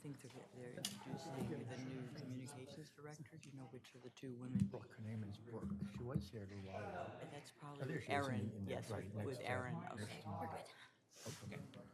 think they're introducing the new communications director. Do you know which of the two women? Brooke, her name is Brooke. She was here a little while ago. That's Oh, probably there she is Erin. in the Yes, right with next, Erin. next Okay, to we're good. Okay.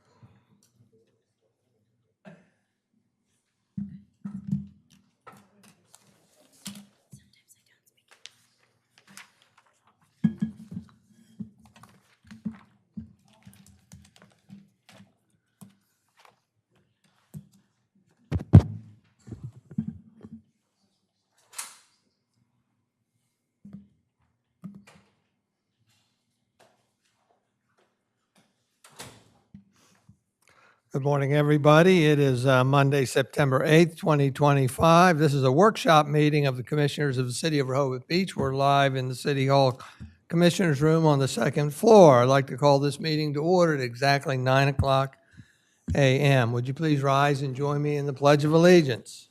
Good morning, everybody. It is Monday, September 8th, 2025. This is a workshop meeting of the Commissioners of the City of Rehoboth Beach. We're live in the City Hall Commissioners Room on the second floor. I'd like to call this meeting to order at exactly 9 o'clock a.m. Would you please rise and join me in the Pledge of Allegiance?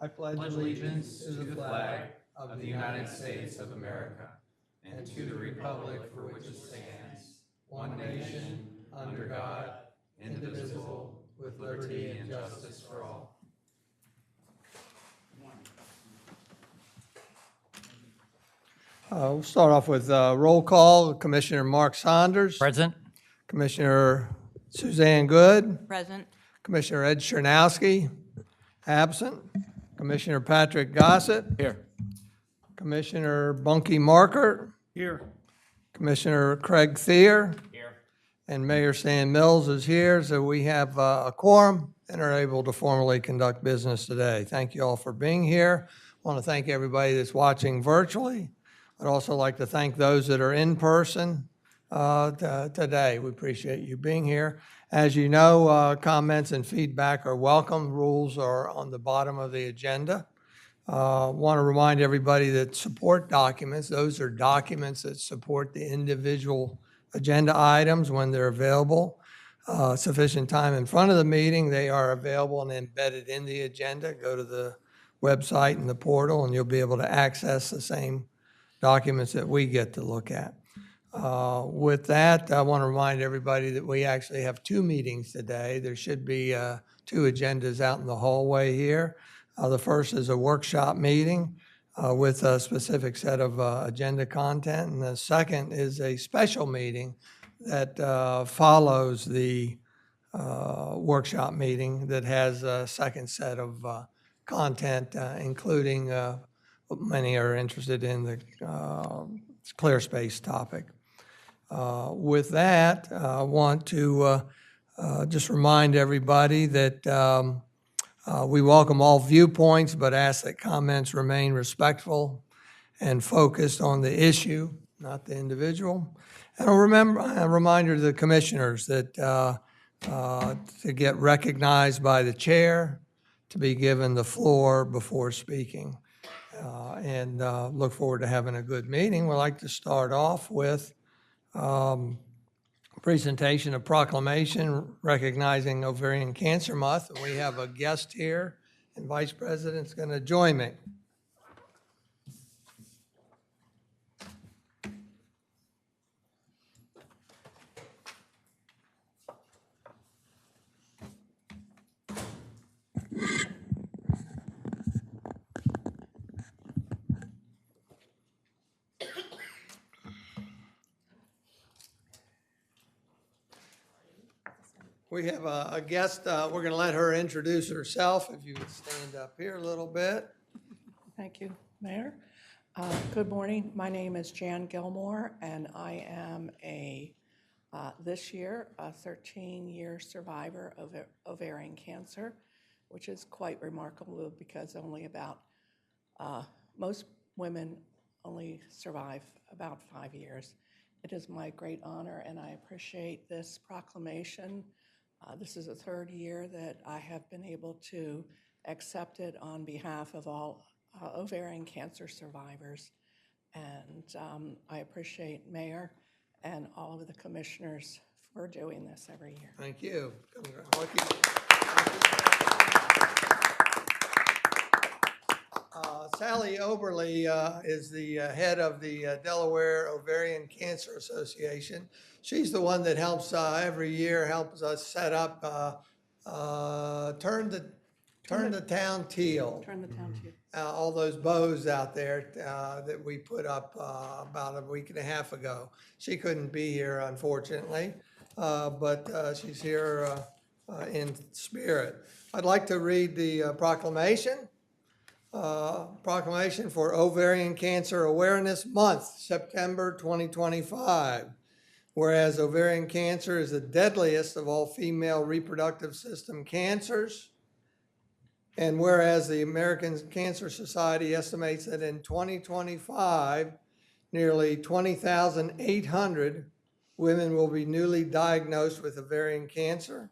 I pledge Allegiance to the flag of the United States of America and to the republic for which it stands, one nation, under God, indivisible, with liberty and justice for all. We'll start off with roll call. Commissioner Mark Saunders. Present. Commissioner Suzanne Good. Present. Commissioner Ed Chernowski, absent. Commissioner Patrick Gossett. Here. Commissioner Bunky Marker. Here. Commissioner Craig Thier. Here. And Mayor Stan Mills is here, so we have a quorum and are able to formally conduct business today. Thank you all for being here. I want to thank everybody that's watching virtually. I'd also like to thank those that are in person today. We appreciate you being here. As you know, comments and feedback are welcome. Rules are on the bottom of the agenda. Want to remind everybody that support documents, those are documents that support the individual agenda items when they're available. Sufficient time in front of the meeting, they are available and embedded in the agenda. Go to the website and the portal and you'll be able to access the same documents that we get to look at. With that, I want to remind everybody that we actually have two meetings today. There should be two agendas out in the hallway here. The first is a workshop meeting with a specific set of agenda content, and the second is a special meeting that follows the workshop meeting that has a second set of content, including what many are interested in, the clear space topic. With that, I want to just remind everybody that we welcome all viewpoints, but ask that comments remain respectful and focused on the issue, not the individual. And a reminder to the commissioners that to get recognized by the chair, to be given the floor before speaking. And look forward to having a good meeting. We'd like to start off with presentation of proclamation recognizing Ovarian Cancer Month. And we have a guest here, and Vice President's going to join me. We have a guest. We're going to let her introduce herself. If you would stand up here a little bit. Thank you, Mayor. Good morning. My name is Jan Gilmore, and I am this year, a 13-year survivor of ovarian cancer, which is quite remarkable because most women only survive about 5 years. It is my great honor, and I appreciate this proclamation. This is the third year that I have been able to accept it on behalf of all ovarian cancer survivors. And I appreciate Mayor and all of the commissioners for doing this every year. Thank you. Sally Oberly is the head of the Delaware Ovarian Cancer Association. She's the one that helps every year, helps us set up turn the town teal. Turn the town to you. All those bows out there that we put up about a week and a half ago. She couldn't be here, unfortunately, but she's here in spirit. I'd like to read the proclamation. Proclamation for Ovarian Cancer Awareness Month, September 2025. Whereas ovarian cancer is the deadliest of all female reproductive system cancers. And whereas the American Cancer Society estimates that in 2025, nearly 20,800 women will be newly diagnosed with ovarian cancer.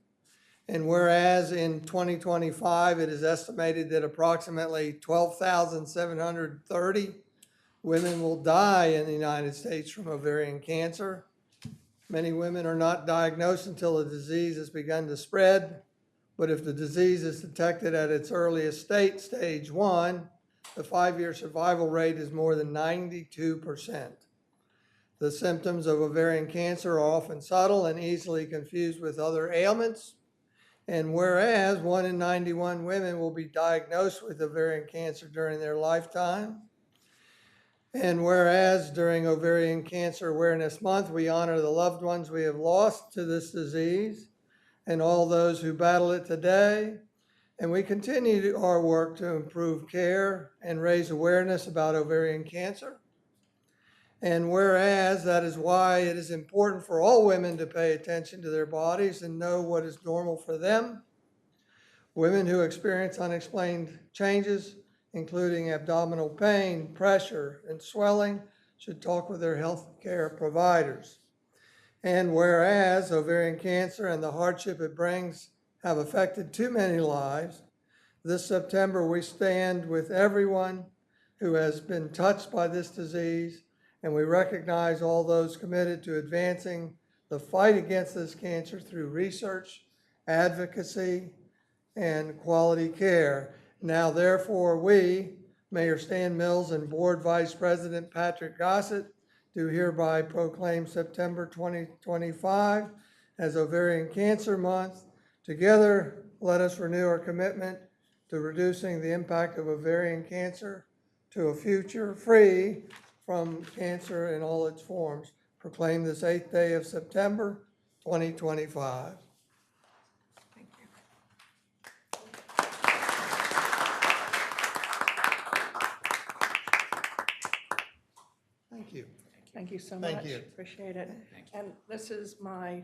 And whereas in 2025, it is estimated that approximately 12,730 women will die in the United States from ovarian cancer. Many women are not diagnosed until the disease has begun to spread. But if the disease is detected at its earliest state, stage 1, the 5-year survival rate is more than 92%. The symptoms of ovarian cancer are often subtle and easily confused with other ailments. And whereas 1 in 91 women will be diagnosed with ovarian cancer during their lifetime, and whereas during Ovarian Cancer Awareness Month, we honor the loved ones we have lost to this disease and all those who battle it today. And we continue our work to improve care and raise awareness about ovarian cancer. And whereas that is why it is important for all women to pay attention to their bodies and know what is normal for them. Women who experience unexplained changes, including abdominal pain, pressure, and swelling, should talk with their health care providers. And whereas ovarian cancer and the hardship it brings have affected too many lives, this September we stand with everyone who has been touched by this disease, and we recognize all those committed to advancing the fight against this cancer through research, advocacy, and quality care. Now, therefore, we, Mayor Stan Mills and Board Vice President Patrick Gossett, do hereby proclaim September 2025 as Ovarian Cancer Month. Together, let us renew our commitment to reducing the impact of ovarian cancer to a future free from cancer in all its forms. Proclaim this 8th day of September 2025. Thank you. Thank you. Thank you so Thank much. you. Appreciate it. And this is my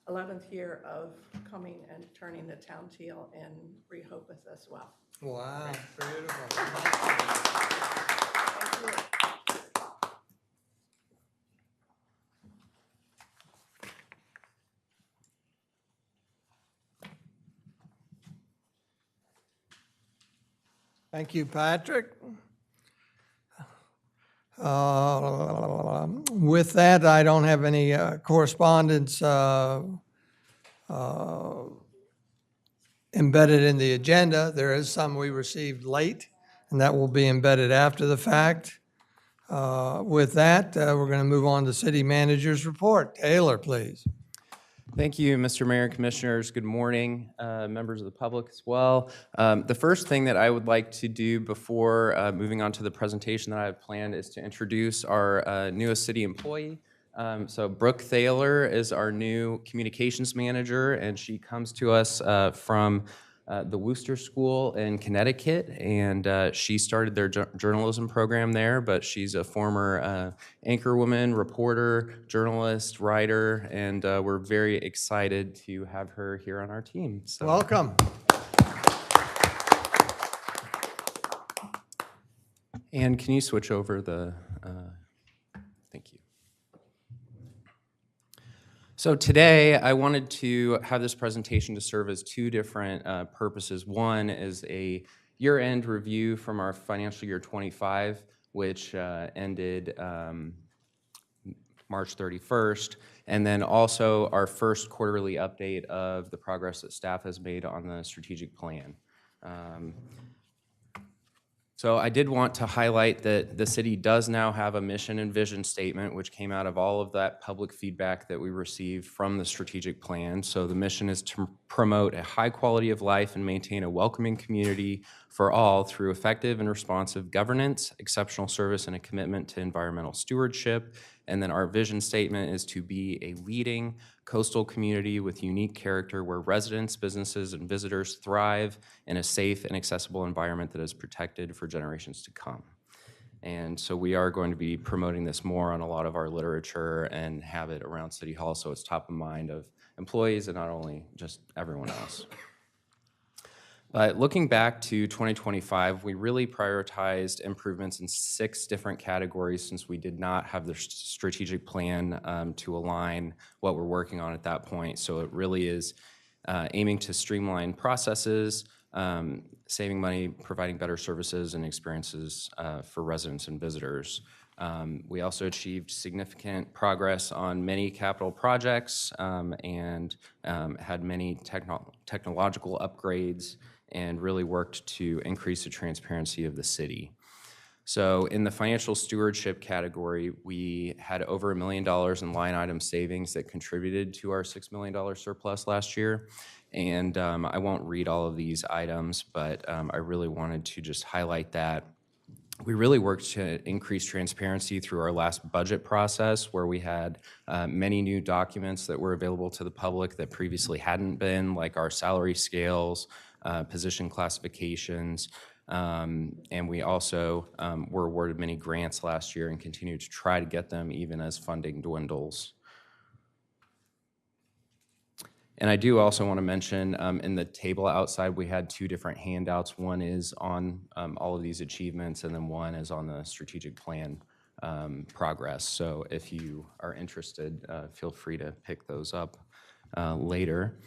11th year of coming and turning the town teal in Rehoboth as well. Wow, beautiful. Thank you. Thank you, Patrick. With that, I don't have any correspondence embedded in the agenda. There is some we received late, and that will be embedded after the fact. With that, we're going to move on to City Manager's report. Taylor, please. Thank you, Mr. Mayor and Commissioners. Good morning, members of the public as well. The first thing that I would like to do before moving on to the presentation that I have planned is to introduce our newest city employee. So Brooke Thaler is our new communications manager, and she comes to us from the Wooster School in Connecticut, and she started their journalism program there, but she's a former anchorwoman, reporter, journalist, writer, and we're very excited to have her here on our team. So. Welcome. And can you switch over the, thank you. So today, I wanted to have this presentation to serve as two different purposes. One is a year-end review from our financial year 25, which ended March 31st, and then also our first quarterly update of the progress that staff has made on the strategic plan. So I did want to highlight that the city does now have a mission and vision statement, which came out of all of that public feedback that we received from the strategic plan. So the mission is to promote a high quality of life and maintain a welcoming community for all through effective and responsive governance, exceptional service, and a commitment to environmental stewardship. And then our vision statement is to be a leading coastal community with unique character where residents, businesses, and visitors thrive in a safe and accessible environment that is protected for generations to come. And so we are going to be promoting this more on a lot of our literature and have it around City Hall so it's top of mind of employees and not only just everyone else. But looking back to 2025, we really prioritized improvements in 6 different categories since we did not have the strategic plan to align what we're working on at that point. So it really is aiming to streamline processes, saving money, providing better services and experiences for residents and visitors. We also achieved significant progress on many capital projects and had many technological upgrades and really worked to increase the transparency of the city. So in the financial stewardship category, we had over $1 million in line item savings that contributed to our $6 million surplus last year. And I won't read all of these items, but I really wanted to just highlight that. We really worked to increase transparency through our last budget process where we had many new documents that were available to the public that previously hadn't been, like our salary scales, position classifications, and we also were awarded many grants last year and continue to try to get them even as funding dwindles. And I do also want to mention in the table outside, we had 2 different handouts. One is on all of these achievements, and then one is on the strategic plan progress. So if you are interested, feel free to pick those up later.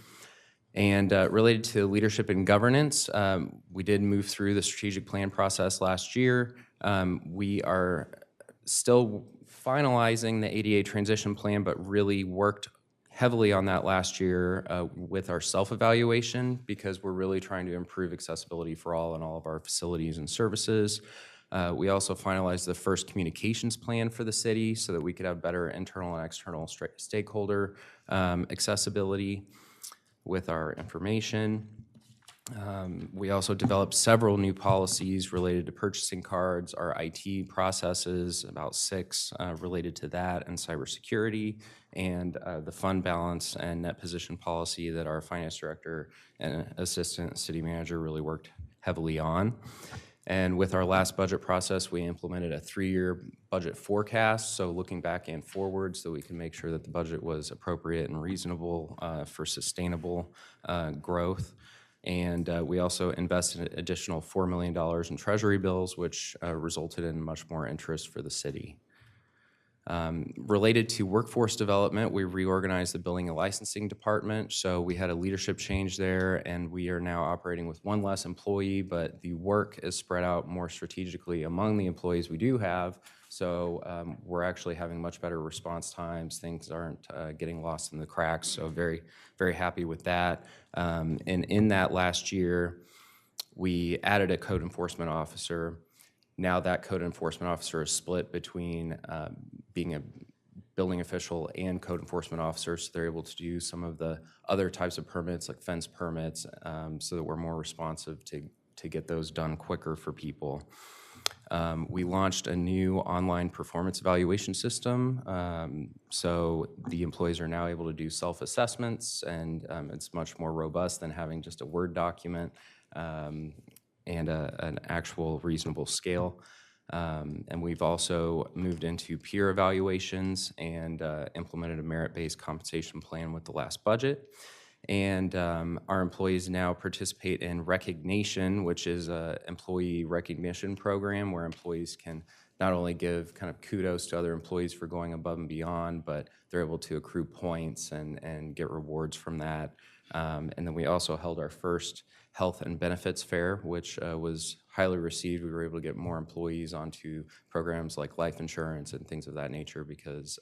And related to leadership and governance, we did move through the strategic plan process last year. We are still finalizing the ADA transition plan, but really worked heavily on that last year with our self-evaluation because we're really trying to improve accessibility for all in all of our facilities and services. We also finalized the first communications plan for the city so that we could have better internal and external stakeholder accessibility with our information. We also developed several new policies related to purchasing cards, our IT processes, about 6 related to that, and cybersecurity, and the fund balance and net position policy that our finance director and assistant city manager really worked heavily on. And with our last budget process, we implemented a 3-year budget forecast, so looking back and forward so we can make sure that the budget was appropriate and reasonable for sustainable growth. And we also invested an additional $4 million in treasury bills, which resulted in much more interest for the city. Related to workforce development, we reorganized the billing and licensing department. So we had a leadership change there, and we are now operating with 1 less employee, but the work is spread out more strategically among the employees we do have. So we're actually having much better response times. Things aren't getting lost in the cracks. So very, very happy with that. And in that last year, we added a code enforcement officer. Now that code enforcement officer is split between being a building official and code enforcement officer, so they're able to do some of the other types of permits like fence permits so that we're more responsive to get those done quicker for people. We launched a new online performance evaluation system, so the employees are now able to do self-assessments, and it's much more robust than having just a Word document and an actual reasonable scale. And we've also moved into peer evaluations and implemented a merit-based compensation plan with the last budget. And our employees now participate in Recognition, which is an employee recognition program where employees can not only give kind of kudos to other employees for going above and beyond, but they're able to accrue points and get rewards from that. And then we also held our first health and benefits fair, which was highly received. We were able to get more employees onto programs like life insurance and things of that nature because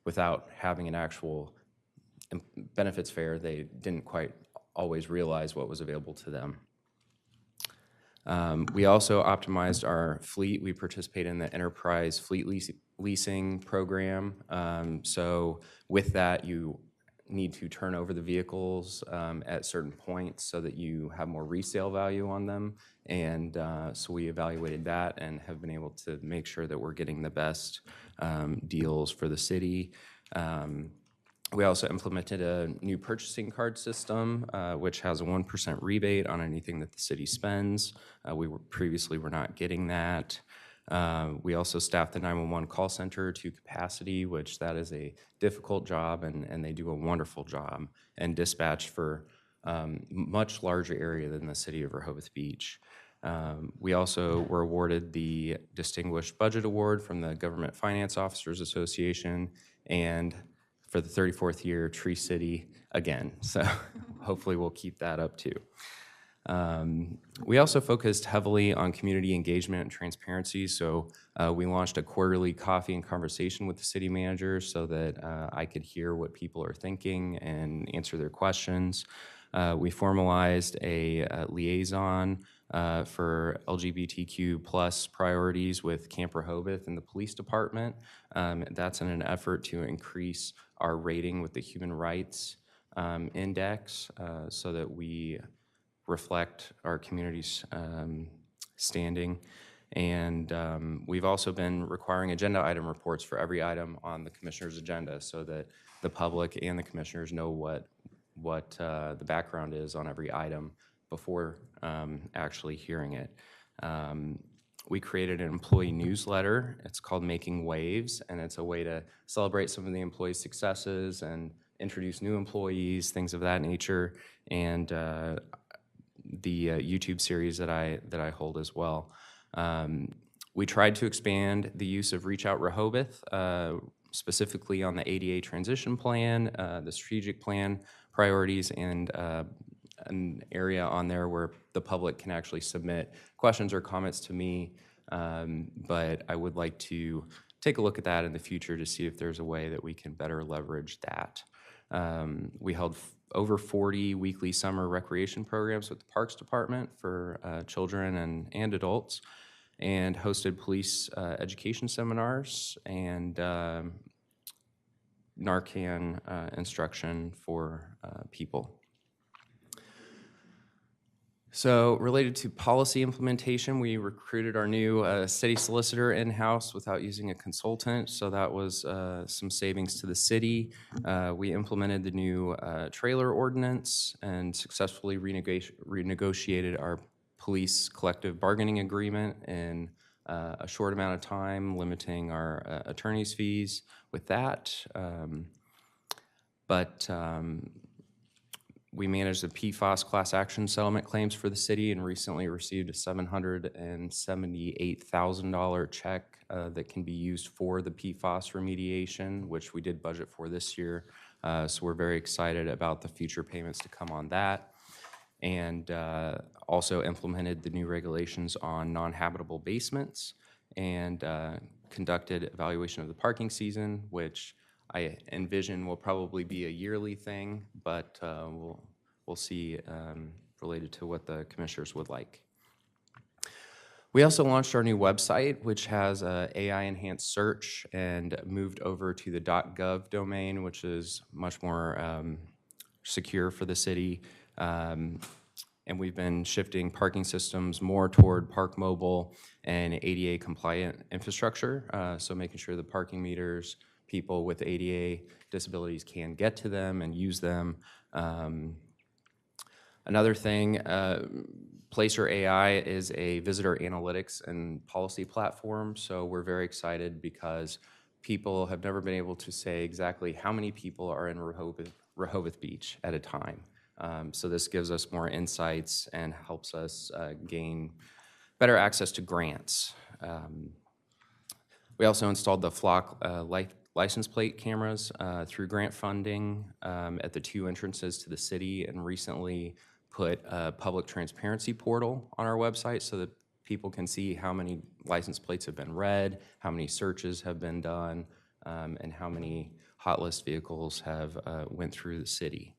without having an actual benefits fair, they didn't quite always realize what was available to them. We also optimized our fleet. We participate in the enterprise fleet leasing program. So with that, you need to turn over the vehicles at certain points so that you have more resale value on them. And so we evaluated that and have been able to make sure that we're getting the best deals for the city. We also implemented a new purchasing card system, which has a 1% rebate on anything that the city spends. We previously were not getting that. We also staffed the 911 call center to capacity, which that is a difficult job, and they do a wonderful job, and dispatch for much larger area than the city of Rehoboth Beach. We also were awarded the Distinguished Budget Award from the Government Finance Officers Association, and for the 34th year, Tree City again. So hopefully we'll keep that up too. We also focused heavily on community engagement and transparency. So we launched a quarterly coffee and conversation with the city manager so that I could hear what people are thinking and answer their questions. We formalized a liaison for LGBTQ plus priorities with Camp Rehoboth and the police department. That's in an effort to increase our rating with the Human Rights Index so that we reflect our community's standing. And we've also been requiring agenda item reports for every item on the commissioner's agenda so that the public and the commissioners know what the background is on every item before actually hearing it. We created an employee newsletter. It's called Making Waves, and it's a way to celebrate some of the employees' successes and introduce new employees, things of that nature, and the YouTube series that I hold as well. We tried to expand the use of Reach Out Rehoboth, specifically on the ADA transition plan, the strategic plan priorities, and an area on there where the public can actually submit questions or comments to me, but I would like to take a look at that in the future to see if there's a way that we can better leverage that. We held over 40 weekly summer recreation programs with the Parks Department for children and adults, and hosted police education seminars and Narcan instruction for people. So related to policy implementation, we recruited our new city solicitor in-house without using a consultant, so that was some savings to the city. We implemented the new trailer ordinance and successfully renegotiated our police collective bargaining agreement in a short amount of time, limiting our attorney's fees with that. We managed the PFAS class action settlement claims for the city and recently received a $778,000 check that can be used for the PFAS remediation, which we did budget for this year. So we're very excited about the future payments to come on that. And also implemented the new regulations on non-habitable basements and conducted evaluation of the parking season, which I envision will probably be a yearly thing, but we'll see related to what the commissioners would like. We also launched our new website, which has AI-enhanced search, and moved over to the .gov domain, which is much more secure for the city. And we've been shifting parking systems more toward Park Mobile and ADA compliant infrastructure, so making sure the parking meters, people with ADA disabilities can get to them and use them. Another thing, Placer AI is a visitor analytics and policy platform, so we're very excited because people have never been able to say exactly how many people are in Rehoboth Beach at a time. So this gives us more insights and helps us gain better access to grants. We also installed the flock license plate cameras through grant funding at the 2 entrances to the city, and recently put a public transparency portal on our website so that people can see how many license plates have been read, how many searches have been done, and how many hot list vehicles have went through the city.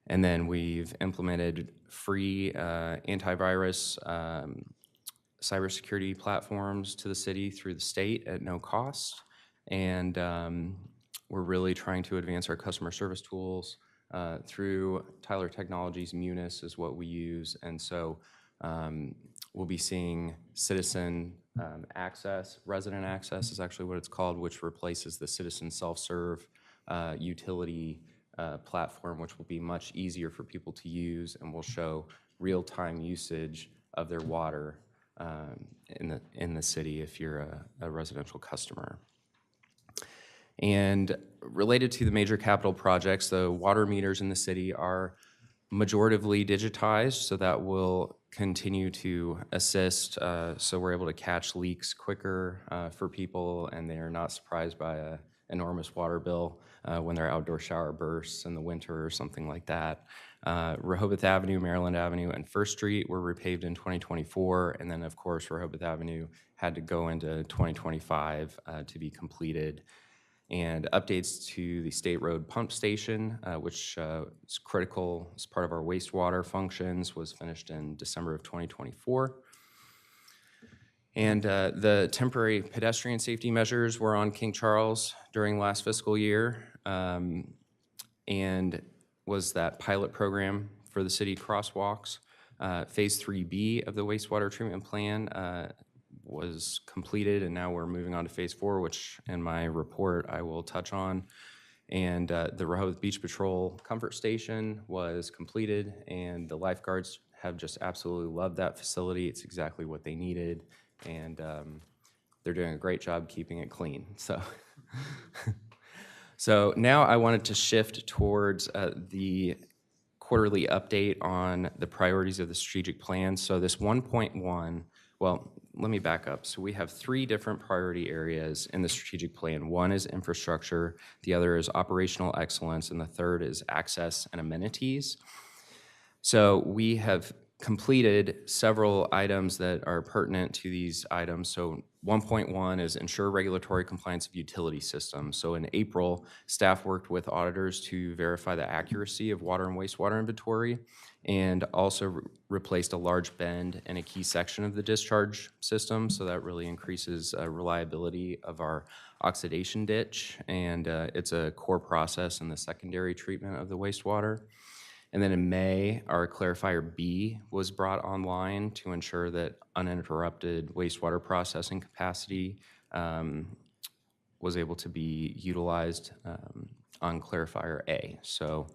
And then we've implemented free antivirus cybersecurity platforms to the city through the state at no cost. And we're really trying to advance our customer service tools through Tyler Technologies. Munis is what we use. And so we'll be seeing citizen access. Resident access is actually what it's called, which replaces the citizen self-serve utility platform, which will be much easier for people to use and will show real-time usage of their water in the city if you're a residential customer. And related to the major capital projects, the water meters in the city are majoritively digitized, so that will continue to assist so we're able to catch leaks quicker for people and they're not surprised by an enormous water bill when their outdoor shower bursts in the winter or something like that. Rehoboth Avenue, Maryland Avenue, and First Street were repaved in 2024, and then of course Rehoboth Avenue had to go into 2025 to be completed. And updates to the State Road Pump Station, which is critical as part of our wastewater functions, was finished in December of 2024. And the temporary pedestrian safety measures were on King Charles during last fiscal year, and was that pilot program for the city crosswalks. Phase 3B of the wastewater treatment plan was completed, and now we're moving on to phase 4, which in my report I will touch on. And the Rehoboth Beach Patrol Comfort Station was completed, and the lifeguards have just absolutely loved that facility. It's exactly what they needed, and they're doing a great job keeping it clean. So now I wanted to shift towards the quarterly update on the priorities of the strategic plan. So this 1.1, well, let me back up. So we have 3 different priority areas in the strategic plan. One is infrastructure, the other is operational excellence, and the third is access and amenities. So we have completed several items that are pertinent to these items. So 1.1 is ensure regulatory compliance of utility systems. So in April, staff worked with auditors to verify the accuracy of water and wastewater inventory, and also replaced a large bend in a key section of the discharge system. So that really increases reliability of our oxidation ditch, and it's a core process in the secondary treatment of the wastewater. And then in May, our clarifier B was brought online to ensure that uninterrupted wastewater processing capacity was able to be utilized on clarifier A. So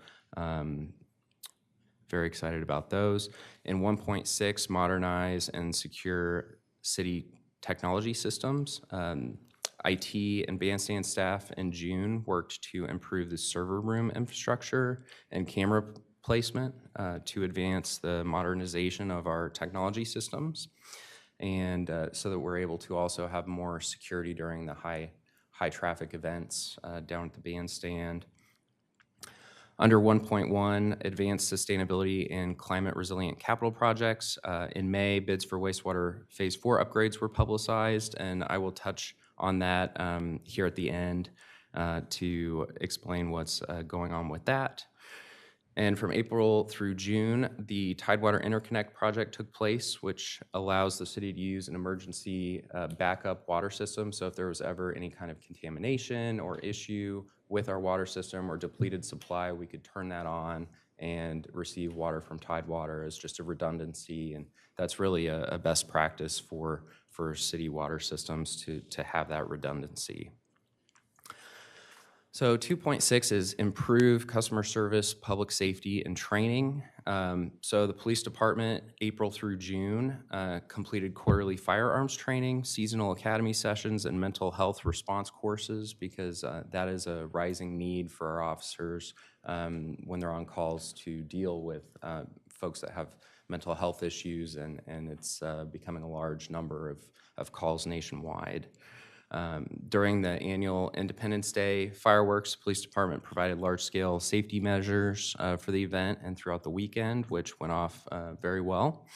very excited about those. In 1.6, modernize and secure city technology systems. IT and bandstand staff in June worked to improve the server room infrastructure and camera placement to advance the modernization of our technology systems, and so that we're able to also have more security during the high traffic events down at the bandstand. Under 1.1, advanced sustainability and climate resilient capital projects. In May, bids for wastewater phase 4 upgrades were publicized, and I will touch on that here at the end to explain what's going on with that. And from April through June, the Tidewater Interconnect project took place, which allows the city to use an emergency backup water system. So if there was ever any kind of contamination or issue with our water system or depleted supply, we could turn that on and receive water from Tidewater as just a redundancy. And that's really a best practice for city water systems to have that redundancy. So 2.6 is improve customer service, public safety, and training. So the police department, April through June, completed quarterly firearms training, seasonal academy sessions, and mental health response courses, because that is a rising need for our officers when they're on calls to deal with folks that have mental health issues, and it's becoming a large number of calls nationwide. During the annual Independence Day fireworks, the police department provided large-scale safety measures for the event and throughout the weekend, which went off very well.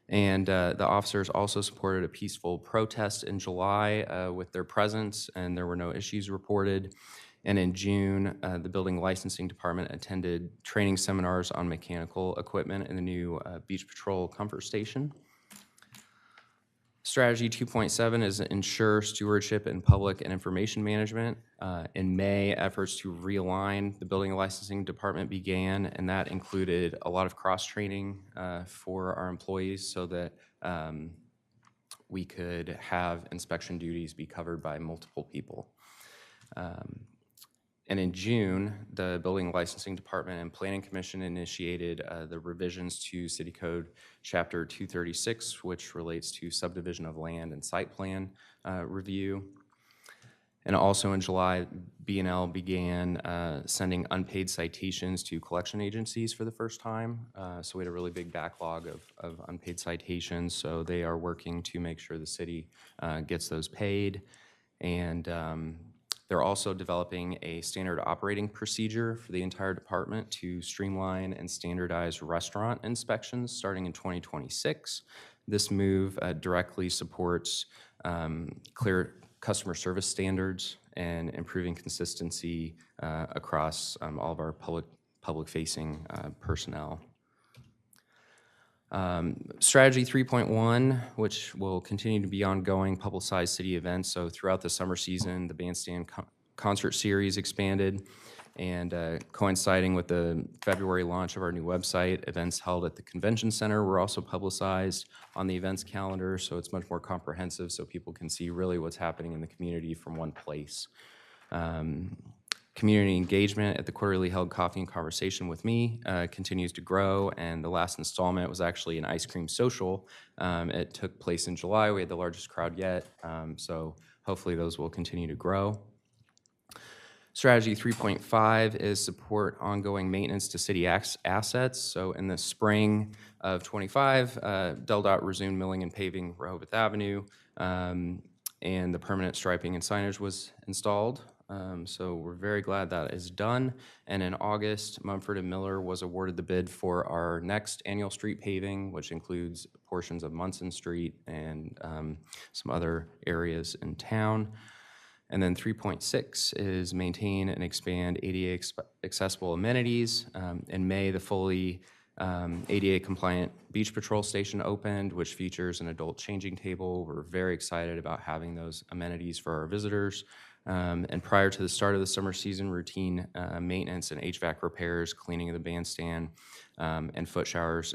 And the officers also supported a peaceful protest in July with their presence, and there were no issues reported. And in June, the building licensing department attended training seminars on mechanical equipment in the new Beach Patrol Comfort Station. Strategy 2.7 is ensure stewardship in public and information management. In May, efforts to realign the building licensing department began, and that included a lot of cross-training for our employees so that we could have inspection duties be covered by multiple people. And in June, the Building Licensing Department and Planning Commission initiated the revisions to City Code Chapter 236, which relates to subdivision of land and site plan review. And also in July, B&L began sending unpaid citations to collection agencies for the first time. So we had a really big backlog of unpaid citations. So they are working to make sure the city gets those paid. And they're also developing a standard operating procedure for the entire department to streamline and standardize restaurant inspections starting in 2026. This move directly supports clear customer service standards and improving consistency across all of our public-facing personnel. Strategy 3.1, which will continue to be ongoing, publicized city events. So throughout the summer season, the bandstand concert series expanded, and coinciding with the February launch of our new website, events held at the convention center were also publicized on the events calendar, so it's much more comprehensive so people can see really what's happening in the community from one place. Community engagement at the quarterly held Coffee and Conversation with Me continues to grow, and the last installment was actually an ice cream social. It took place in July. We had the largest crowd yet, so hopefully those will continue to grow. Strategy 3.5 is support ongoing maintenance to city assets. So in the spring of 25, DelDOT resumed milling and paving Rehoboth Avenue, and the permanent striping and signage was installed. So we're very glad that is done. And in August, Mumford & Miller was awarded the bid for our next annual street paving, which includes portions of Munson Street and some other areas in town. And then 3.6 is maintain and expand ADA accessible amenities. In May, the fully ADA compliant Beach Patrol station opened, which features an adult changing table. We're very excited about having those amenities for our visitors. And prior to the start of the summer season, routine maintenance and HVAC repairs, cleaning of the bandstand, and foot showers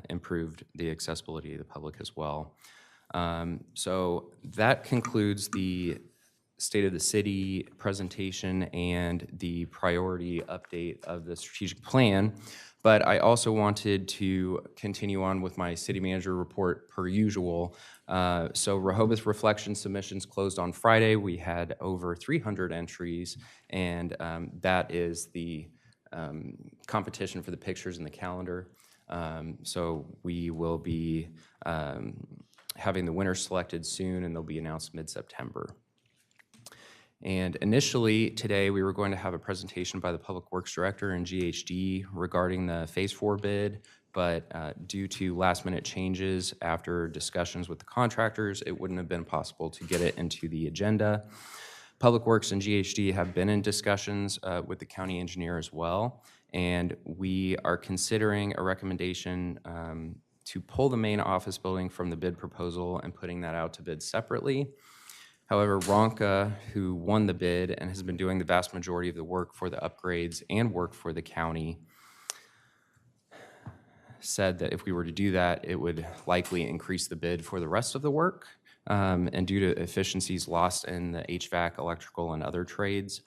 improved the accessibility of the public as well. So that concludes the State of the City presentation and the priority update of the strategic plan. But I also wanted to continue on with my city manager report per usual. So Rehoboth Reflection submissions closed on Friday. We had over 300 entries, and that is the competition for the pictures in the calendar. So we will be having the winners selected soon, and they'll be announced mid-September. And initially today, we were going to have a presentation by the Public Works Director and GHD regarding the Phase 4 bid, but due to last-minute changes after discussions with the contractors, it wouldn't have been possible to get it into the agenda. Public Works and GHD have been in discussions with the county engineer as well, and we are considering a recommendation to pull the main office building from the bid proposal and putting that out to bid separately. However, Ronca, who won the bid and has been doing the vast majority of the work for the upgrades and work for the county, said that if we were to do that, it would likely increase the bid for the rest of the work, and due to efficiencies lost in the HVAC, electrical, and other trades.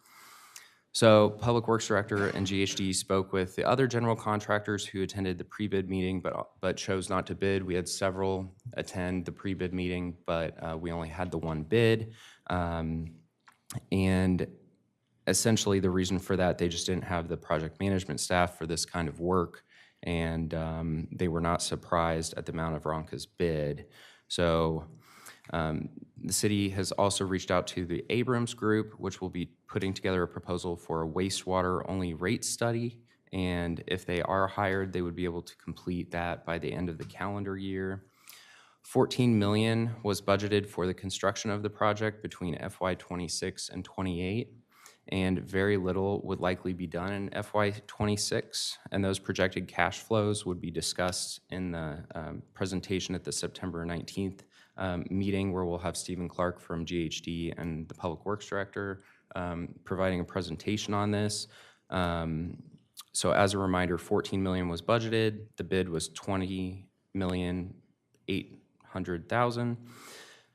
So Public Works Director and GHD spoke with the other general contractors who attended the pre-bid meeting but chose not to bid. We had several attend the pre-bid meeting, but we only had the one bid. And essentially the reason for that, they just didn't have the project management staff for this kind of work, and they were not surprised at the amount of Ronca's bid. So the city has also reached out to the Abrams Group, which will be putting together a proposal for a wastewater-only rate study. And if they are hired, they would be able to complete that by the end of the calendar year. $14 million was budgeted for the construction of the project between FY26 and 28. and very little would likely be done in FY26. And those projected cash flows would be discussed in the presentation at the September 19th meeting, where we'll have Stephen Clark from GHD and the Public Works Director providing a presentation on this. So as a reminder, 14 million was budgeted. The bid was 20,800,000,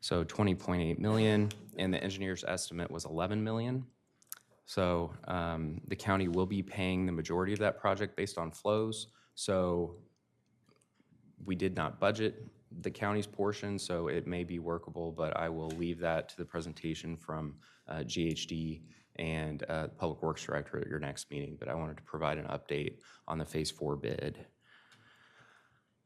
so 20.8 million, and the engineer's estimate was 11 million. So the county will be paying the majority of that project based on flows. So we did not budget the county's portion, so it may be workable, but I will leave that to the presentation from GHD and the Public Works Director at your next meeting. But I wanted to provide an update on the Phase 4 bid.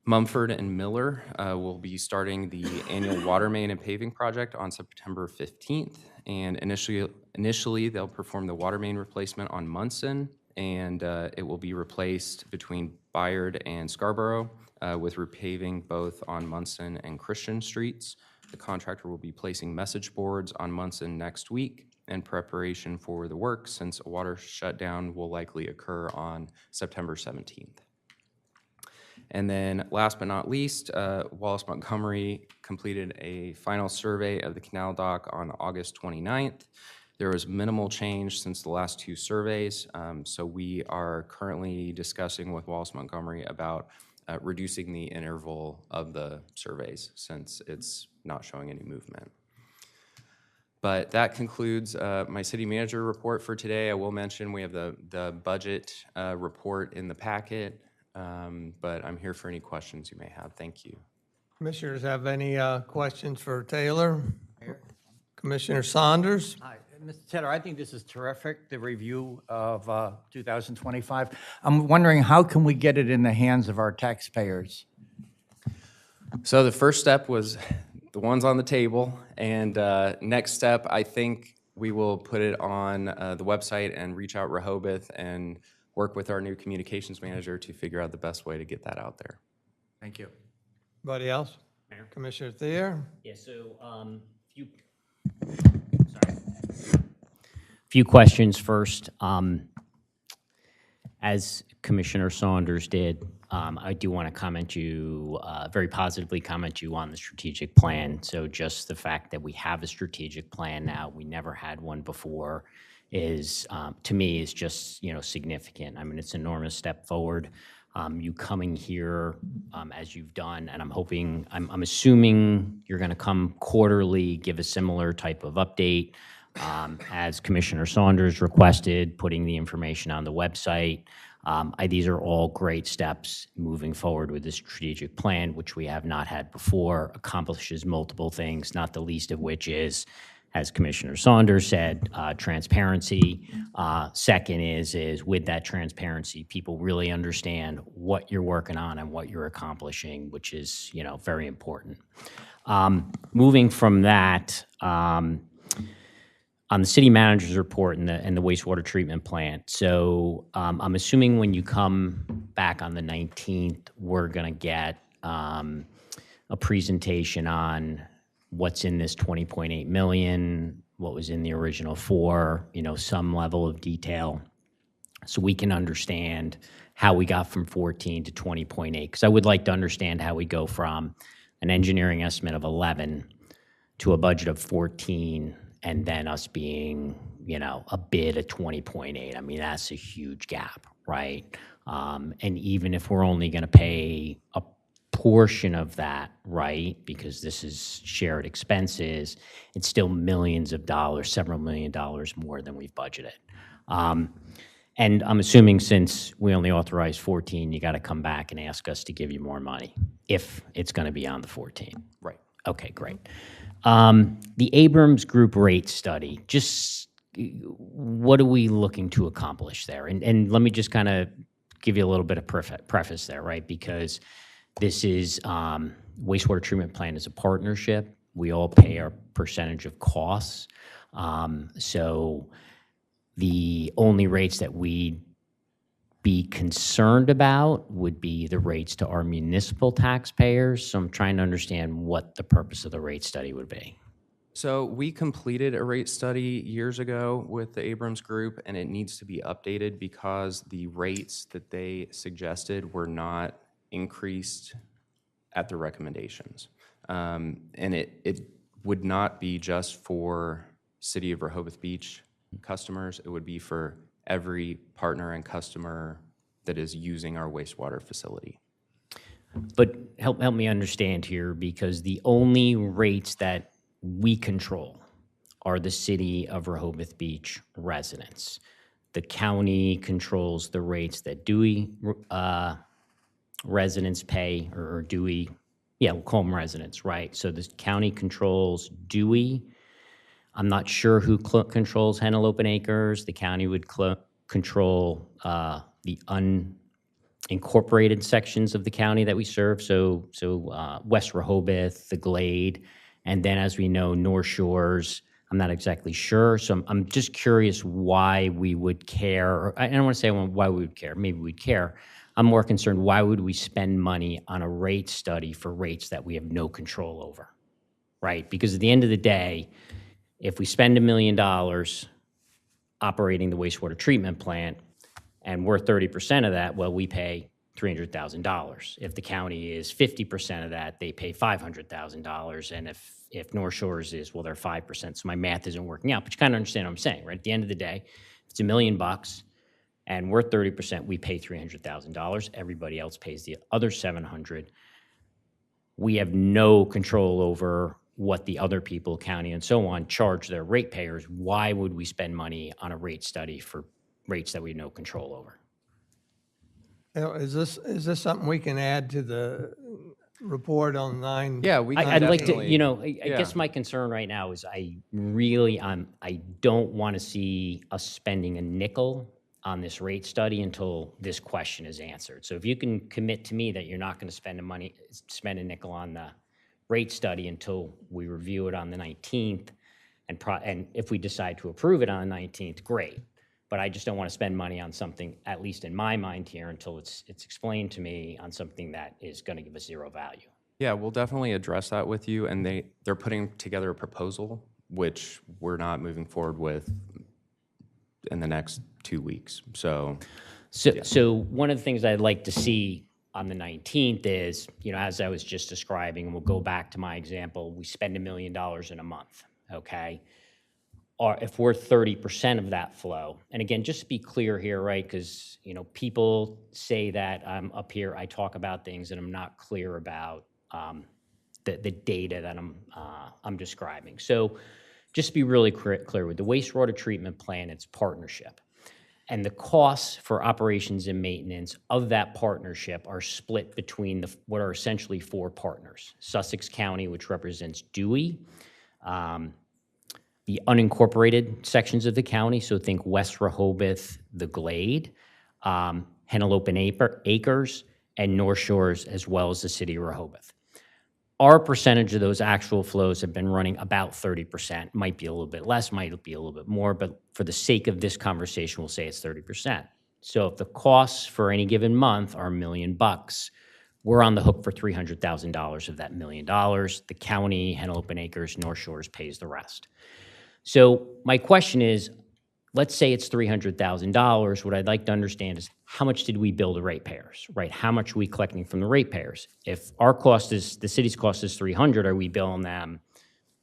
Mumford and Miller will be starting the annual water main and paving project on September 15th. And initially they'll perform the water main replacement on Munson, and it will be replaced between Bayard and Scarborough with repaving both on Munson and Christian streets. The contractor will be placing message boards on Munson next week in preparation for the work, since a water shutdown will likely occur on September 17th. And then last but not least, Wallace Montgomery completed a final survey of the canal dock on August 29th. There was minimal change since the last two surveys, so we are currently discussing with Wallace Montgomery about reducing the interval of the surveys, since it's not showing any movement. But that concludes my city manager report for today. I will mention we have the budget report in the packet, but I'm here for any questions you may have. Thank you. Commissioners have any questions for Taylor? Commissioner Saunders? Hi, Mr. Taylor, I think this is terrific, the review of 2025. I'm wondering, how can we get it in the hands of our taxpayers? So the first step was the ones on the table, and next step, I think we will put it on the website and reach out Rehoboth and work with our new communications manager to figure out the best way to get that out there. Thank you. Anybody else? Mayor? Commissioner Thier? Yeah, so, few questions first. As Commissioner Saunders did, I do want to very positively comment you on the strategic plan. So just the fact that we have a strategic plan now, we never had one before, is, to me, is just, significant. I mean, it's an enormous step forward. You coming here as you've done, and I'm assuming you're going to come quarterly, give a similar type of update as Commissioner Saunders requested, putting the information on the website. These are all great steps moving forward with the strategic plan, which we have not had before, accomplishes multiple things, not the least of which is, as Commissioner Saunders said, transparency. Second is with that transparency, people really understand what you're working on and what you're accomplishing, which is, very important. Moving from that, on the city manager's report and the wastewater treatment plant. So I'm assuming when you come back on the 19th, we're going to get a presentation on what's in this 20.8 million, what was in the original 4, some level of detail, so we can understand how we got from 14 to 20.8. Because I would like to understand how we go from an engineering estimate of 11 to a budget of 14, and then us being, a bid at 20.8. I mean, that's a huge gap, right? And even if we're only going to pay a portion of that, right, because this is shared expenses, it's still millions of dollars, several $1 million more than we've budgeted. And I'm assuming since we only authorized 14, you got to come back and ask us to give you more money if it's going to be on the 14. Right. Okay, great. The Abrams Group rate study, just what are we looking to accomplish there? And let me just kind of give you a little bit of preface there, right? Because this is, wastewater treatment plant is a partnership. We all pay our percentage of costs. So the only rates that we'd be concerned about would be the rates to our municipal taxpayers. So I'm trying to understand what the purpose of the rate study would be. So we completed a rate study years ago with the Abrams Group, and it needs to be updated because the rates that they suggested were not increased at the recommendations. And it would not be just for City of Rehoboth Beach customers. It would be for every partner and customer that is using our wastewater facility. But help me understand here, because the only rates that we control are the City of Rehoboth Beach residents. The county controls the rates that Dewey residents pay, or Dewey, yeah, we'll call them residents, right? So the county controls Dewey. I'm not sure who controls Henlopen Acres. The county would control the unincorporated sections of the county that we serve, so West Rehoboth, the Glade, and then, as we know, North Shores. I'm not exactly sure, so I'm just curious why we would care. Or I don't want to say why we would care. Maybe we'd care. I'm more concerned, why would we spend money on a rate study for rates that we have no control over, right? Because at the end of the day, if we spend $1 million operating the wastewater treatment plant, and we're 30% of that, well, we pay $300,000. If the county is 50% of that, they pay $500,000. And if North Shores is, well, they're 5%. So my math isn't working out, but you kind of understand what I'm saying, right? At the end of the day, if it's $1 million and we're 30%, we pay $300,000. Everybody else pays the other $700,000. We have no control over what the other people, county and so on, charge their ratepayers. Why would we spend money on a rate study for rates that we have no control over? Is this something we can add to the report on 9? Yeah, we can I'd like to, definitely- I guess my concern right now is I don't want to see us spending a nickel on this rate study until this question is answered. So if you can commit to me that you're not going to spend a nickel on the rate study until we review it on the 19th, and if we decide to approve it on the 19th, great. But I just don't want to spend money on something, at least in my mind here, until it's explained to me on something that is going to give us zero value. Yeah, we'll definitely address that with you, and they're putting together a proposal, which we're not moving forward with in the next 2 weeks. So One of the things I'd like to see on the 19th is, as I was just describing, and we'll go back to my example, we spend $1 million in a month, okay? Or if we're 30% of that flow, and again, just to be clear here, right? Because, people say that I'm up here, I talk about things and I'm not clear about the data that I'm describing. So just to be really clear, with the wastewater treatment plant, it's partnership. And the costs for operations and maintenance of that partnership are split between what are essentially 4 partners. Sussex County, which represents Dewey, the unincorporated sections of the county, so think West Rehoboth, the Glade, Henlopen Acres, and North Shores, as well as the City of Rehoboth. Our percentage of those actual flows have been running about 30%. Might be a little bit less, might be a little bit more, but for the sake of this conversation, we'll say it's 30%. So if the costs for any given month are $1 million, we're on the hook for $300,000 of that $1 million. The county, Henlopen Acres, North Shores pays the rest. So my question is, let's say it's $300,000. What I'd like to understand is, how much did we bill the ratepayers, right? How much are we collecting from the ratepayers? If our cost is, the city's cost is $300, are we billing them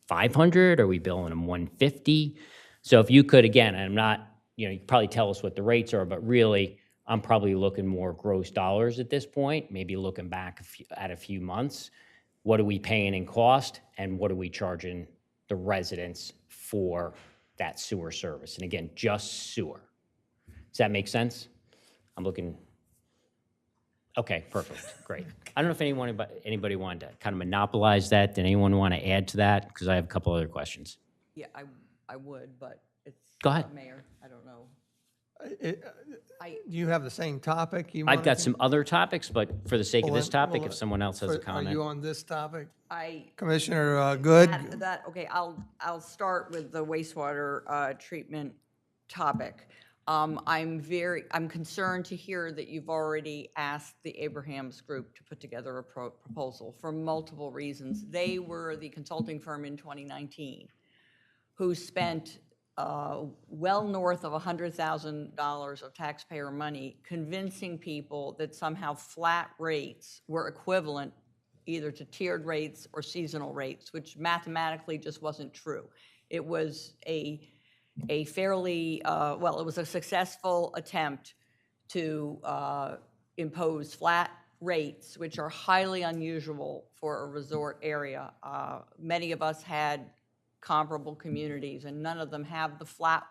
$500? Are we billing them $150? So if you could, again, I'm not, you can probably tell us what the rates are, but really, I'm probably looking more gross dollars at this point, maybe looking back at a few months. What are we paying in cost, and what are we charging the residents for that sewer service? And again, just sewer. Does that make sense? I'm looking. Okay, perfect, great. I don't know if anybody wanted to kind of monopolize that. Did anyone want to add to that? Because I have a couple other questions. Yeah, I would, but it's. Go ahead. Mayor, I don't know. Do you have the same topic? I've got some other topics, but for the sake of this topic, if someone else has a Are comment. you on this topic? I. Commissioner Good? Okay, I'll start with the wastewater treatment topic. I'm concerned to hear that you've already asked the Abrahams Group to put together a proposal for multiple reasons. They were the consulting firm in 2019. who spent well north of $100,000 of taxpayer money convincing people that somehow flat rates were equivalent either to tiered rates or seasonal rates, which mathematically just wasn't true. It was a fairly, well, it was a successful attempt to impose flat rates, which are highly unusual for a resort area. Many of us had comparable communities, and none of them have the flat,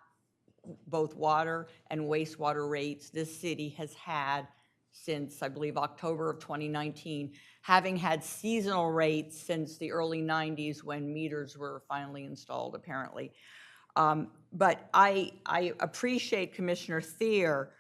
both water and wastewater rates this city has had since, I believe, October of 2019, having had seasonal rates since the early 90s when meters were finally installed, apparently. But I appreciate Commissioner Thier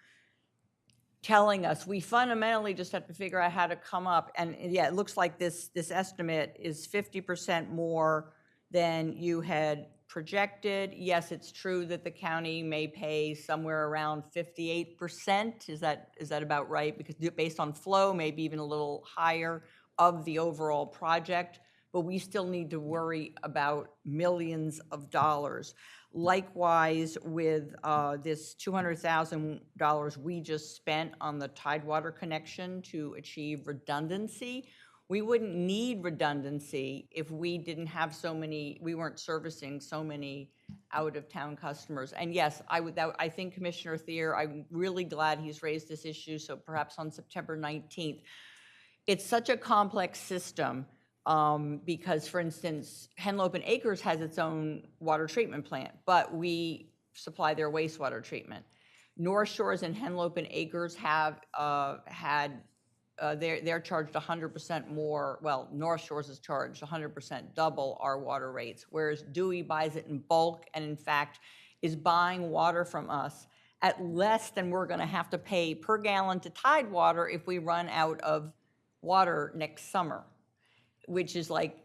telling us we fundamentally just have to figure out how to come up. And yeah, it looks like this estimate is 50% more than you had projected. Yes, it's true that the county may pay somewhere around 58%. Is that about right? Because based on flow, maybe even a little higher of the overall project. But we still need to worry about millions of dollars. Likewise, with this $200,000 we just spent on the Tidewater connection to achieve redundancy, we wouldn't need redundancy if we didn't have so many, we weren't servicing so many out-of-town customers. And yes, I think Commissioner Thier, I'm really glad he's raised this issue, so perhaps on September 19th. It's such a complex system. Because, for instance, Henlopen Acres has its own water treatment plant, but we supply their wastewater treatment. North Shores and Henlopen Acres have they're charged 100% more. Well, North Shores is charged 100% double our water rates, whereas Dewey buys it in bulk and, in fact, is buying water from us at less than we're going to have to pay per gallon to Tidewater if we run out of water next summer, which is like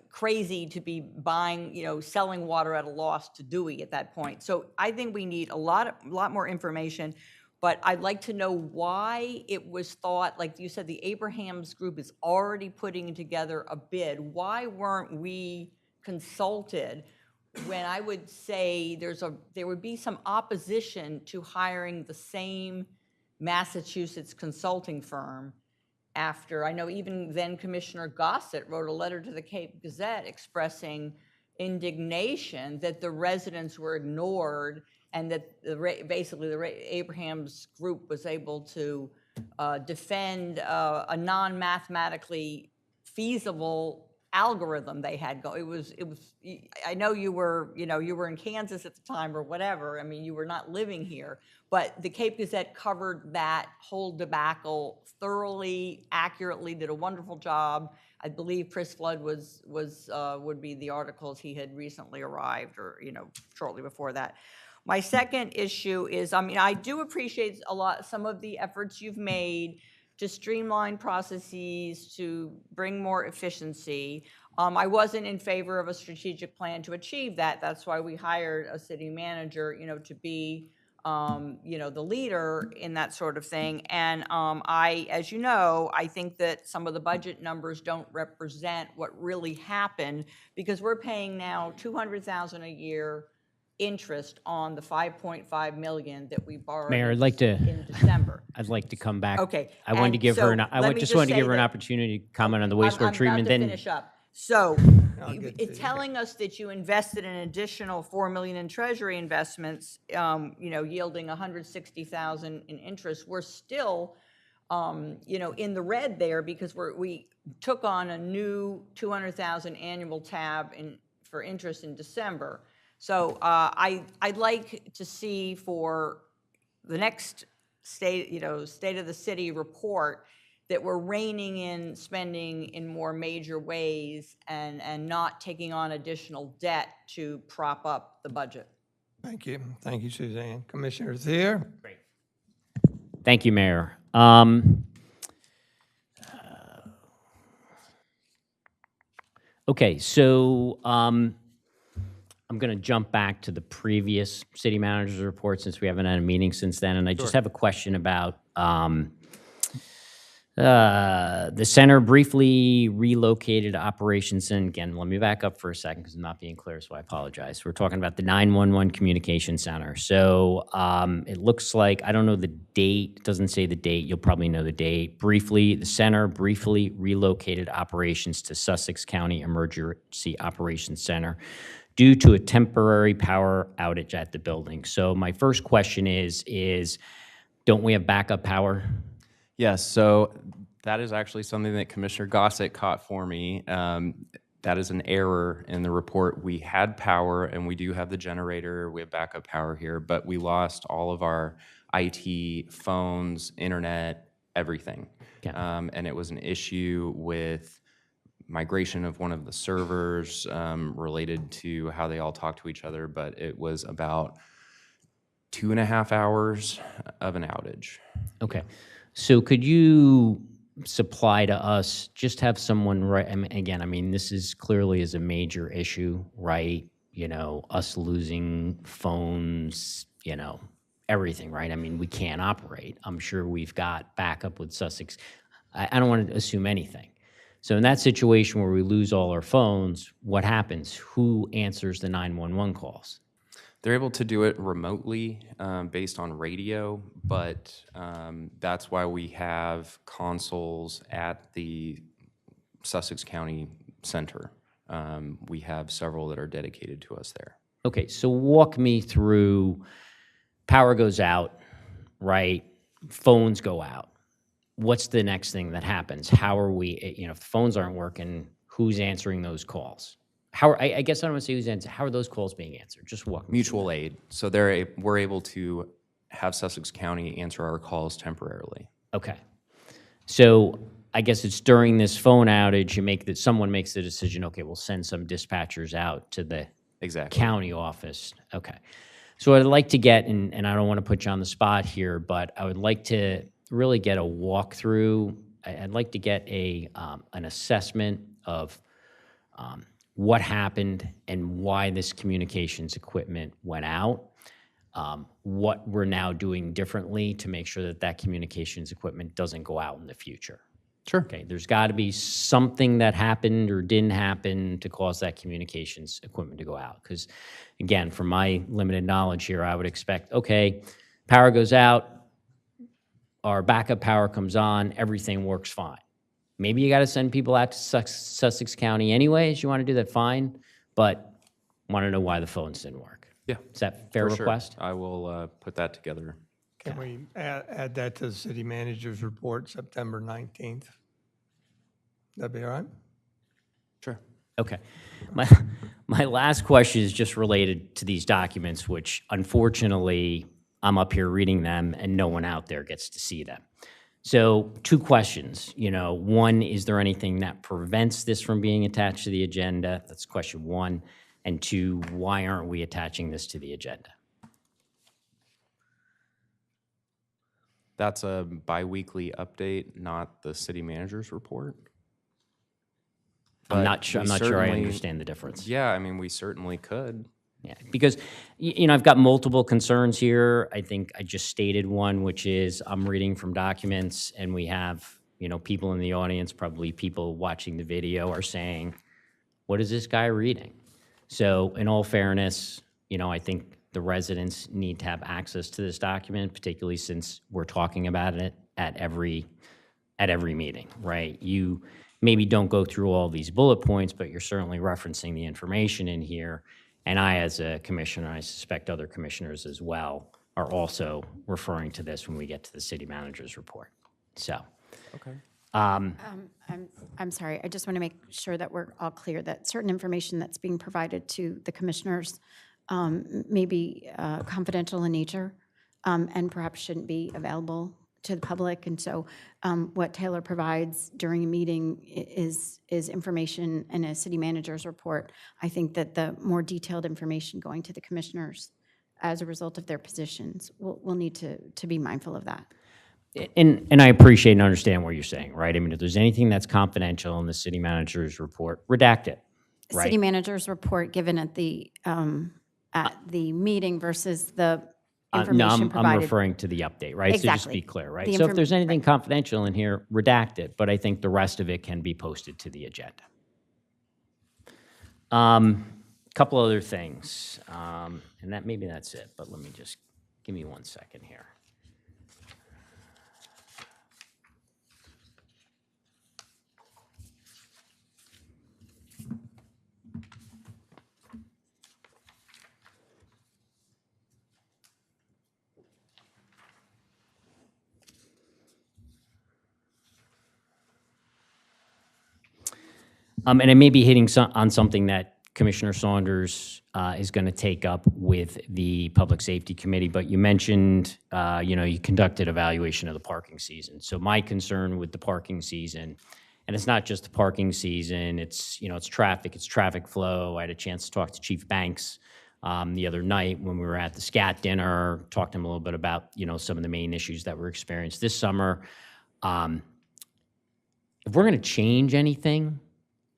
crazy to be buying, selling water at a loss to Dewey at that point. So I think we need a lot more information, but I'd like to know why it was thought, like you said, the Abrahams group is already putting together a bid. Why weren't we consulted when I would say there would be some opposition to hiring the same Massachusetts consulting firm? After, I know even then Commissioner Gossett wrote a letter to the Cape Gazette expressing indignation that the residents were ignored and that basically the Abrahams group was able to defend a non-mathematically feasible algorithm they had go. It was. I know you were in Kansas at the time or whatever. I mean, you were not living here, but the Cape Gazette covered that whole debacle thoroughly, accurately, did a wonderful job. I believe Chris Flood would be the articles he had recently arrived or shortly before that. My second issue is, I do appreciate some of the efforts you've made to streamline processes, to bring more efficiency. I wasn't in favor of a strategic plan to achieve that. That's why we hired a city manager, to be, the leader in that sort of thing. And as you know, I think that some of the budget numbers don't represent what really happened because we're paying now $200,000 a year interest on the $5.5 million that we borrowed Mayor, I'd like to in December. I'd like to come back. Okay. I wanted to give her an. I just wanted to give her an opportunity to comment on the wastewater treatment. I'm about to then finish up. So, it's telling us that you invested an additional $4 million in Treasury investments, yielding $160,000 in interest. We're still, in the red there because we took on a new $200,000 annual tab for interest in December. So I'd like to see for the next state of the city report that we're reining in spending in more major ways and not taking on additional debt to prop up the budget. Thank you. Thank you, Suzanne. Commissioner Thier? Great. Thank you, Mayor. Okay, so I'm going to jump back to the previous city manager's report since we haven't had a meeting since then, and I just have a question about The center briefly relocated operations, and again, let me back up for a second because I'm not being clear, so I apologize. We're talking about the 911 communication center. So it looks like, I don't know the date, it doesn't say the date, you'll probably know the date. Briefly, the center briefly relocated operations to Sussex County Emergency Operations Center due to a temporary power outage at the building. So my first question is don't we have backup power? Yes, so that is actually something that Commissioner Gossett caught for me. That is an error in the report. We had power, and we do have the generator. We have backup power here, but we lost all of our IT, phones, internet, everything. Okay. And it was an issue with migration of one of the servers related to how they all talk to each other, but it was about 2.5 hours of an outage. Okay. So could you supply to us, just have someone, right, I mean, again, I mean, this is clearly is a major issue, right? You know, us losing phones, you know, everything, right? I mean, we can't operate. I'm sure we've got backup with Sussex. I don't want to assume anything. So in that situation where we lose all our phones, what happens? Who answers the 911 calls? They're able to do it remotely based on radio, but that's why we have consoles at the Sussex County Center. We have several that are dedicated to us there. Okay, so walk me through, power goes out, right? Phones go out. What's the next thing that happens? How are we, you know, if the phones aren't working, who's answering those calls? How are, I guess I don't want to say who's answering, how are those calls being answered? Just walk me through. Mutual aid. So we're able to have Sussex County answer our calls temporarily. Okay. So I guess it's during this phone outage, someone makes the decision, okay, we'll send some dispatchers out to the Exactly. county office. Okay. So what I'd like to get, and I don't want to put you on the spot here, but I would like to really get a walkthrough. I'd like to get an assessment of what happened and why this communications equipment went out, what we're now doing differently to make sure that that communications equipment doesn't go out in the future. Sure. Okay, there's got to be something that happened or didn't happen to cause that communications equipment to go out. Because, again, from my limited knowledge here, I would expect, okay, power goes out, our backup power comes on, everything works fine. Maybe you got to send people out to Sussex County anyways. You want to do that, fine. But want to know why the phones didn't work. Yeah. Is that a fair For sure. request? I will put that together. Can we add that to the city manager's report, September 19th? That'd be all right? Sure. Okay. My last question is just related to these documents, which unfortunately I'm up here reading them and no one out there gets to see them. So 2 questions, you know, one, is there anything that prevents this from being attached to the agenda? That's question 1. And 2, why aren't we attaching this to the agenda? That's a biweekly update, not the city manager's report. I'm But not sure we I certainly- understand the difference. Yeah, I mean, we certainly could. Yeah, because, you know, I've got multiple concerns here. I think I just stated one, which is I'm reading from documents and we have, you know, people in the audience, probably people watching the video are saying, what is this guy reading? So in all fairness, you know, I think the residents need to have access to this document, particularly since we're talking about it at every meeting, right? You maybe don't go through all these bullet points, but you're certainly referencing the information in here. And I, as a commissioner, I suspect other commissioners as well, are also referring to this when we get to the city manager's report. So, Okay. I'm sorry, I just want to make sure that we're all clear that certain information that's being provided to the commissioners may be confidential in nature and perhaps shouldn't be available to the public. And so what Taylor provides during a meeting is information in a city manager's report. I think that the more detailed information going to the commissioners as a result of their positions, we'll need to be mindful of that. and I appreciate and understand what you're saying, right? I mean, if there's anything that's confidential in the city manager's report, redact it, right? City manager's report given at the meeting versus the No, information I'm provided. referring to the update, right? So just be Exactly. clear, right? The So if there's anything confidential in here, redact it, but I think the rest of it can be posted to the agenda. Couple other things, and maybe that's it, but let me just, give me 1 second here. And I may be hitting on something that Commissioner Saunders is going to take up with the Public Safety Committee, but you mentioned, you conducted evaluation of the parking season. So my concern with the parking season, and it's not just the parking season, it's traffic flow. I had a chance to talk to Chief Banks the other night when we were at the SCAT dinner, talked to him a little bit about, some of the main issues that were experienced this summer. If we're going to change anything,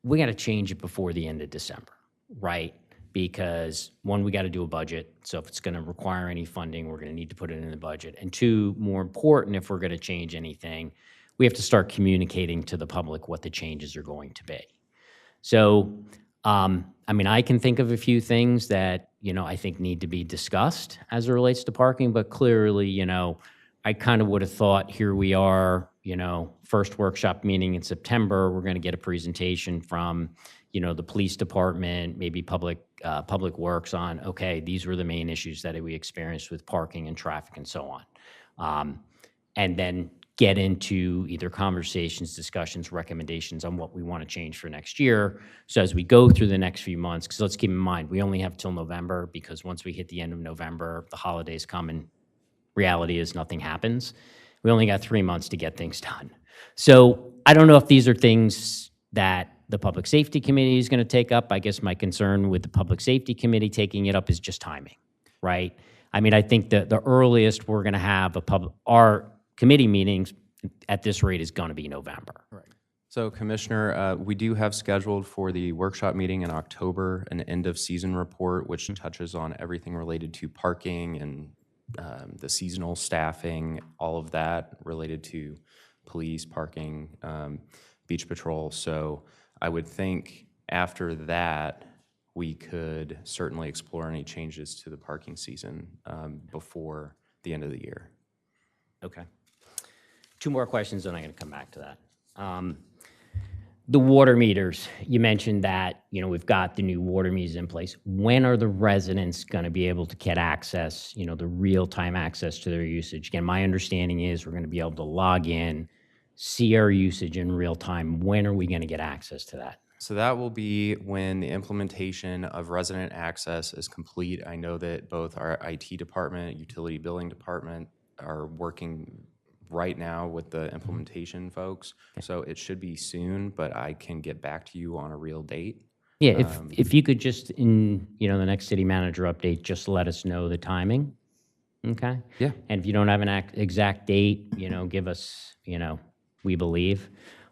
we got to change it before the end of December, right? Because one, we got to do a budget. So if it's going to require any funding, we're going to need to put it in the budget. And two, more important, if we're going to change anything, we have to start communicating to the public what the changes are going to be. So, I can think of a few things that, I think need to be discussed as it relates to parking, but clearly, I kind of would have thought here we are, first workshop meeting in September, we're going to get a presentation from, the police department, maybe public works on, okay, these were the main issues that we experienced with parking and traffic and so on. And then get into either conversations, discussions, recommendations on what we want to change for next year. So as we go through the next few months, because let's keep in mind, we only have till November, because once we hit the end of November, the holidays come and reality is nothing happens. We only got 3 months to get things done. So I don't know if these are things that the Public Safety Committee is going to take up. I guess my concern with the Public Safety Committee taking it up is just timing, right? I think the earliest we're going to have our committee meetings at this rate is going to be November. Right. So, Commissioner, we do have scheduled for the workshop meeting in October an end-of-season report, which touches on everything related to parking and the seasonal staffing, all of that related to police, parking, beach patrol. So I would think after that, we could certainly explore any changes to the parking season before the end of the year. Okay. 2 more questions, then I'm going to come back to that. The water meters, you mentioned that, we've got the new water meters in place. When are the residents going to be able to get access, the real-time access to their usage? Again, my understanding is we're going to be able to log in, see our usage in real time. When are we going to get access to that? So that will be when the implementation of resident access is complete. I know that both our IT department, utility billing department are working right now with the implementation folks. So it should be soon, but I can get back to you on a real date. Yeah, if you could just, in, the next city manager update, just let us know the timing, okay? Yeah. And if you don't have an exact date, give us, we believe.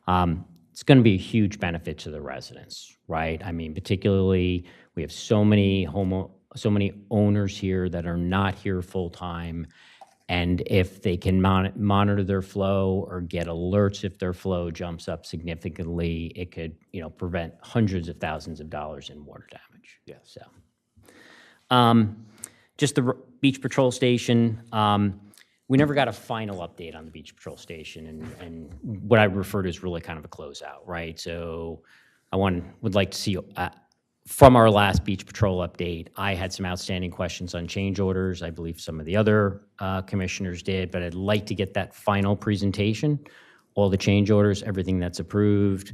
It's going to be a huge benefit to the residents, right? Particularly, we have so many owners here that are not here full-time, and if they can monitor their flow or get alerts if their flow jumps up significantly, it could, prevent hundreds of thousands of dollars in water damage. Yeah. So, just the beach patrol station. We never got a final update on the beach patrol station, and what I refer to as really kind of a closeout, right? So, would like to see. From our last beach patrol update, I had some outstanding questions on change orders. I believe some of the other commissioners did, but I'd like to get that final presentation, all the change orders, everything that's approved.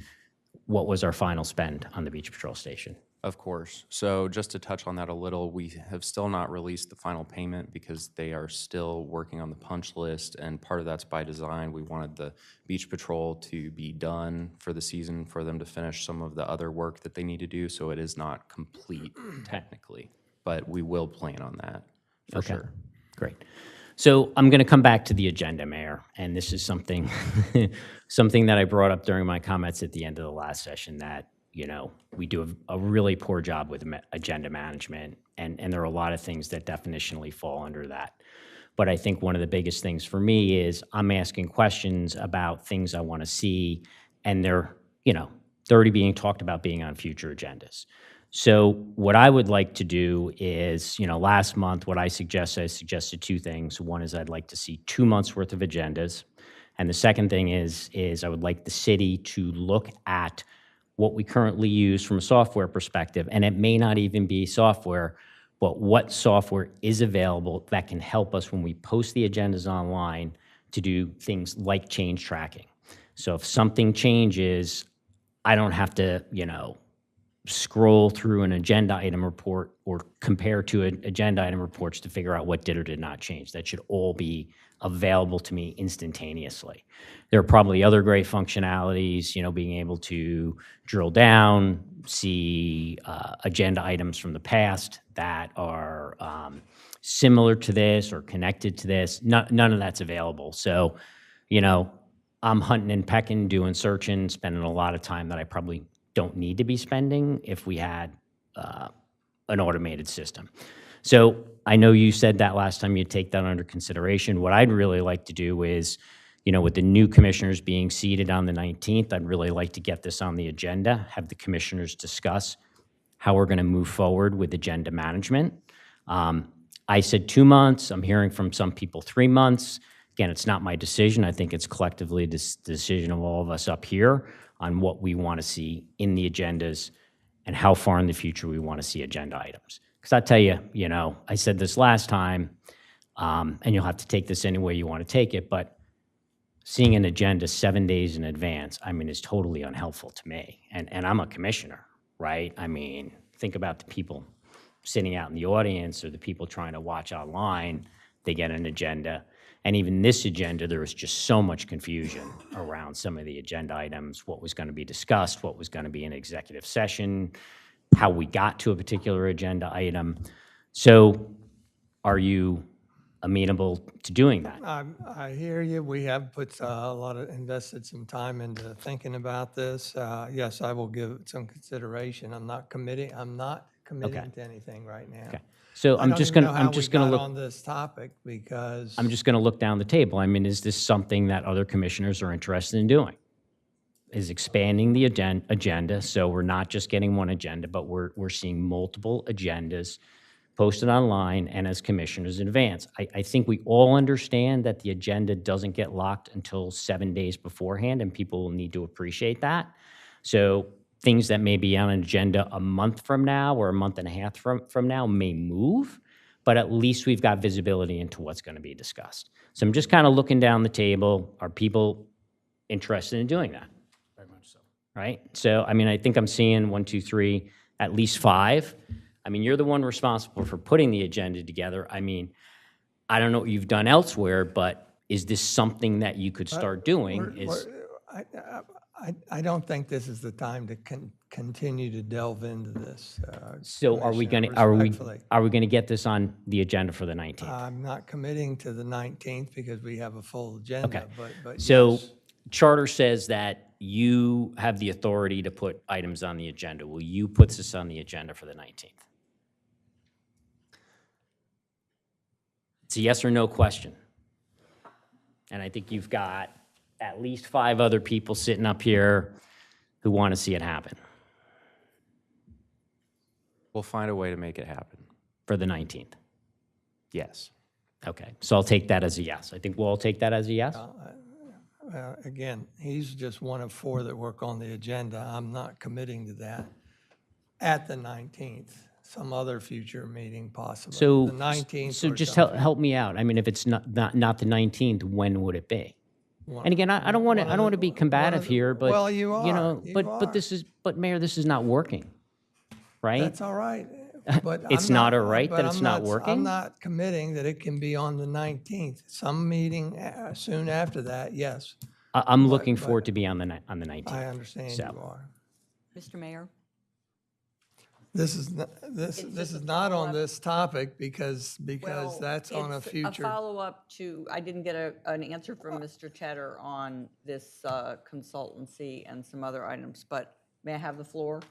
What was our final spend on the beach patrol station? Of course. So just to touch on that a little, we have still not released the final payment because they are still working on the punch list, and part of that's by design. We wanted the beach patrol to be done for the season for them to finish some of the other work that they need to do, so it is not complete technically, but we will plan on that for sure. Great. So I'm going to come back to the agenda, Mayor, and this is something that I brought up during my comments at the end of the last session, that we do a really poor job with agenda management, and there are a lot of things that definitionally fall under that. But I think one of the biggest things for me is I'm asking questions about things I want to see, and they're already being talked about being on future agendas. So what I would like to do is, last month, I suggested two things. One is I'd like to see 2 months worth of agendas. And the second thing is I would like the city to look at what we currently use from a software perspective. And it may not even be software, but what software is available that can help us when we post the agendas online to do things like change tracking. So if something changes, I don't have to, scroll through an agenda item report or compare to agenda item reports to figure out what did or did not change. That should all be available to me instantaneously. There are probably other great functionalities, being able to drill down, see agenda items from the past that are similar to this or connected to this. None of that's available. So, I'm hunting and pecking, doing searching, spending a lot of time that I probably don't need to be spending if we had an automated system. So I know you said that last time you'd take that under consideration. What I'd really like to do is, with the new commissioners being seated on the 19th, I'd really like to get this on the agenda, have the commissioners discuss how we're going to move forward with agenda management. I said 2 months. I'm hearing from some people 3 months. Again, it's not my decision. I think it's collectively the decision of all of us up here on what we want to see in the agendas and how far in the future we want to see agenda items. Because I tell you, I said this last time, and you'll have to take this any way you want to take it, but seeing an agenda 7 days in advance, is totally unhelpful to me. And I'm a commissioner, right? Think about the people sitting out in the audience or the people trying to watch online. They get an agenda. And even this agenda, there was just so much confusion around some of the agenda items, what was going to be discussed, what was going to be an executive session, how we got to a particular agenda item. So are you amenable to doing that? I hear you. We have put invested some time into thinking about this. Yes, I will give it some consideration. I'm not committing to anything right now. Okay. So I'm just going to look on this topic because I'm just going to look down the table. Is this something that other commissioners are interested in doing? Is expanding the agenda, so we're not just getting one agenda, but we're seeing multiple agendas posted online and as commissioners in advance. I think we all understand that the agenda doesn't get locked until 7 days beforehand, and people will need to appreciate that. So things that may be on an agenda a month from now or a month and a half from now may move, but at least we've got visibility into what's going to be discussed. So I'm just kind of looking down the table. Are people interested in doing that? Very much so. Right? So, I think I'm seeing 1, 2, 3, at least 5. You're the one responsible for putting the agenda together. I don't know what you've done elsewhere, but is this something that you could start doing? I don't think this is the time to continue to delve into this. So are we going Commissioner, to get this on the agenda for the 19th? I'm not committing to the 19th because we have a full agenda. Okay. But So yes. charter says that you have the authority to put items on the agenda. Will you put this on the agenda for the 19th? It's a yes or no question. And I think you've got at least 5 other people sitting up here who want to see it happen We'll find a way to make it happen. for the 19th. Yes. Okay, so I'll take that as a yes. I think we'll all take that as a yes. Again, he's just one of 4 that work on the agenda. I'm not committing to that at the 19th. Some other future meeting possibly. So, The 19th. so or just something. help me out. If it's not the 19th, when would it be? And again, I don't want to be combative here, but well, you are. You are. but Mayor, this is not working, right? That's all right. But It's I'm not all right but that it's I'm not working? I'm not committing that it can be on the 19th. Some meeting soon after that, yes. I'm looking for it to be on the 19th. I understand So. you are. Mr. Mayor? This is not on this topic because Well, that's on a it's future. A follow-up to, I didn't get an answer from Mr. Cheddar on this consultancy and some other items, but May I have the floor?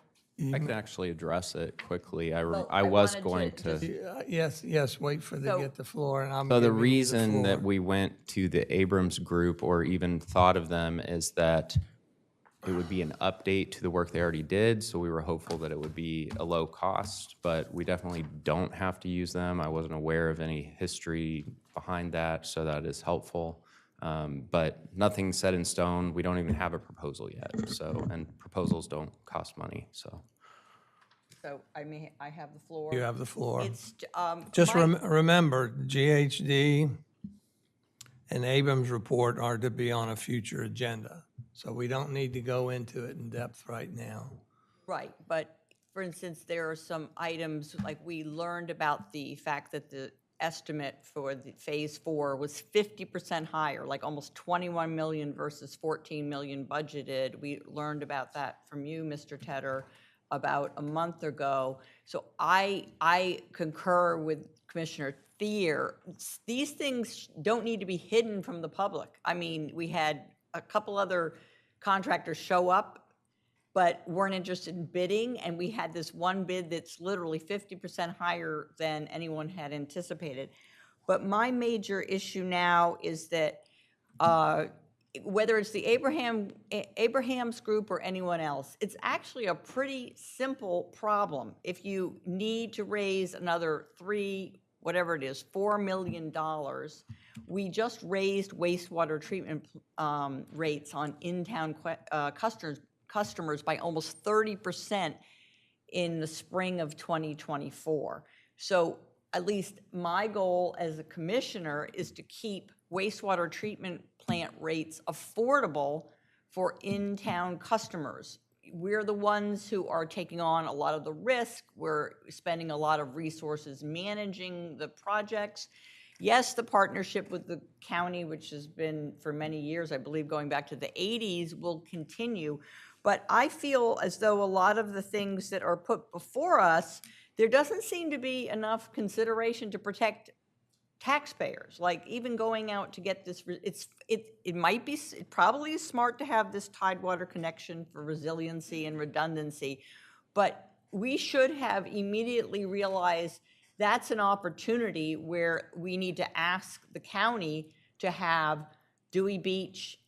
I can actually address it quickly. Well, I I was wanted going to to. Yes, wait for So- to get the floor, and I'm So the giving you reason that floor. we went to the Abrams Group or even thought of them is that it would be an update to the work they already did. So we were hopeful that it would be a low cost, but we definitely don't have to use them. I wasn't aware of any history behind that, so that is helpful. But nothing's set in stone. We don't even have a proposal yet. So, and proposals don't cost money, so. So I have the floor. You have the floor. It's, Just my- remember, GHD and Abrams report are to be on a future agenda. So we don't need to go into it in depth right now. Right, but for instance, there are some items, like we learned about the fact that the estimate for the Phase 4 was 50% higher, like almost 21 million versus 14 million budgeted. We learned about that from you, Mr. Tedder, about a month ago. So I concur with Commissioner Thier. These things don't need to be hidden from the public. I mean, we had a couple other contractors show up but weren't interested in bidding, and we had this one bid that's literally 50% higher than anyone had anticipated. But my major issue now is that whether it's the Abraham's group or anyone else, it's actually a pretty simple problem. If you need to raise another $4 million, we just raised wastewater treatment rates on in-town customers by almost 30% in the spring of 2024. So at least my goal as a commissioner is to keep wastewater treatment plant rates affordable for in-town customers. We're the ones who are taking on a lot of the risk. We're spending a lot of resources managing the projects. Yes, the partnership with the county, which has been for many years, I believe going back to the 80s, will continue. But I feel as though a lot of the things that are put before us, there doesn't seem to be enough consideration to protect taxpayers. Like even going out to get this, it probably is smart to have this Tidewater connection for resiliency and redundancy, but we should have immediately realized that's an opportunity where we need to ask the county to have Dewey Beach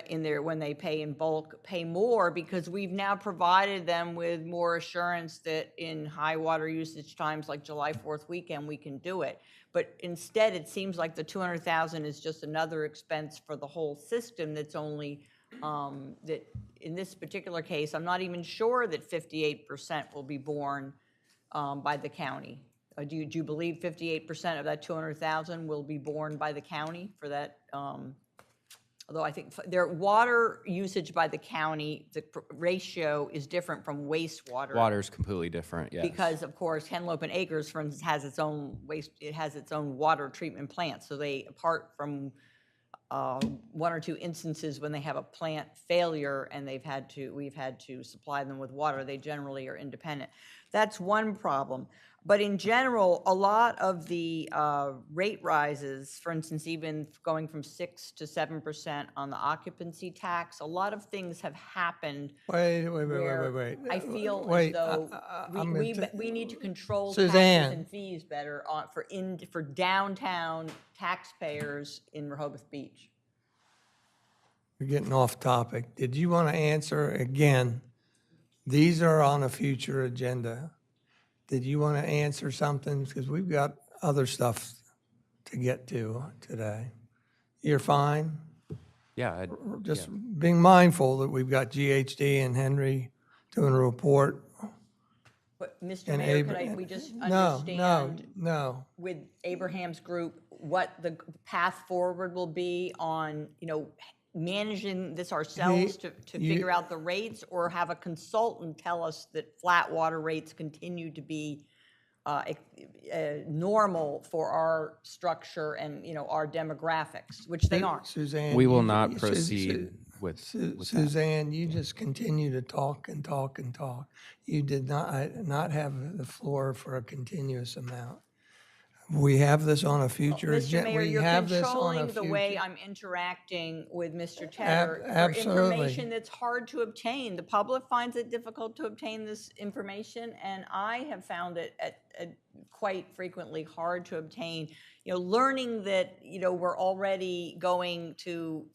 in there when they pay in bulk, pay more, because we've now provided them with more assurance that in high water usage times like July 4th weekend, we can do it. But instead, it seems like the 200,000 is just another expense for the whole system that's only, that in this particular case, I'm not even sure that 58% will be borne by the county. Do you believe 58% of that 200,000 will be borne by the county for that? Although I think their water usage by the county, the ratio is different from wastewater. Water is completely different, yes. Because of course, Henlopen Acres, for instance, has its own it has its own water treatment plant. So they, apart from one or two instances when they have a plant failure and we've had to supply them with water, they generally are independent. That's one problem. But in general, a lot of the rate rises, for instance, even going from 6 to 7% on the occupancy tax, a lot of things have happened. Wait. I feel as Wait, though I'm gonna we need to control Suzanne. taxes and fees better for downtown taxpayers in Rehoboth Beach. We're getting off topic. Did you want to answer again? These are on a future agenda. Did you want to answer something? Because we've got other stuff to get to today. You're fine? Yeah, Just being mindful that we've got GHD and Henry doing a report. But Mr. And Mayor, we just understand No. with Abraham's group what the path forward will be on, managing this ourselves to figure out the rates, or have a consultant tell us that flat water rates continue to be normal for our structure and, our demographics, which they aren't. Suzanne. we will you- not Su- proceed with that. Suzanne, you just continue to talk and talk and talk. You did not have the floor for a continuous amount. We have this on a future Mr. agenda. Mayor, We you're have this on a controlling the way future. I'm interacting with Mr. Tedder for Absolutely. information that's hard to obtain. The public finds it difficult to obtain this information, and I have found it quite frequently hard to obtain. You know, learning that, you know, we're already going to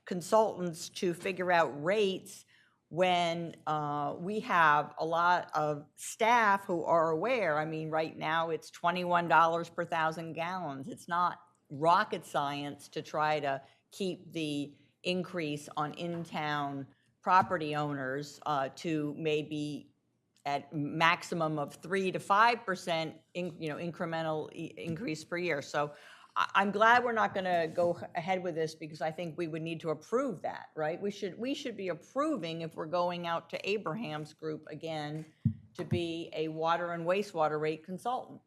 consultants to figure out rates when we have a lot of staff who are aware. I mean, right now, it's $21 per 1,000 gallons. It's not rocket science to try to keep the increase on in-town property owners to maybe at maximum of 3 to 5% incremental increase per year. So I'm glad we're not going to go ahead with this, because I think we would need to approve that, right? We should be approving, if we're going out to Abraham's group again, to be a water and wastewater rate consultant.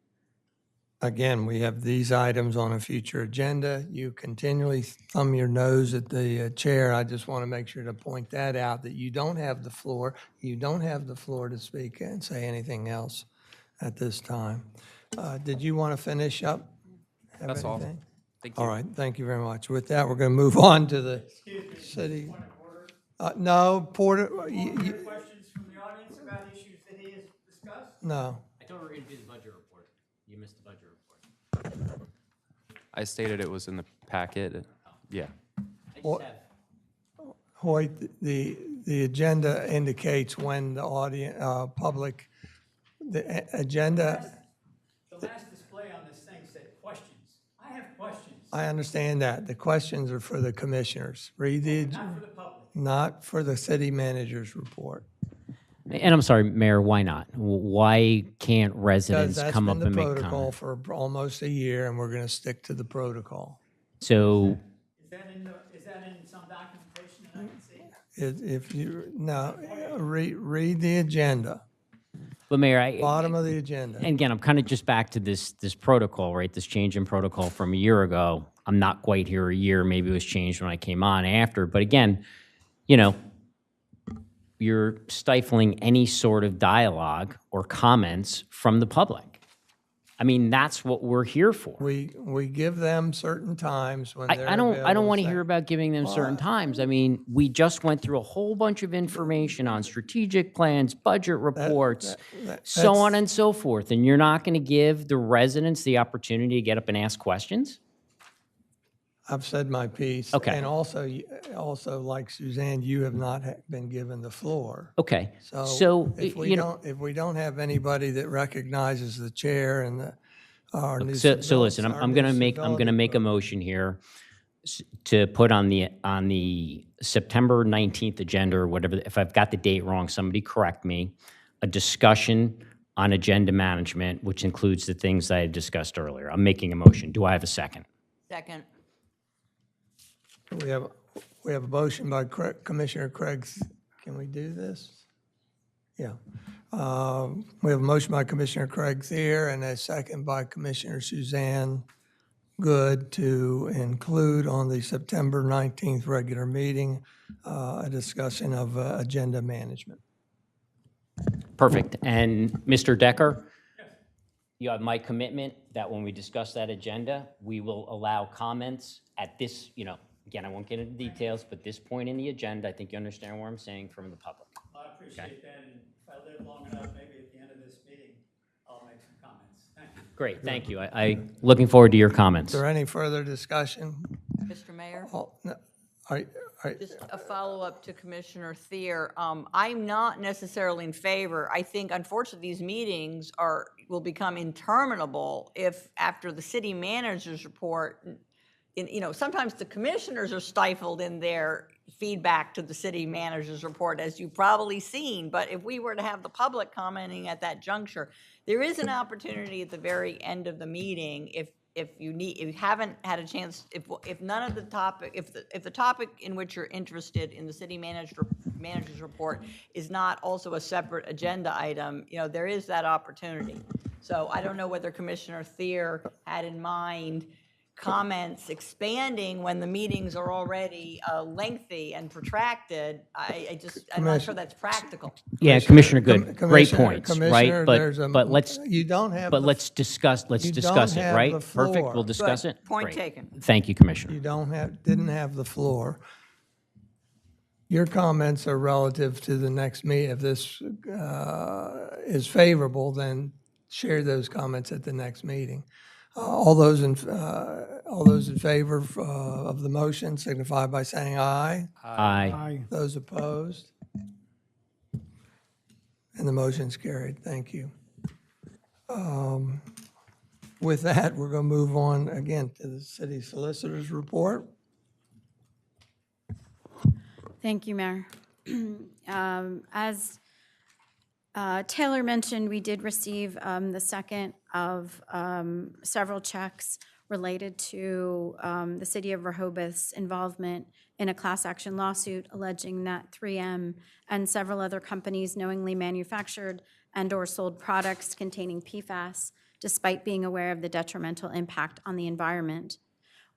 Again, we have these items on a future agenda. You continually thumb your nose at the chair. I just want to make sure to point that out, that you don't have the floor. You don't have the floor to speak and say anything else at this time. Did you want to finish up? Have That's all. anything? Thank you. All right, thank you very much. With that, we're going to move on to the city. No, Porter, Questions from the audience about issues that he has discussed? no. I thought we were going to do the budget report. You missed the budget report. I stated it was in the packet. Yeah. I Well- just have, Hoyt, the agenda indicates when the audience, public, the agenda, The last display on this thing said questions. I have questions, I understand that. The questions are for the commissioners. Read the, not for the public. not for the city manager's report. and I'm sorry, Mayor, why not? Why can't Because residents that's come been up the and make protocol comments? for almost a year, and we're going to stick to the protocol. So, Is that in some documentation that I can see? If you, no, read the agenda, but Mayor, I, bottom of the agenda. and again, I'm kind of just back to this protocol, right? This change in protocol from a year ago. I'm not quite here a year. Maybe it was changed when I came on after. But again, you know, you're stifling any sort of dialogue or comments from the public. I mean, that's what we're here for. We give them certain times when they're I don't available want to to hear about giving them certain times. I mean, we just went through a whole bunch of information on strategic plans, budget reports, so on and so forth. And you're not going to give the residents the opportunity to get up and ask questions? I've said my piece. Okay. And also, like Suzanne, you have not been given the floor. Okay. So if you know, we don't have anybody that recognizes the chair and our new. so listen, I'm going to make a motion here to put on the September 19th agenda or whatever. If I've got the date wrong, somebody correct me. A discussion on agenda management, which includes the things I had discussed earlier. I'm making a motion. Do I have a second? Second. We have a motion by Commissioner Craig. Can we do this? Yeah. We have a motion by Commissioner Craig Thier and a second by Commissioner Suzanne Good to include on the September 19th regular meeting a discussion of agenda management. Perfect. And Mr. Decker? You have my commitment that when we discuss that agenda, we will allow comments at this, you know, again, I won't get into details, but this point in the agenda, I think you understand what I'm saying, from the public. I appreciate that, and if I live long enough, maybe at the end of this meeting, I'll make some comments. Thank you. Great, thank you. I looking forward to your comments. Is there any further discussion? Mr. Mayor? Oh, no. Just a follow-up to Commissioner Thier. I'm not necessarily in favor. I think, unfortunately, these meetings will become interminable if, after the city manager's report, sometimes the commissioners are stifled in their feedback to the city manager's report, as you've probably seen. But if we were to have the public commenting at that juncture, there is an opportunity at the very end of the meeting, if you haven't had a chance, if none of the topic, if the topic in which you're interested in the city manager's report is not also a separate agenda item, there is that opportunity. So I don't know whether Commissioner Thier had in mind comments expanding when the meetings are already lengthy and protracted, I'm not sure that's practical. Yeah, Commissioner Good, great Commissioner- points, Commissioner, right? there's a- But let's, You don't have. but the- let's discuss you it, don't have right? the Perfect, floor. we'll discuss Good. it? Point Great. taken. Thank you, Commissioner. You didn't have the floor. Your comments are relative to the next meeting. If this is favorable, then share those comments at the next meeting. All those in favor of the motion signify by saying aye. Aye. Those opposed? And the motion's carried. Thank you. With that, we're going to move on again to the city solicitor's report. Thank you, Mayor. As Taylor mentioned, we did receive the second of several checks related to the city of Rehoboth's involvement in a class action lawsuit alleging that 3M and several other companies knowingly manufactured and/or sold products containing PFAS despite being aware of the detrimental impact on the environment.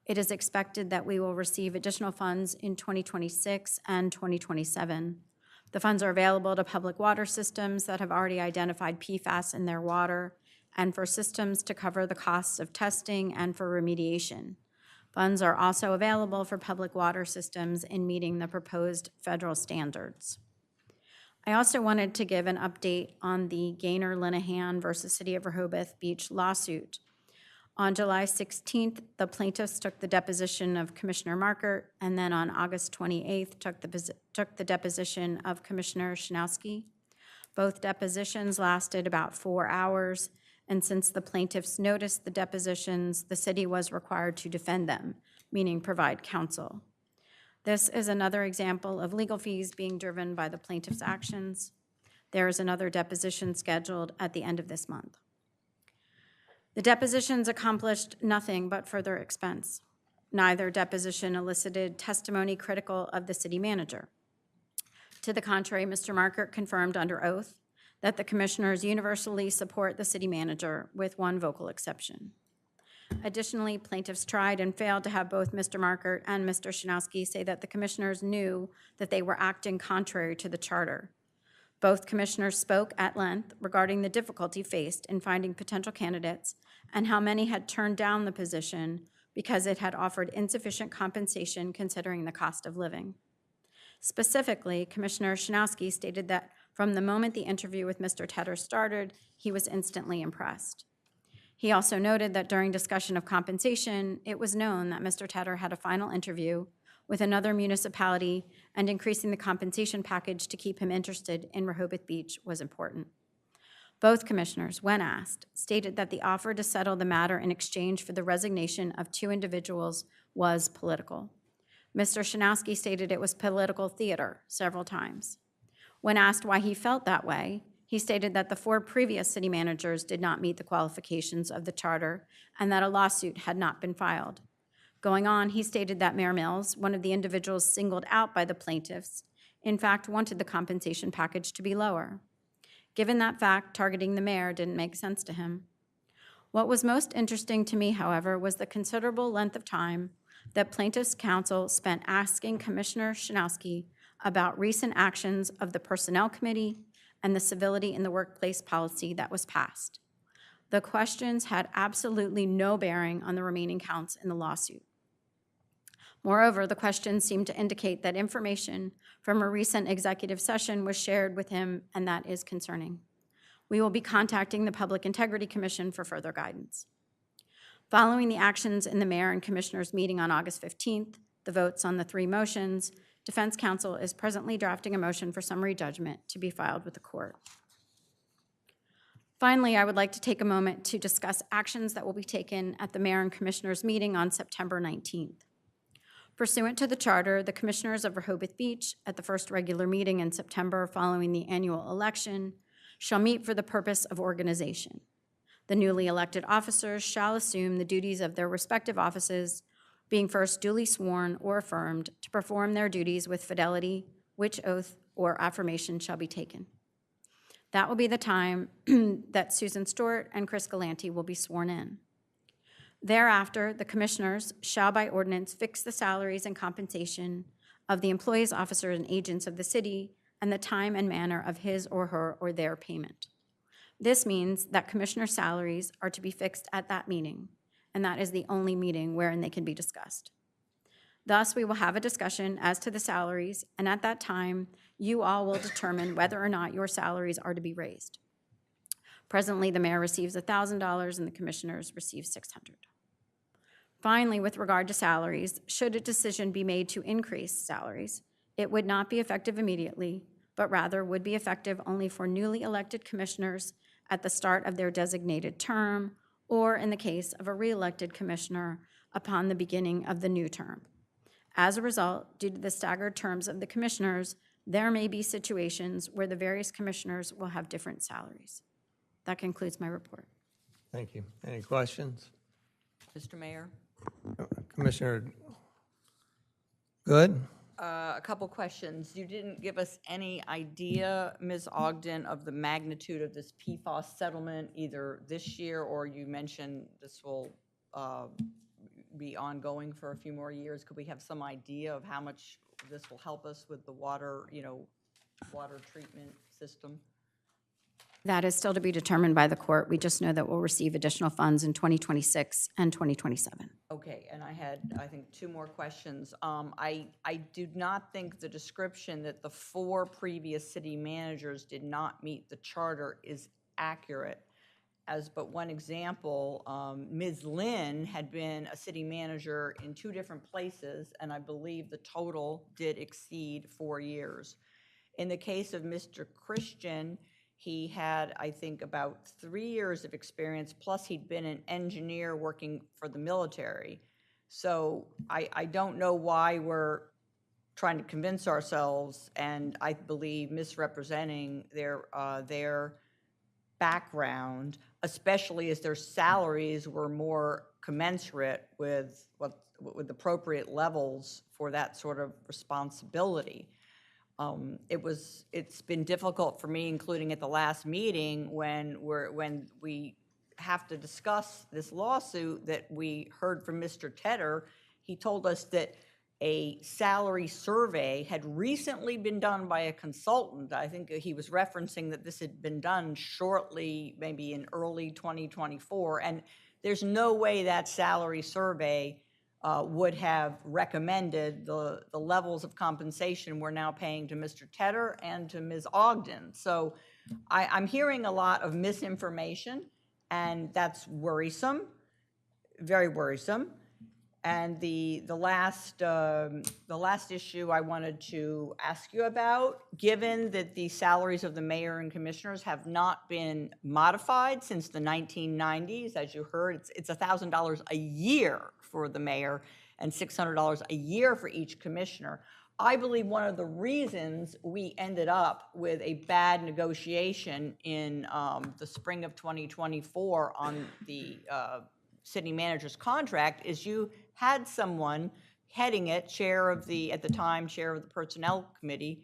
It is expected that we will receive additional funds in 2026 and 2027. The funds are available to public water systems that have already identified PFAS in their water and for systems to cover the costs of testing and for remediation. Funds are also available for public water systems in meeting the proposed federal standards. I also wanted to give an update on the Gaynor-Linehan versus City of Rehoboth Beach lawsuit. On July 16th, the plaintiffs took the deposition of Commissioner Markert, and then on August 28th, took the deposition of Commissioner Shinowski. Both depositions lasted about 4 hours, and since the plaintiffs noticed the depositions, the city was required to defend them, meaning provide counsel. This is another example of legal fees being driven by the plaintiff's actions. There is another deposition scheduled at the end of this month. The depositions accomplished nothing but further expense. Neither deposition elicited testimony critical of the city manager. To the contrary, Mr. Markert confirmed under oath that the commissioners universally support the city manager, with one vocal exception. Additionally, plaintiffs tried and failed to have both Mr. Markert and Mr. Shinowski say that the commissioners knew that they were acting contrary to the charter. Both commissioners spoke at length regarding the difficulty faced in finding potential candidates and how many had turned down the position because it had offered insufficient compensation considering the cost of living. Specifically, Commissioner Shinowski stated that from the moment the interview with Mr. Tedder started, he was instantly impressed. He also noted that during discussion of compensation, it was known that Mr. Tedder had a final interview with another municipality, and increasing the compensation package to keep him interested in Rehoboth Beach was important. Both commissioners, when asked, stated that the offer to settle the matter in exchange for the resignation of 2 individuals was political. Mr. Shinowski stated it was political theater several times. When asked why he felt that way, he stated that the 4 previous city managers did not meet the qualifications of the charter and that a lawsuit had not been filed. Going on, he stated that Mayor Mills, one of the individuals singled out by the plaintiffs, in fact wanted the compensation package to be lower. Given that fact, targeting the mayor didn't make sense to him. What was most interesting to me, however, was the considerable length of time that plaintiffs' counsel spent asking Commissioner Shinowski about recent actions of the Personnel Committee and the civility in the workplace policy that was passed. The questions had absolutely no bearing on the remaining counts in the lawsuit. Moreover, the questions seemed to indicate that information from a recent executive session was shared with him, and that is concerning. We will be contacting the Public Integrity Commission for further guidance. Following the actions in the mayor and commissioners meeting on August 15th, the votes on the 3 motions, defense counsel is presently drafting a motion for summary judgment to be filed with the court. Finally, I would like to take a moment to discuss actions that will be taken at the mayor and commissioners meeting on September 19th. Pursuant to the charter, the commissioners of Rehoboth Beach, at the first regular meeting in September following the annual election, shall meet for the purpose of organization. The newly elected officers shall assume the duties of their respective offices, being first duly sworn or affirmed to perform their duties with fidelity, which oath or affirmation shall be taken. That will be the time that Susan Stewart and Chris Galanti will be sworn in. Thereafter, the commissioners shall by ordinance fix the salaries and compensation of the employees, officers, and agents of the city and the time and manner of his or her or their payment. This means that commissioner salaries are to be fixed at that meeting, and that is the only meeting wherein they can be discussed. Thus, we will have a discussion as to the salaries, and at that time, you all will determine whether or not your salaries are to be raised. Presently, the mayor receives $1,000 and the commissioners receive $600. Finally, with regard to salaries, should a decision be made to increase salaries, it would not be effective immediately, but rather would be effective only for newly elected commissioners at the start of their designated term, or in the case of a re-elected commissioner upon the beginning of the new term. As a result, due to the staggered terms of the commissioners, there may be situations where the various commissioners will have different salaries. That concludes my report. Thank you. Any questions? Mr. Mayor? Commissioner Good? A couple questions. You didn't give us any idea, Ms. Ogden, of the magnitude of this PFAS settlement, either this year or you mentioned this will be ongoing for a few more years. Could we have some idea of how much this will help us with the water, water treatment system? That is still to be determined by the court. We just know that we'll receive additional funds in 2026 and 2027. Okay, and I had, I think, two more questions. I do not think the description that the 4 previous city managers did not meet the charter is accurate. As but one example, Ms. Lynn had been a city manager in 2 different places, and I believe the total did exceed 4 years. In the case of Mr. Christian, he had, I think, about 3 years of experience, plus he'd been an engineer working for the military. So I don't know why we're trying to convince ourselves, and I believe misrepresenting their background, especially as their salaries were more commensurate with appropriate levels for that sort of responsibility. It's been difficult for me, including at the last meeting when we have to discuss this lawsuit that we heard from Mr. Tedder. He told us that a salary survey had recently been done by a consultant. I think he was referencing that this had been done shortly, maybe in early 2024, and there's no way that salary survey would have recommended the levels of compensation we're now paying to Mr. Tedder and to Ms. Ogden. So I'm hearing a lot of misinformation, and that's worrisome, very worrisome. And the last issue I wanted to ask you about, given that the salaries of the mayor and commissioners have not been modified since the 1990s, as you heard, it's $1,000 a year for the mayor and $600 a year for each commissioner. I believe one of the reasons we ended up with a bad negotiation in the spring of 2024 on the city manager's contract is you had someone heading it, at the time, chair of the personnel committee,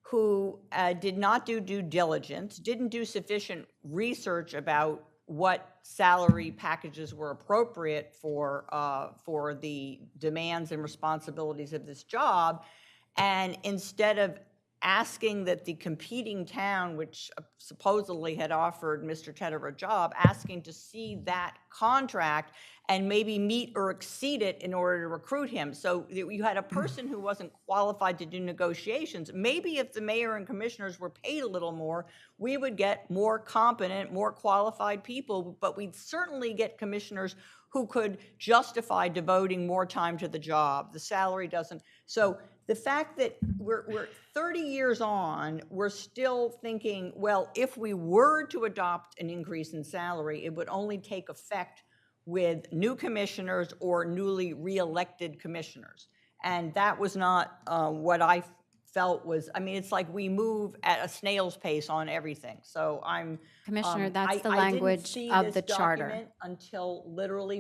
who did not do due diligence, didn't do sufficient research about what salary packages were appropriate for the demands and responsibilities of this job, and instead of asking that the competing town, which supposedly had offered Mr. Tedder a job, asking to see that contract and maybe meet or exceed it in order to recruit him. So you had a person who wasn't qualified to do negotiations. Maybe if the mayor and commissioners were paid a little more, we would get more competent, more qualified people, but we'd certainly get commissioners who could justify devoting more time to the job. The salary doesn't. So the fact that we're 30 years on, we're still thinking, well, if we were to adopt an increase in salary, it would only take effect with new commissioners or newly re-elected commissioners. And that was not what I felt was, I mean, it's like we move at a snail's pace on everything. So I'm— Commissioner, that's the I language didn't see of this the charter. document until literally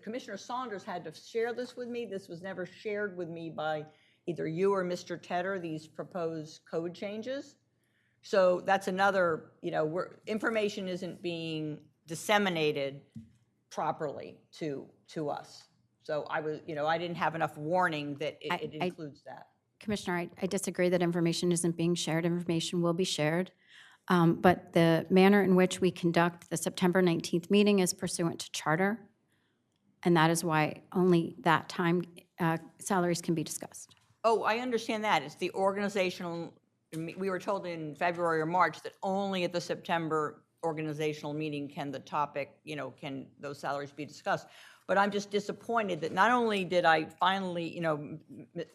Commissioner Saunders had to share this with me. This was never shared with me by either you or Mr. Tedder, these proposed code changes. So that's another, information isn't being disseminated properly to us. So I was, I didn't have enough warning that it I- includes that. Commissioner, I disagree that information isn't being shared. Information will be shared. But the manner in which we conduct the September 19th meeting is pursuant to charter. And that is why only that time salaries can be discussed. Oh, I understand that. It's the organizational, we were told in February or March that only at the September organizational meeting can the topic, can those salaries be discussed. But I'm just disappointed that not only did I finally,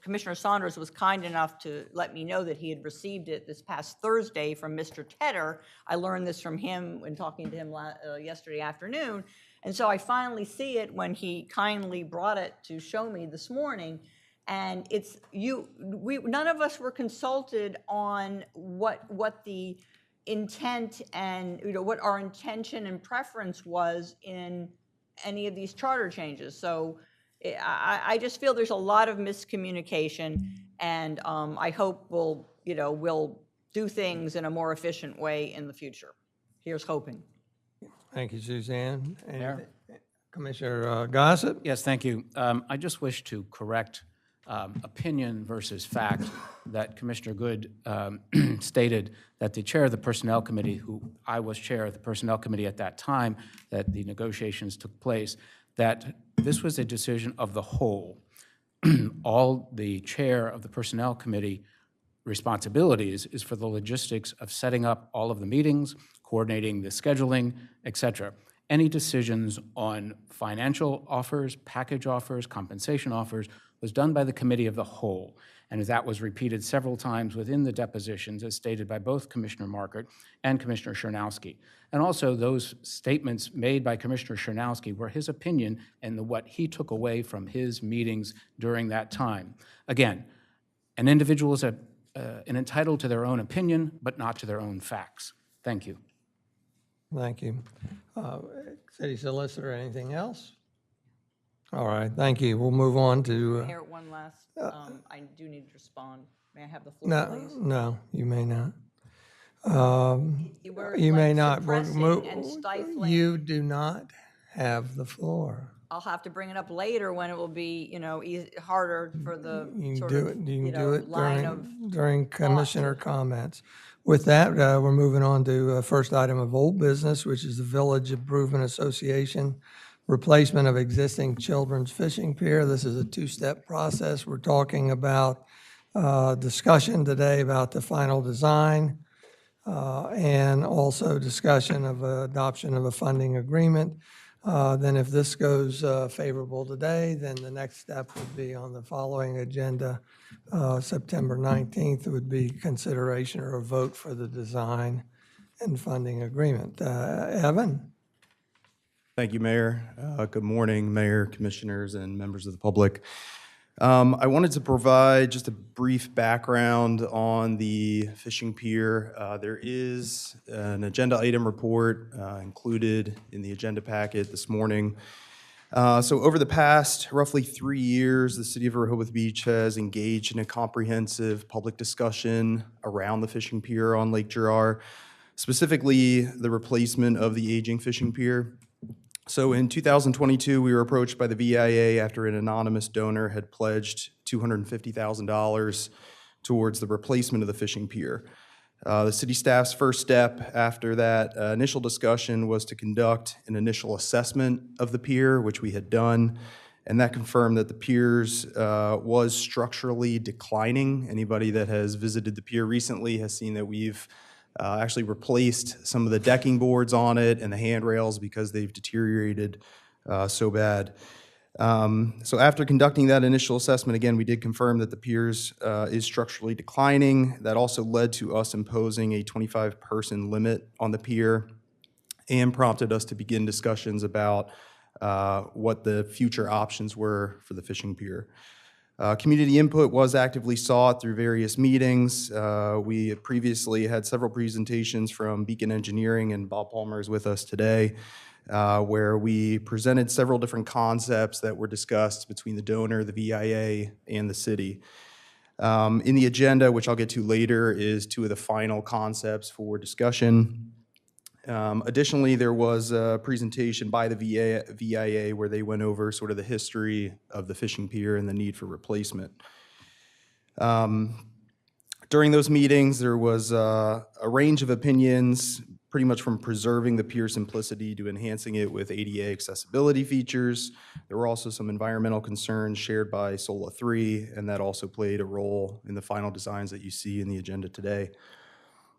Commissioner Saunders was kind enough to let me know that he had received it this past Thursday from Mr. Tedder. I learned this from him when talking to him yesterday afternoon. And so I finally see it when he kindly brought it to show me this morning. And none of us were consulted on what the intent and, what our intention and preference was in any of these charter changes. So I just feel there's a lot of miscommunication, and I hope we'll do things in a more efficient way in the future. Here's hoping. Thank you, Suzanne. Anything? Commissioner Gossett? Yes, thank you. I just wish to correct opinion versus fact that Commissioner Good stated that the chair of the Personnel Committee, who I was chair of the Personnel Committee at that time, that the negotiations took place, that this was a decision of the whole. All the chair of the Personnel Committee responsibilities is for the logistics of setting up all of the meetings, coordinating the scheduling, et cetera. Any decisions on financial offers, package offers, compensation offers was done by the committee of the whole. And that was repeated several times within the depositions as stated by both Commissioner Markert and Commissioner Chernowski. And also those statements made by Commissioner Chernowski were his opinion and what he took away from his meetings during that time. Again, an individual is entitled to their own opinion, but not to their own facts. Thank you. Thank you. City Solicitor, anything else? All right, thank you. We'll move on to, Mayor, one last, I do need to respond. May I have the floor, no, please? no, you may not. We're, You may like, not. suppressing and stifling. You do not have the floor. I'll have to bring it up later when it will be, harder for the You can sort do of, it, you can do it line of. during commissioner comments. With that, we're moving on to first item of old business, which is the Village Improvement Association replacement of existing children's fishing pier. This is a two-step process. We're talking about discussion today about the final design and also discussion of adoption of a funding agreement. Then if this goes favorable today, then the next step would be on the following agenda. September 19th would be consideration or a vote for the design and funding agreement. Evan? Thank you, Mayor. Good morning, Mayor, Commissioners, and members of the public. I wanted to provide just a brief background on the fishing pier. There is an agenda item report included in the agenda packet this morning. So over the past roughly 3 years, the City of Rehoboth Beach has engaged in a comprehensive public discussion around the fishing pier on Lake Girard, specifically the replacement of the aging fishing pier. So in 2022, we were approached by the VIA after an anonymous donor had pledged $250,000 towards the replacement of the fishing pier. The city staff's first step after that initial discussion was to conduct an initial assessment of the pier, which we had done, and that confirmed that the piers was structurally declining. Anybody that has visited the pier recently has seen that we've actually replaced some of the decking boards on it and the handrails because they've deteriorated so bad. So after conducting that initial assessment, again, we did confirm that the piers is structurally declining. That also led to us imposing a 25-person limit on the pier and prompted us to begin discussions about what the future options were for the fishing pier. Community input was actively sought through various meetings. We had previously had several presentations from Beacon Engineering, and Bob Palmer is with us today, where we presented several different concepts that were discussed between the donor, the VIA, and the city. In the agenda, which I'll get to later, is two of the final concepts for discussion. Additionally, there was a presentation by the VIA where they went over sort of the history of the fishing pier and the need for replacement. During those meetings, there was a range of opinions, pretty much from preserving the pier simplicity to enhancing it with ADA accessibility features. There were also some environmental concerns shared by SOLA 3, and that also played a role in the final designs that you see in the agenda today.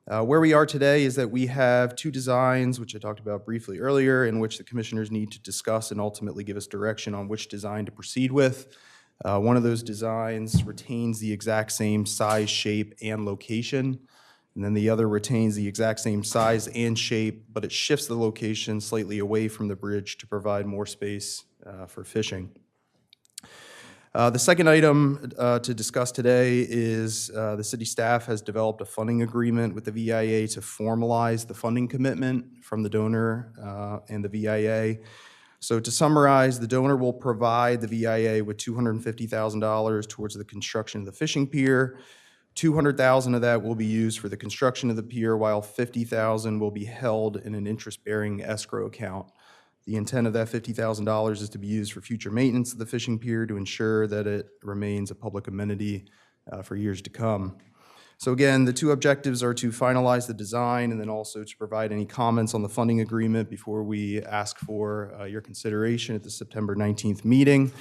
Where we are today is that we have two designs, which I talked about briefly earlier, in which the commissioners need to discuss and ultimately give us direction on which design to proceed with. One of those designs retains the exact same size, shape, and location, and then the other retains the exact same size and shape, but it shifts the location slightly away from the bridge to provide more space for fishing. The second item to discuss today is the city staff has developed a funding agreement with the VIA to formalize the funding commitment from the donor and the VIA. So to summarize, the donor will provide the VIA with $250,000 towards the construction of the fishing pier. $200,000 of that will be used for the construction of the pier, while $50,000 will be held in an interest-bearing escrow account. The intent of that $50,000 is to be used for future maintenance of the fishing pier to ensure that it remains a public amenity for years to come. So again, the two objectives are to finalize the design and then also to provide any comments on the funding agreement before we ask for your consideration at the September 19th meeting.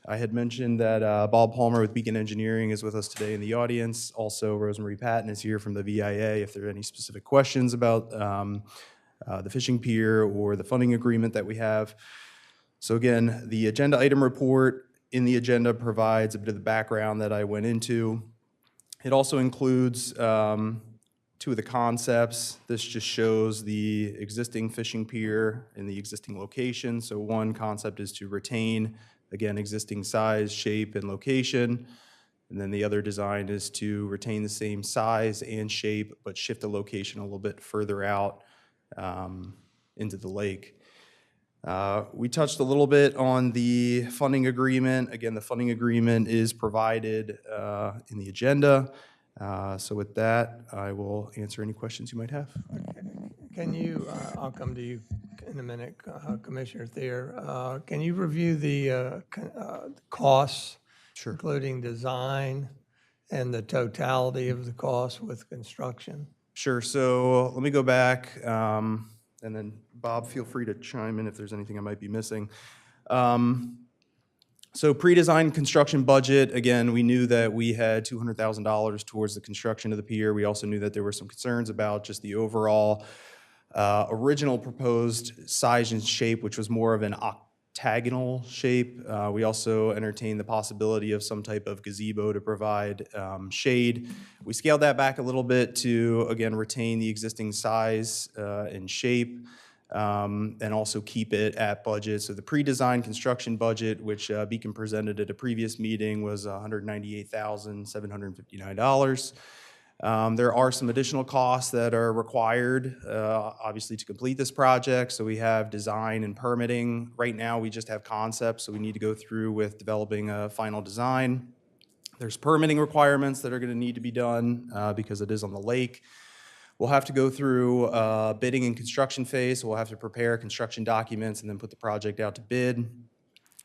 I had mentioned that Bob Palmer with Beacon Engineering is with us today in the audience. Also, Rosemary Patton is here from the VIA if there are any specific questions about the fishing pier or the funding agreement that we have. So again, the agenda item report in the agenda provides a bit of the background that I went into. It also includes two of the concepts. This just shows the existing fishing pier in the existing location. So one concept is to retain, again, existing size, shape, and location. And then the other design is to retain the same size and shape, but shift the location a little bit further out into the lake. We touched a little bit on the funding agreement. Again, the funding agreement is provided in the agenda. So with that, I will answer any questions you might have. Can you, I'll come to you in a minute, Commissioner Thier. Can you review the costs, Sure. including design and the totality of the cost with construction? Sure. So let me go back, and then Bob, feel free to chime in if there's anything I might be missing. So pre-design construction budget, again, we knew that we had $200,000 towards the construction of the pier. We also knew that there were some concerns about just the overall original proposed size and shape, which was more of an octagonal shape. We also entertained the possibility of some type of gazebo to provide shade. We scaled that back a little bit to, again, retain the existing size and shape. And also keep it at budget. So the pre-design construction budget, which Beacon presented at a previous meeting, was $198,759. There are some additional costs that are required, obviously, to complete this project. So we have design and permitting. Right now, we just have concepts, so we need to go through with developing a final design. There's permitting requirements that are going to need to be done because it is on the lake. We'll have to go through bidding and construction phase. So we'll have to prepare construction documents and then put the project out to bid.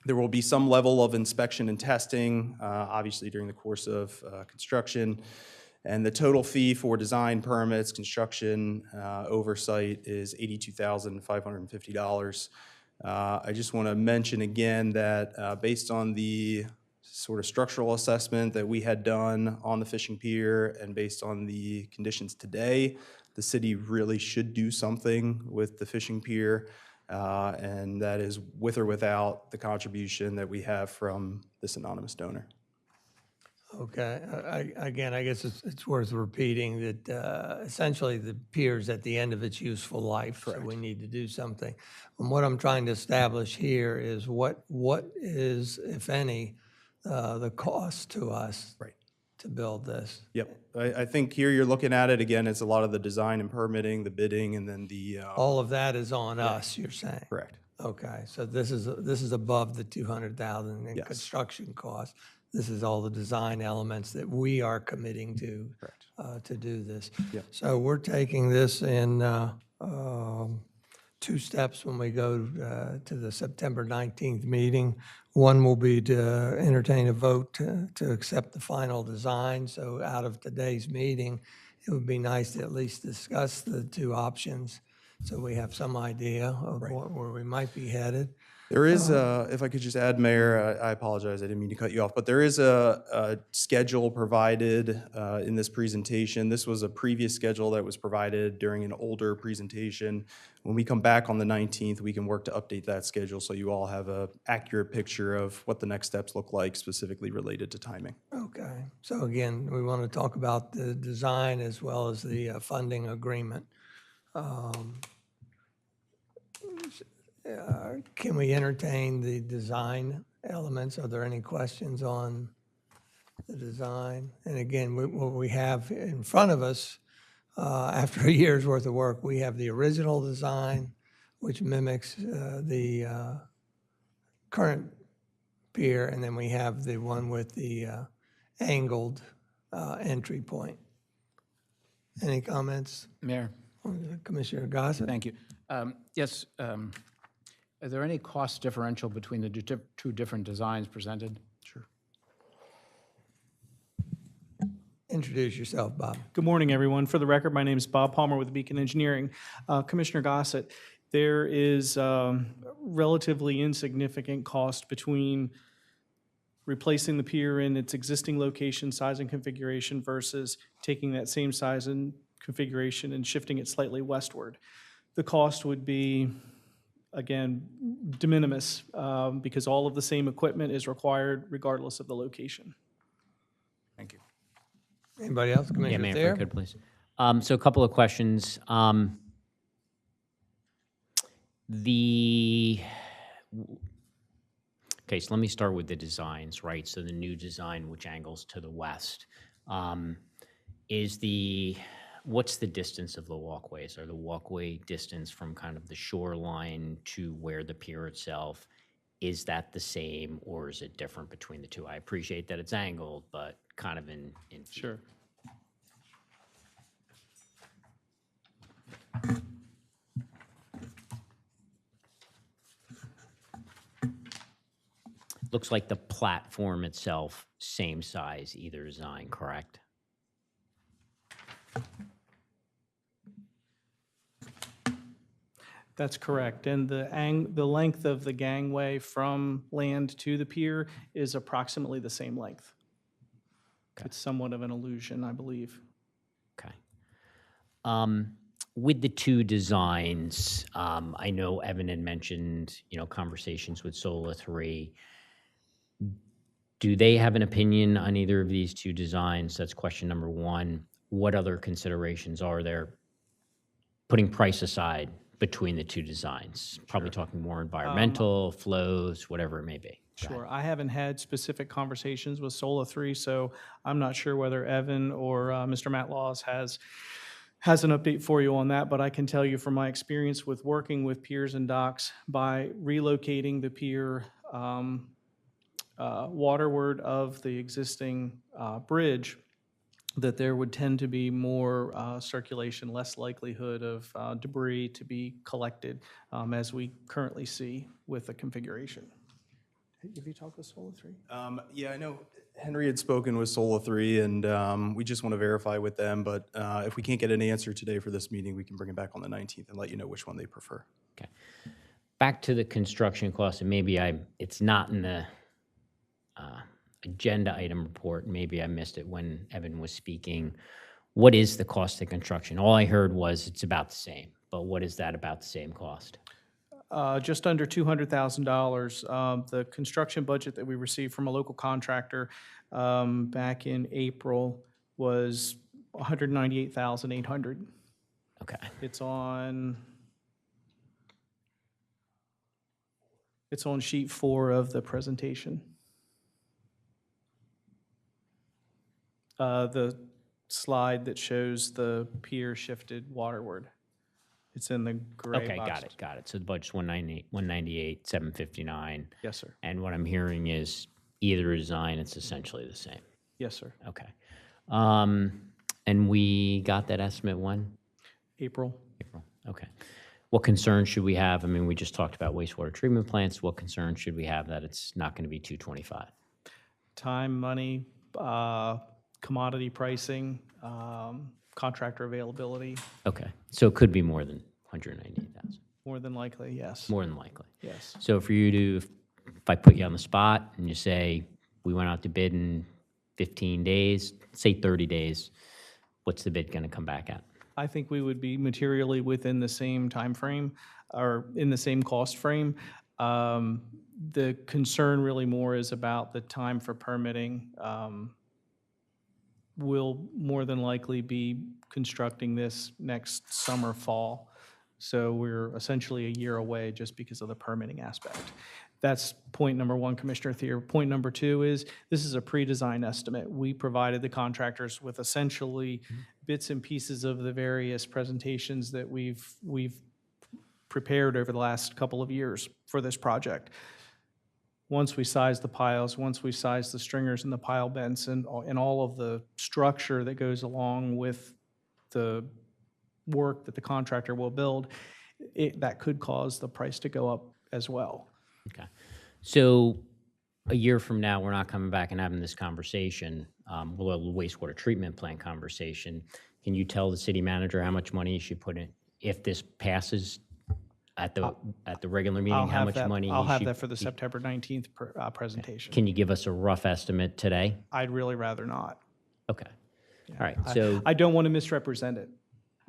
There will be some level of inspection and testing, obviously during the course of construction. And the total fee for design permits, construction oversight is $82,550. I just want to mention again that based on the sort of structural assessment that we had done on the fishing pier and based on the conditions today, the city really should do something with the fishing pier, and that is with or without the contribution that we have from this anonymous donor. Okay, again, I guess it's worth repeating that essentially the pier's at the end of its useful life, so we need to do something. And what I'm trying to establish here is what is, if any, the cost to us to build this. Yep, I think here you're looking at it, again, it's a lot of the design and permitting, the bidding, and then the... All of that is on us, you're saying? Correct. Okay, so this is above the $200,000 in construction costs. This is all the design elements that we are committing to to do this. Yep. So we're taking this in two steps when we go to the September 19th meeting. One will be to entertain a vote to accept the final design. So out of today's meeting, it would be nice to at least discuss the two options so we have some idea of where we might be headed. There is, if I could just add, Mayor, I apologize, I didn't mean to cut you off, but there is a schedule provided in this presentation. This was a previous schedule that was provided during an older presentation. When we come back on the 19th, we can work to update that schedule so you all have an accurate picture of what the next steps look like, specifically related to timing. Okay. So again, we want to talk about the design as well as the funding agreement. Can we entertain the design elements? Are there any questions on the design? And again, what we have in front of us, after a year's worth of work, we have the original design, which mimics the current pier, and then we have the one with the angled entry point. Any comments, Mayor, Commissioner Gossett? thank you. Yes, are there any cost differential between the two different designs presented? Sure. Introduce yourself, Bob. Good morning, everyone. For the record, my name is Bob Palmer with Beacon Engineering. Commissioner Gossett, there is relatively insignificant cost between replacing the pier in its existing location, size, and configuration versus taking that same size and configuration and shifting it slightly westward. The cost would be, again, de minimis because all of the same equipment is required regardless of the location. Thank you. Anybody else? Yeah, Commissioner Mayor, if Thayer? I could, please. So a couple of questions. Okay, so let me start with the designs, right? So the new design, which angles to the west, what's the distance of the walkways? Or the walkway distance from kind of the shoreline to where the pier itself, is that the same or is it different between the two? I appreciate that it's angled, but kind of in feet. Sure. Looks like the platform itself, same size, either design, correct? That's correct. And the length of the gangway from land to the pier is approximately the same length. It's somewhat of an illusion, I believe. Okay. With the two designs, I know Evan had mentioned, conversations with Sola 3. Do they have an opinion on either of these two designs? That's question number one. What other considerations are there, putting price aside, between the two designs? Probably talking more environmental, flows, whatever it may be. Sure. I haven't had specific conversations with Sola 3, so I'm not sure whether Evan or Mr. Matt Laws has an update for you on that, but I can tell you from my experience with working with piers and docks, by relocating the pier waterward of the existing bridge, that there would tend to be more circulation, less likelihood of debris to be collected, as we currently see with the configuration. Have you talked with Sola 3? Yeah, I know Henry had spoken with Sola 3, and we just want to verify with them, but if we can't get an answer today for this meeting, we can bring it back on the 19th and let you know which one they prefer. Okay. Back to the construction costs, and maybe it's not in the agenda item report. Maybe I missed it when Evan was speaking. What is the cost of construction? All I heard was it's about the same, but what is that about the same cost? Just under $200,000. The construction budget that we received from a local contractor back in April was $198,800. Okay. It's on sheet 4 of the presentation. The slide that shows the pier shifted waterward. It's in the gray Okay, box. got it. So the budget's 198, 759. Yes, sir. And what I'm hearing is either design, it's essentially the same. Yes, sir. Okay. And And we got that estimate when? April. April, okay. What concerns should we have? I mean, we just talked about wastewater treatment plants. What concerns should we have that it's not going to be 225? Time, money, commodity pricing, contractor availability, Okay, so it could be more than 198,000, more than likely, yes. more than likely. Yes. So for you to, if I put you on the spot and you say, we went out to bid in 15 days, say 30 days, what's the bid going to come back at? I think we would be materially within the same time frame or in the same cost frame. The concern really more is about the time for permitting. We'll more than likely be constructing this next summer, fall. So we're essentially a year away just because of the permitting aspect. That's point number one, Commissioner Thier. Point number two is this is a pre-design estimate. We provided the contractors with essentially bits and pieces of the various presentations that we've prepared over the last couple of years for this project. Once we size the piles, once we size the stringers and the pile bents and all of the structure that goes along with the work that the contractor will build, that could cause the price to go up as well. Okay. So a year from now, we're not coming back and having this conversation, well, the wastewater treatment plant conversation. Can you tell the city manager how much money he should put in, if this passes at the regular meeting, how much money I'll he have should? that for the September 19th presentation. Can you give us a rough estimate today? I'd really rather not. Okay. All right, so, I don't want to misrepresent it,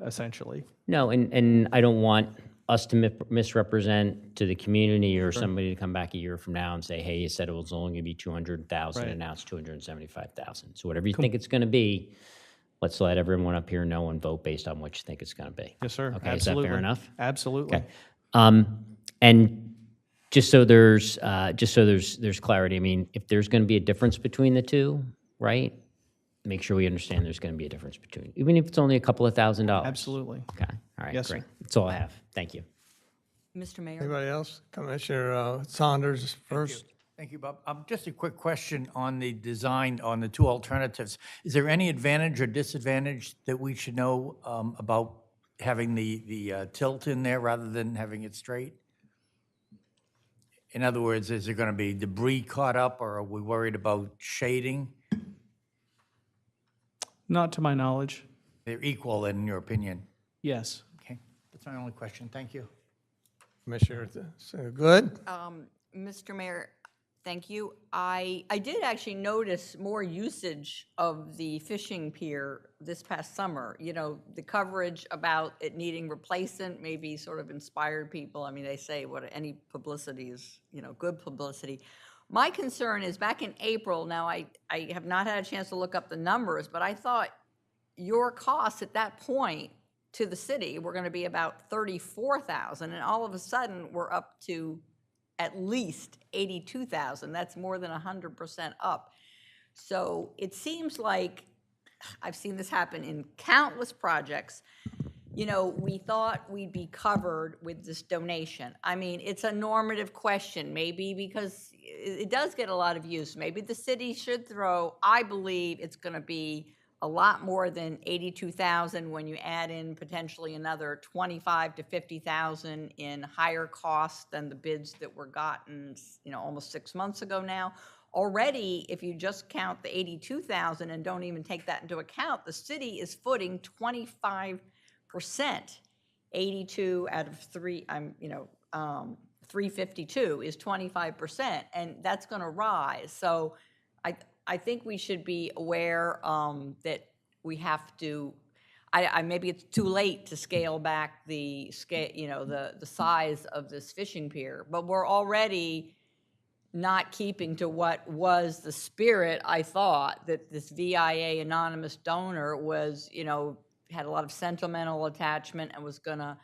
essentially. no, and I don't want us to misrepresent to the community or somebody to come back a year from now and say, hey, you said it was only gonna be 200,000 Right. and now it's 275,000. So whatever you think it's gonna be, let's let everyone up here know and vote based on what you think it's gonna be. Yes, sir. Okay, Absolutely. is that fair enough? Absolutely. Okay. And just so there's clarity, I mean, if there's going to be a difference between the two, right? Make sure we understand there's going to be a difference between, even if it's only a couple of $1,000s. Absolutely. Okay, all right, Yes, sir. great. That's all I have. Thank you. Mr. Mayor? Anybody else? Commissioner Saunders first. Thank you, Bob. Just a quick question on the design, on the two alternatives. Is there any advantage or disadvantage that we should know about having the tilt in there rather than having it straight? In other words, is there going to be debris caught up, or are we worried about shading? Not to my knowledge. They're equal, in your opinion? Yes. Okay, that's my only question. Thank you. Commissioner Good. Mr. Mayor, thank you. I did actually notice more usage of the fishing pier this past summer. You know, the coverage about it needing replacement maybe sort of inspired people. I mean, they say any publicity is, good publicity. My concern is back in April, now I have not had a chance to look up the numbers, but I thought your costs at that point to the city were going to be about $34,000, and all of a sudden we're up to at least $82,000. That's more than 100% up. So it seems like I've seen this happen in countless projects. We thought we'd be covered with this donation. I mean, it's a normative question, maybe because it does get a lot of use. Maybe the city should throw, I believe it's going to be a lot more than 82,000 when you add in potentially another 25 to 50,000 in higher costs than the bids that were gotten, almost 6 months ago now. Already, if you just count the 82,000 and don't even take that into account, the city is footing 25%. 82 out of 352 is 25%, and that's going to rise. So I think we should be aware that we have to. Maybe it's too late to scale back the size of this fishing pier, but we're already not keeping to what was the spirit. I thought that this VIA anonymous donor was, had a lot of sentimental attachment and was going to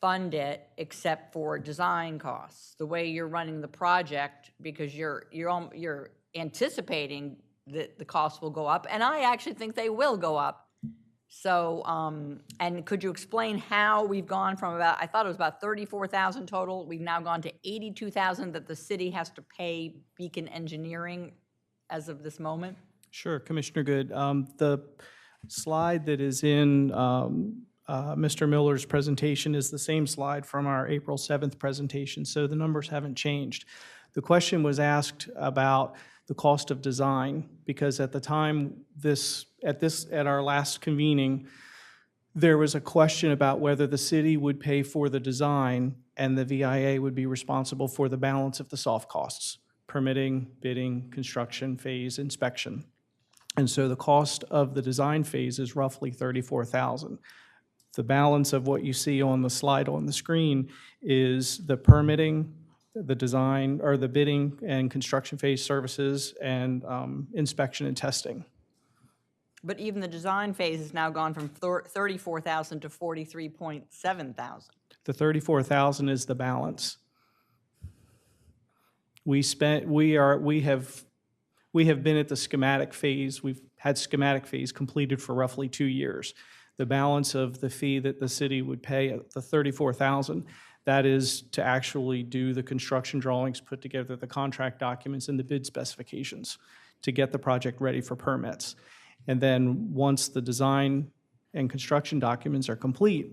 fund it, except for design costs. The way you're running the project, because you're anticipating that the costs will go up, and I actually think they will go up. So, and could you explain how we've gone from I thought it was about 34,000 total, we've now gone to 82,000 that the city has to pay Beacon Engineering as of this moment? Sure, Commissioner Good. slide that is in Mr. Miller's presentation is the same slide from our April 7th presentation, so the numbers haven't changed. The question was asked about the cost of design, because at the time at our last convening, there was a question about whether the city would pay for the design and the VIA would be responsible for the balance of the soft costs, permitting, bidding, construction phase, inspection. And so the cost of the design phase is roughly $34,000. The balance of what you see on the slide on the screen is the permitting, the design, or the bidding and construction phase services, and inspection and testing. But even the design phase has now gone from 34,000 to 43,700. The 34,000 is the balance. We have been at the schematic phase. We've had schematic phase completed for roughly 2 years. The balance of the fee that the city would pay at the 34,000, that is to actually do the construction drawings, put together the contract documents and the bid specifications to get the project ready for permits. And then once the design and construction documents are complete,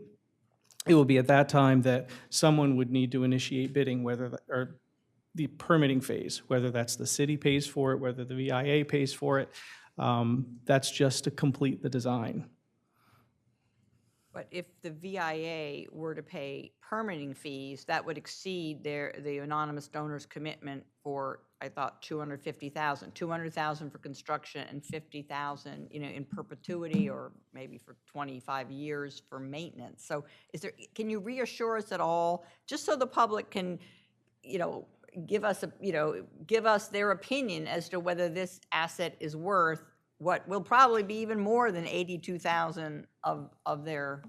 it will be at that time that someone would need to initiate bidding, or the permitting phase, whether that's the city pays for it, whether the VIA pays for it. That's just to complete the design. But if the VIA were to pay permitting fees, that would exceed the anonymous donor's commitment for, I thought, $250,000. $200,000 for construction and $50,000, in perpetuity, or maybe for 25 years for maintenance. So can you reassure us at all, just so the public can, give us their opinion as to whether this asset is worth what will probably be even more than $82,000 of their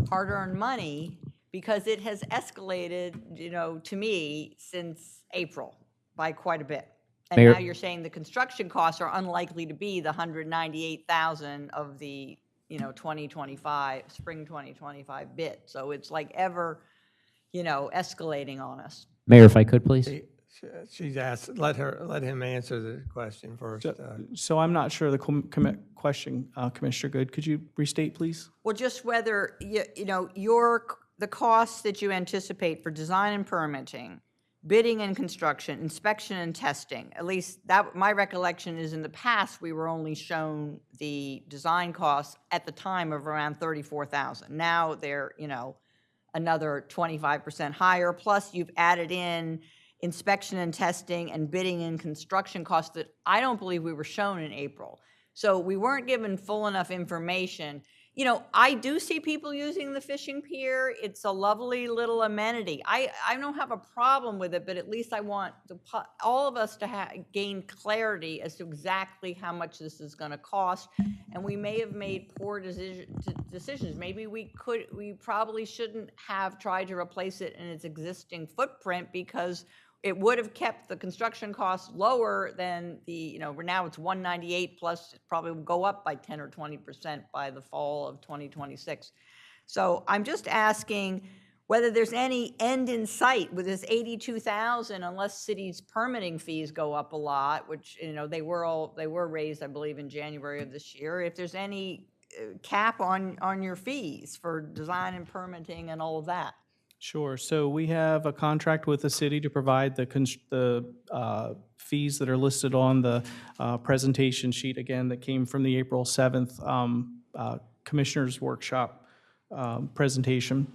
hard-earned money, because it has escalated, to me, since April by quite a bit. And Mayor- now you're saying the construction costs are unlikely to be the $198,000 of the, 2025, spring 2025 bid. So it's like ever, escalating on us. Mayor, if I could, please. She's asked, let him answer the question first. So I'm not sure the question, Commissioner Good. Could you restate, please? Well, just whether, the costs that you anticipate for design and permitting, bidding and construction, inspection and testing, at least that, my recollection is in the past, we were only shown the design costs at the time of around $34,000. Now they're, another 25% higher, plus you've added in inspection and testing and bidding and construction costs that I don't believe we were shown in April. So we weren't given full enough information. I do see people using the fishing pier. It's a lovely little amenity. I don't have a problem with it, but at least I want all of us to gain clarity as to exactly how much this is going to cost. And we may have made poor decisions. Maybe we probably shouldn't have tried to replace it in its existing footprint, because it would have kept the construction costs lower than now it's 198 plus, it probably will go up by 10 or 20% by the fall of 2026. So I'm just asking whether there's any end in sight with this 82,000, unless cities' permitting fees go up a lot, which, they were raised, I believe, in January of this year. If there's any cap on your fees for design and permitting and all of that. Sure. So we have a contract with the city to provide the fees that are listed on the presentation sheet, again, that came from the April 7th Commissioners' Workshop presentation.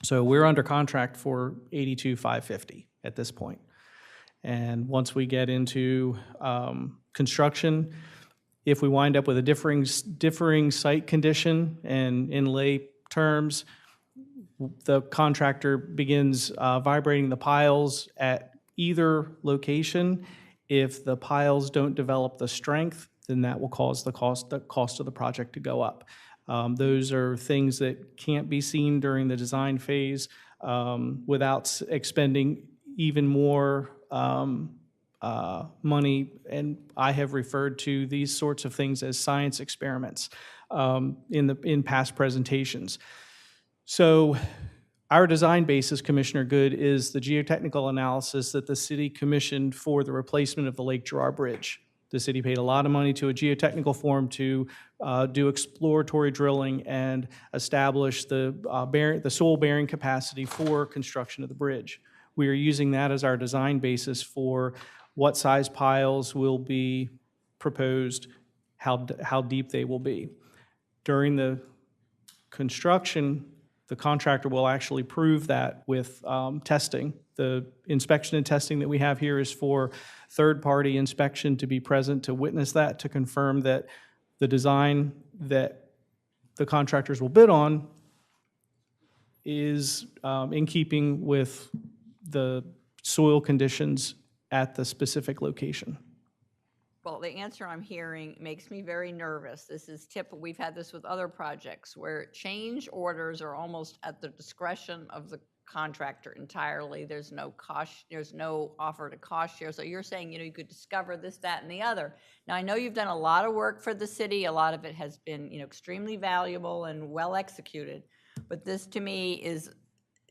So we're under contract for $82,550 at this point. And once we get into construction, if we wind up with a differing site condition, and in lay terms, the contractor begins vibrating the piles at either location. If the piles don't develop the strength, then that will cause the cost of the project to go up. Those are things that can't be seen during the design phase without expending even more money. And I have referred to these sorts of things as science experiments in past presentations. So our design basis, Commissioner Good, is the geotechnical analysis that the city commissioned for the replacement of the Lake Gerard Bridge. The city paid a lot of money to a geotechnical firm to do exploratory drilling and establish the soil bearing capacity for construction of the bridge. We are using that as our design basis for what size piles will be proposed, how deep they will be. During the construction, the contractor will actually prove that with testing. The inspection and testing that we have here is for third-party inspection to be present to witness that, to confirm that the design that the contractors will bid on is in keeping with the soil conditions at the specific location. Well, the answer I'm hearing makes me very nervous. This is typical. We've had this with other projects where change orders are almost at the discretion of the contractor entirely. There's no cost, there's no offer to cost share. So you're saying, you could discover this, that, and the other. Now, I know you've done a lot of work for the city. A lot of it has been, extremely valuable and well executed. But this, to me, is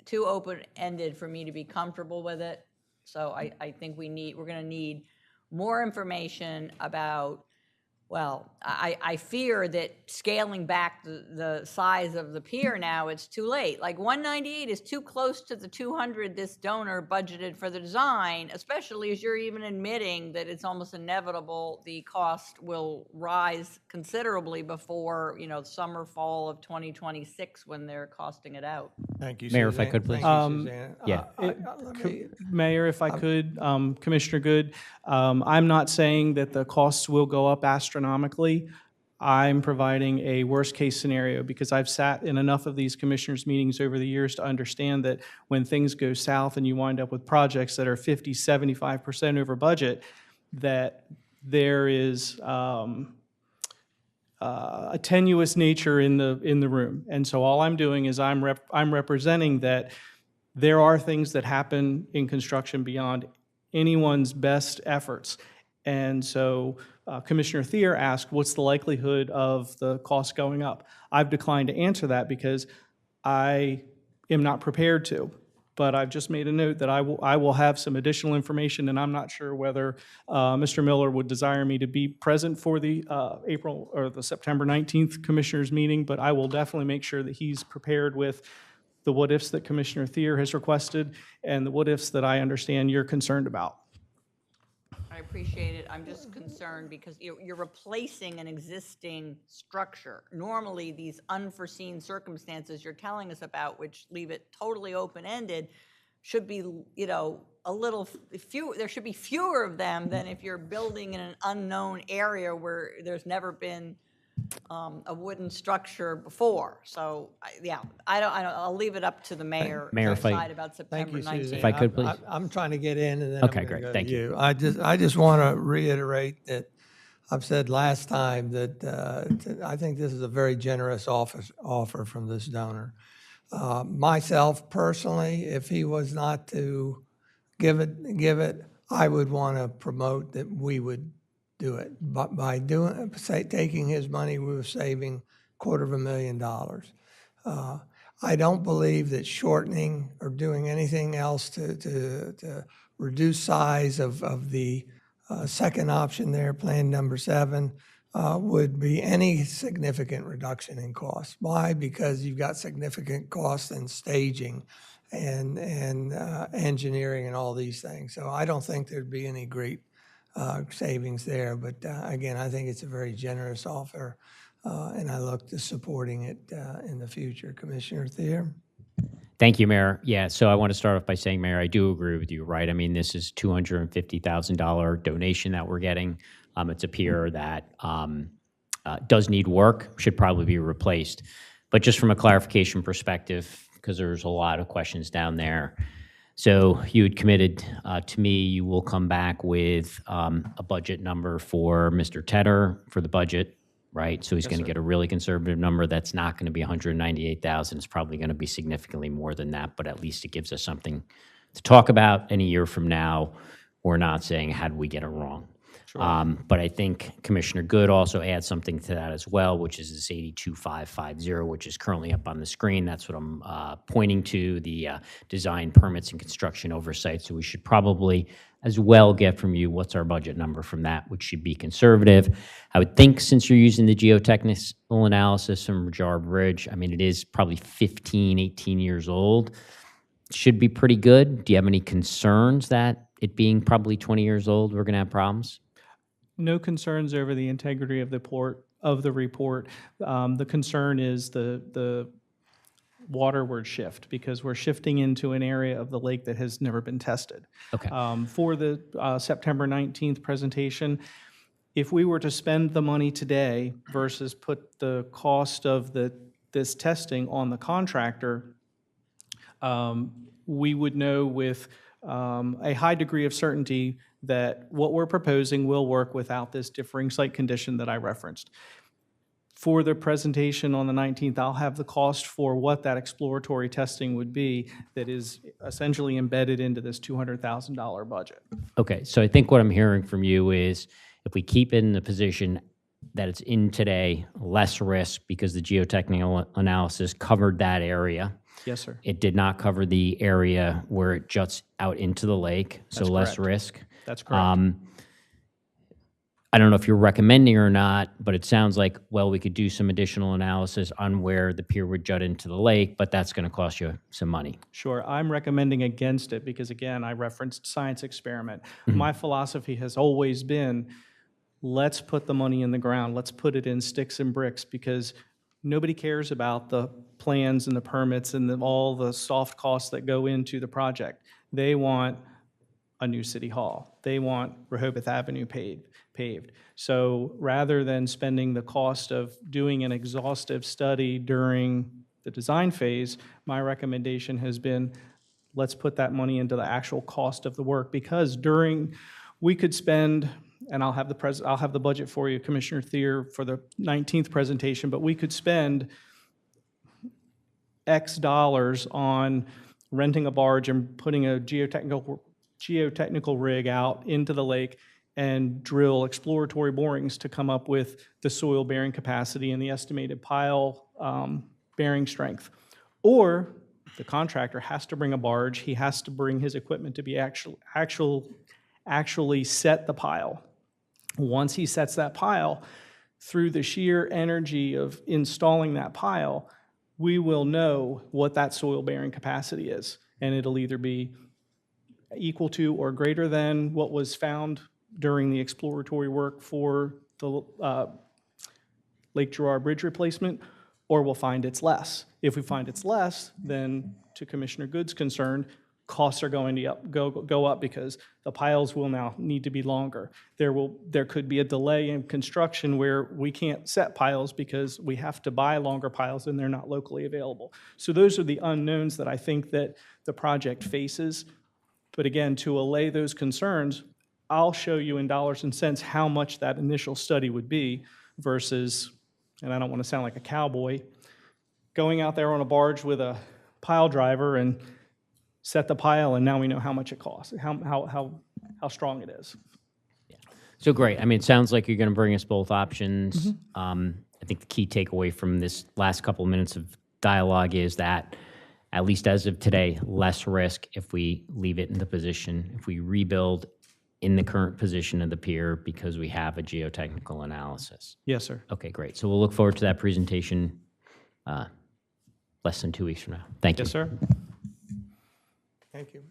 too open-ended for me to be comfortable with it. So I think we're going to need more information about, well, I fear that scaling back the size of the pier now, it's too late. Like 198 is too close to the 200 this donor budgeted for the design, especially as you're even admitting that it's almost inevitable the cost will rise considerably before, summer, fall of 2026 when they're costing it out. Thank you, Mayor, if I Suzanne. could, please. Thank you, Suzanne. Yeah. Let me- Mayor, if I could, Commissioner Good, I'm not saying that the costs will go up astronomically. I'm providing a worst-case scenario because I've sat in enough of these commissioners' meetings over the years to understand that when things go south and you wind up with projects that are 50, 75% over budget, that there is a tenuous nature in the room. And so all I'm doing is I'm representing that there are things that happen in construction beyond anyone's best efforts. And so Commissioner Thier asked, what's the likelihood of the cost going up? I've declined to answer that because I am not prepared to. But I've just made a note that I will have some additional information, and I'm not sure whether Mr. Miller would desire me to be present for the April or the September 19th Commissioners meeting, but I will definitely make sure that he's prepared with the what-ifs that Commissioner Thier has requested and the what-ifs that I understand you're concerned about. I appreciate it. I'm just concerned because you're replacing an existing structure. Normally, these unforeseen circumstances you're telling us about, which leave it totally open-ended, should be, a little few. There should be fewer of them than if you're building in an unknown area where there's never been a wooden structure before. So, I'll leave it up to the mayor Mayor, to if I- decide about Thank September you, 19th. Suzanne. If I could, please. I'm trying to get in, and then Okay, I'm gonna great. go to Thank you. I just want to reiterate that I've said last time that I think this is a very generous offer from this donor. Myself personally, if he was not to give it, I would want to promote that we would do it. But by taking his money, we were saving $250,000. I don't believe that shortening or doing anything else to reduce size of the second option there, plan number 7, would be any significant reduction in cost. Why? Because you've got significant costs in staging and engineering and all these things. So I don't think there'd be any great savings there. But again, I think it's a very generous offer, and I look to supporting it in the future. Commissioner Thier? Thank you, Mayor. Yeah, so I want to start off by saying, Mayor, I do agree with you, right? I mean, this is $250,000 donation that we're getting. It's a pier that does need work, should probably be replaced. But just from a clarification perspective, because there's a lot of questions down there. So you had committed to me, you will come back with a budget number for Mr. Tedder for the budget, right? So he's going to get a really conservative number. That's not going to be $198,000. It's probably going to be significantly more than that, but at least it gives us something to talk about. And a year from now, we're not saying, how did we get it wrong? But I think Commissioner Good also adds something to that as well, which is this 82550, which is currently up on the screen. That's what I'm pointing to, the design permits and construction oversight. So we should probably as well get from you what's our budget number from that, which should be conservative. I would think since you're using the geotechnical analysis from Rajar Bridge, I mean, it is probably 15, 18 years old. Should be pretty good. Do you have any concerns that it being probably 20 years old, we're going to have problems? No concerns over the integrity of the report. The concern is the waterward shift, because we're shifting into an area of the lake that has never been tested. Okay. For the September 19th presentation, if we were to spend the money today versus put the cost of this testing on the contractor, we would know with a high degree of certainty that what we're proposing will work without this differing site condition that I referenced. For the presentation on the 19th, I'll have the cost for what that exploratory testing would be that is essentially embedded into this $200,000 budget. Okay, so I think what I'm hearing from you is if we keep it in the position that it's in today, less risk because the geotechnical analysis covered that area. Yes, sir. It did not cover the area where it juts out into the lake, so That's less correct. risk. That's correct. I don't know if you're recommending or not, but it sounds like, well, we could do some additional analysis on where the pier would jut into the lake, but that's going to cost you some money. Sure, I'm recommending against it because, again, I referenced science experiment. My philosophy has always been, let's put the money in the ground. Let's put it in sticks and bricks, because nobody cares about the plans and the permits and all the soft costs that go into the project. They want a new city hall. They want Rehoboth Avenue paved. So rather than spending the cost of doing an exhaustive study during the design phase, my recommendation has been, let's put that money into the actual cost of the work, because we could spend, and I'll have the budget for you, Commissioner Thier, for the 19th presentation, but we could spend X dollars on renting a barge and putting a geotechnical rig out into the lake and drill exploratory borings to come up with the soil bearing capacity and the estimated pile bearing strength. Or the contractor has to bring a barge, he has to bring his equipment to be actually set the pile. Once he sets that pile, through the sheer energy of installing that pile, we will know what that soil bearing capacity is. And it'll either be equal to or greater than what was found during the exploratory work for the Lake Girard Bridge replacement, or we'll find it's less. If we find it's less, then to Commissioner Good's concern, costs are going to go up because the piles will now need to be longer. There could be a delay in construction where we can't set piles because we have to buy longer piles and they're not locally available. So those are the unknowns that I think that the project faces. But again, to allay those concerns, I'll show you in dollars and cents how much that initial study would be versus, and I don't want to sound like a cowboy, going out there on a barge with a pile driver and set the pile, and now we know how much it costs, how strong it is. So great. I mean, it sounds like you're going to bring us both options. I think the key takeaway from this last couple of minutes of dialogue is that, at least as of today, less risk if we leave it in the position, if we rebuild in the current position of the pier because we have a geotechnical analysis. Yes, sir. Okay, great. So we'll look forward to that presentation less than 2 weeks from now. Thank you. Yes, sir. Thank you.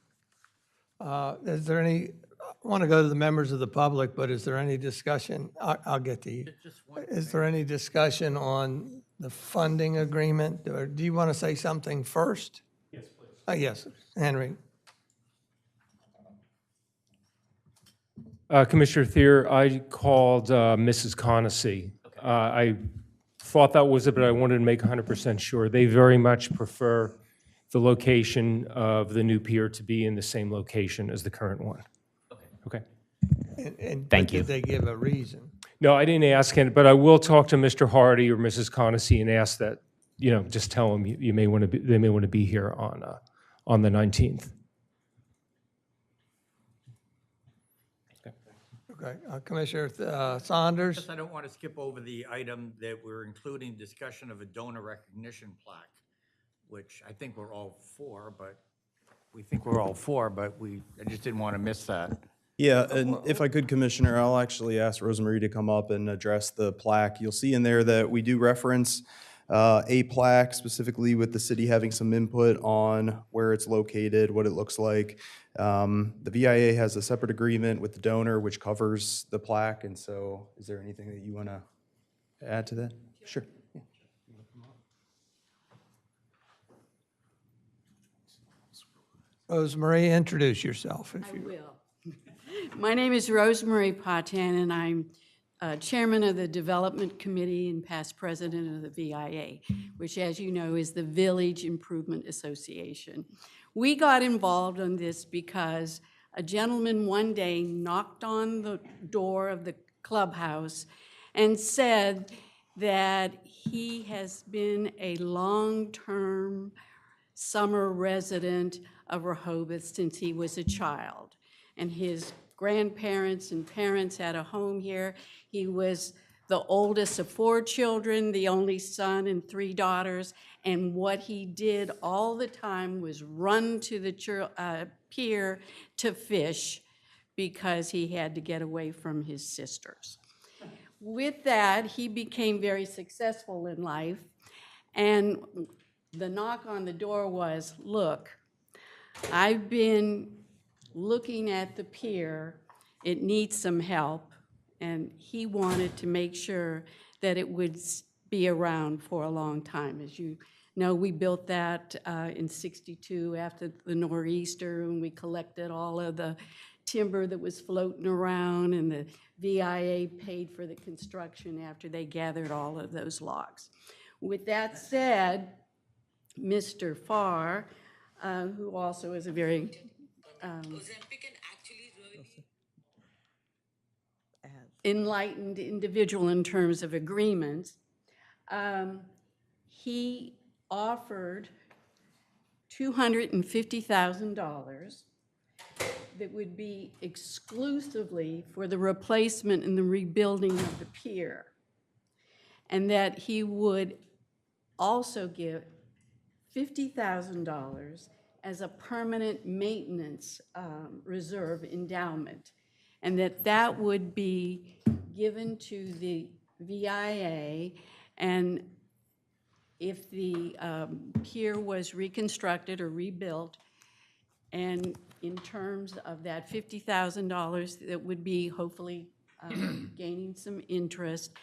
Is there any, I want to go to the members of the public, but is there any discussion? I'll get to you. Is there any discussion on the funding agreement? Or do you want to say something first? Yes, please. Yes, Henry. Commissioner Thier, I called Mrs. Conacy. I thought that was it, but I wanted to make 100% sure. They very much prefer the location of the new pier to be in the same location as the current one. Okay. And Thank you. Did they give a reason? No, I didn't ask him, but I will talk to Mr. Hardy or Mrs. Conacy and ask that, just tell them they may want to be here on the 19th. Okay, Commissioner Saunders? Yes, I don't want to skip over the item that we're including discussion of a donor recognition plaque, which I think we're all for, but I just didn't want to miss that. Yeah, and if I could, Commissioner, I'll actually ask Rosemary to come up and address the plaque. You'll see in there that we do reference a plaque specifically with the city having some input on where it's located, what it looks like. The VIA has a separate agreement with the donor which covers the plaque, and so is there anything that you want to add to that? Sure. Yeah. Rosemary, introduce yourself. If I you will. My name is Rosemary Patan, and I'm Chairman of the Development Committee and past President of the VIA, which, as you know, is the Village Improvement Association. We got involved on this because a gentleman one day knocked on the door of the clubhouse and said that he has been a long-term summer resident of Rehoboth since he was a child. And his grandparents and parents had a home here. He was the oldest of 4 children, the only son and 3 daughters. And what he did all the time was run to the pier to fish because he had to get away from his sisters. With that, he became very successful in life. And the knock on the door was, look, I've been looking at the pier, it needs some help, and he wanted to make sure that it would be around for a long time. As you know, we built that in '62 after the nor'easter, and we collected all of the timber that was floating around, and the VIA paid for the construction after they gathered all of those logs. With that said, Mr. Farr, who also is a very enlightened individual in terms of agreements, he offered $250,000 that would be exclusively for the replacement and the rebuilding of the pier, and that he would also give $50,000 as a permanent maintenance reserve endowment, and that would be given to the VIA, and if the pier was reconstructed or rebuilt, and in terms of that $50,000 that would be hopefully gaining some interest,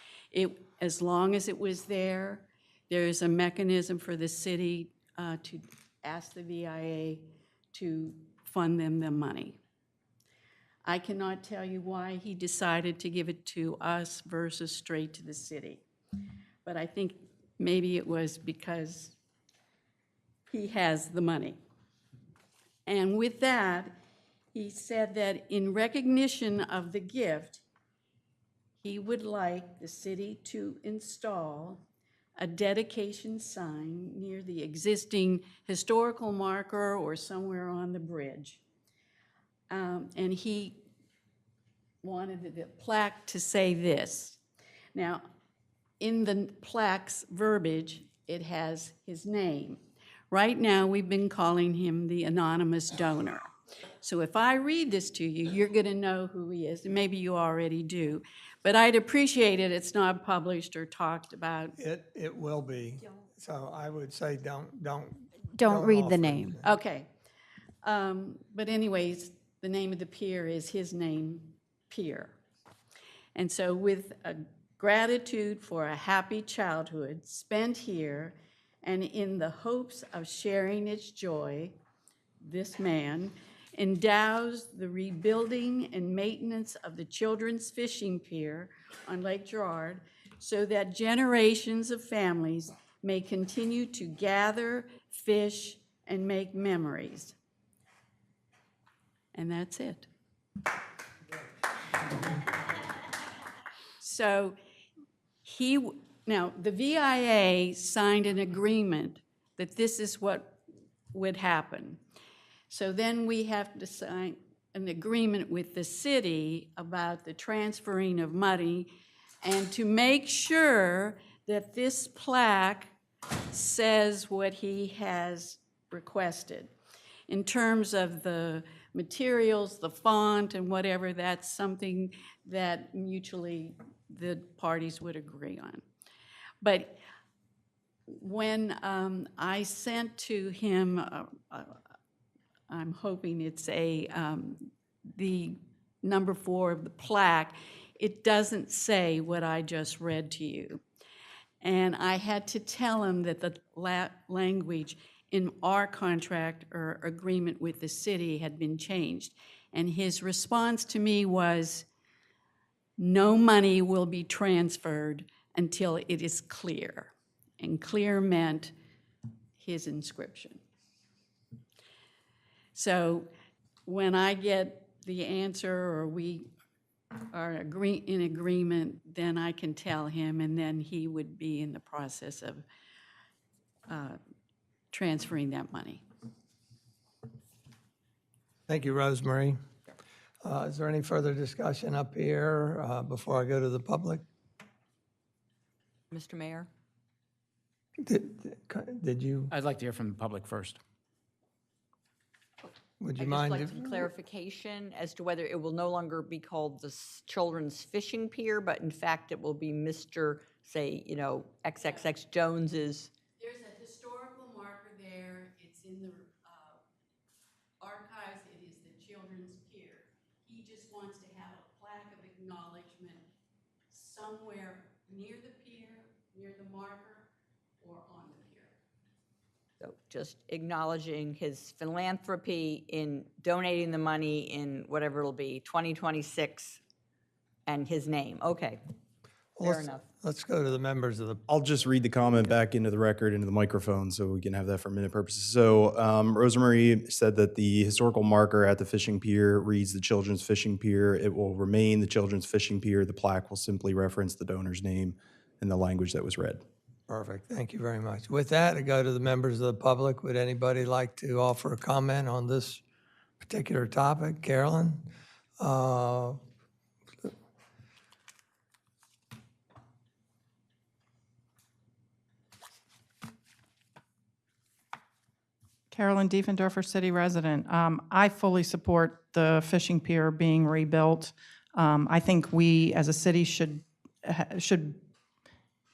as long as it was there, there is a mechanism for the city to ask the VIA to fund them the money. I cannot tell you why he decided to give it to us versus straight to the city, but I think maybe it was because he has the money. And with that, he said that in recognition of the gift, he would like the city to install a dedication sign near the existing historical marker or somewhere on the bridge. And he wanted the plaque to say this. Now, in the plaque's verbiage, it has his name. Right now, we've been calling him the anonymous donor. So if I read this to you, you're going to know who he is, and maybe you already do. But I'd appreciate it. It's not published or talked about. It will be. So I would say don't read the offer name. it. Okay. But anyways, the name of the pier is his name, Pier. And so with a gratitude for a happy childhood spent here and in the hopes of sharing its joy, this man endows the rebuilding and maintenance of the children's fishing pier on Lake Gerard so that generations of families may continue to gather, fish, and make memories. And that's it. So now the VIA signed an agreement that this is what would happen. So then we have to an agreement with the city about the transferring of money and to make sure that this plaque says what he has requested. In terms of the materials, the font and whatever, that's something that mutually the parties would agree on. But when I sent to him, I'm hoping it's the number 4 of the plaque, it doesn't say what I just read to you. And I had to tell him that the language in our contract or agreement with the city had been changed. And his response to me was, no money will be transferred until it is clear. And clear meant his inscription. So when I get the answer or we are in agreement, then I can tell him, and then he would be in the process of transferring that money. Thank you, Rosemary. Is there any further discussion up here before I go to the public? Mr. Mayor? Did you, I'd like to hear from the public first. would you I'd just mind? like if- some clarification as to whether it will no longer be called the Children's Fishing Pier, but in fact it will be Mr., say, you know, XXX Jones's. There's a historical marker there. It's in the archives. It is the Children's Pier. He just wants to have a plaque of acknowledgement somewhere near the pier, near the marker, or on the pier. So just acknowledging his philanthropy in donating the money in whatever it'll be, 2026, and his name. Okay, Well, fair enough. Let's go to the members of the, I'll just read the comment back into the record, into the microphone, so we can have that for minute purposes. So Rosemary said that the historical marker at the fishing pier reads the Children's Fishing Pier. It will remain the Children's Fishing Pier. The plaque will simply reference the donor's name and the language that was read. perfect, thank you very much. With that, I go to the members of the public. Would anybody like to offer a comment on this particular topic? Carolyn? Carolyn Diefendorfer, city resident. I fully support the fishing pier being rebuilt. I think we, as a city, should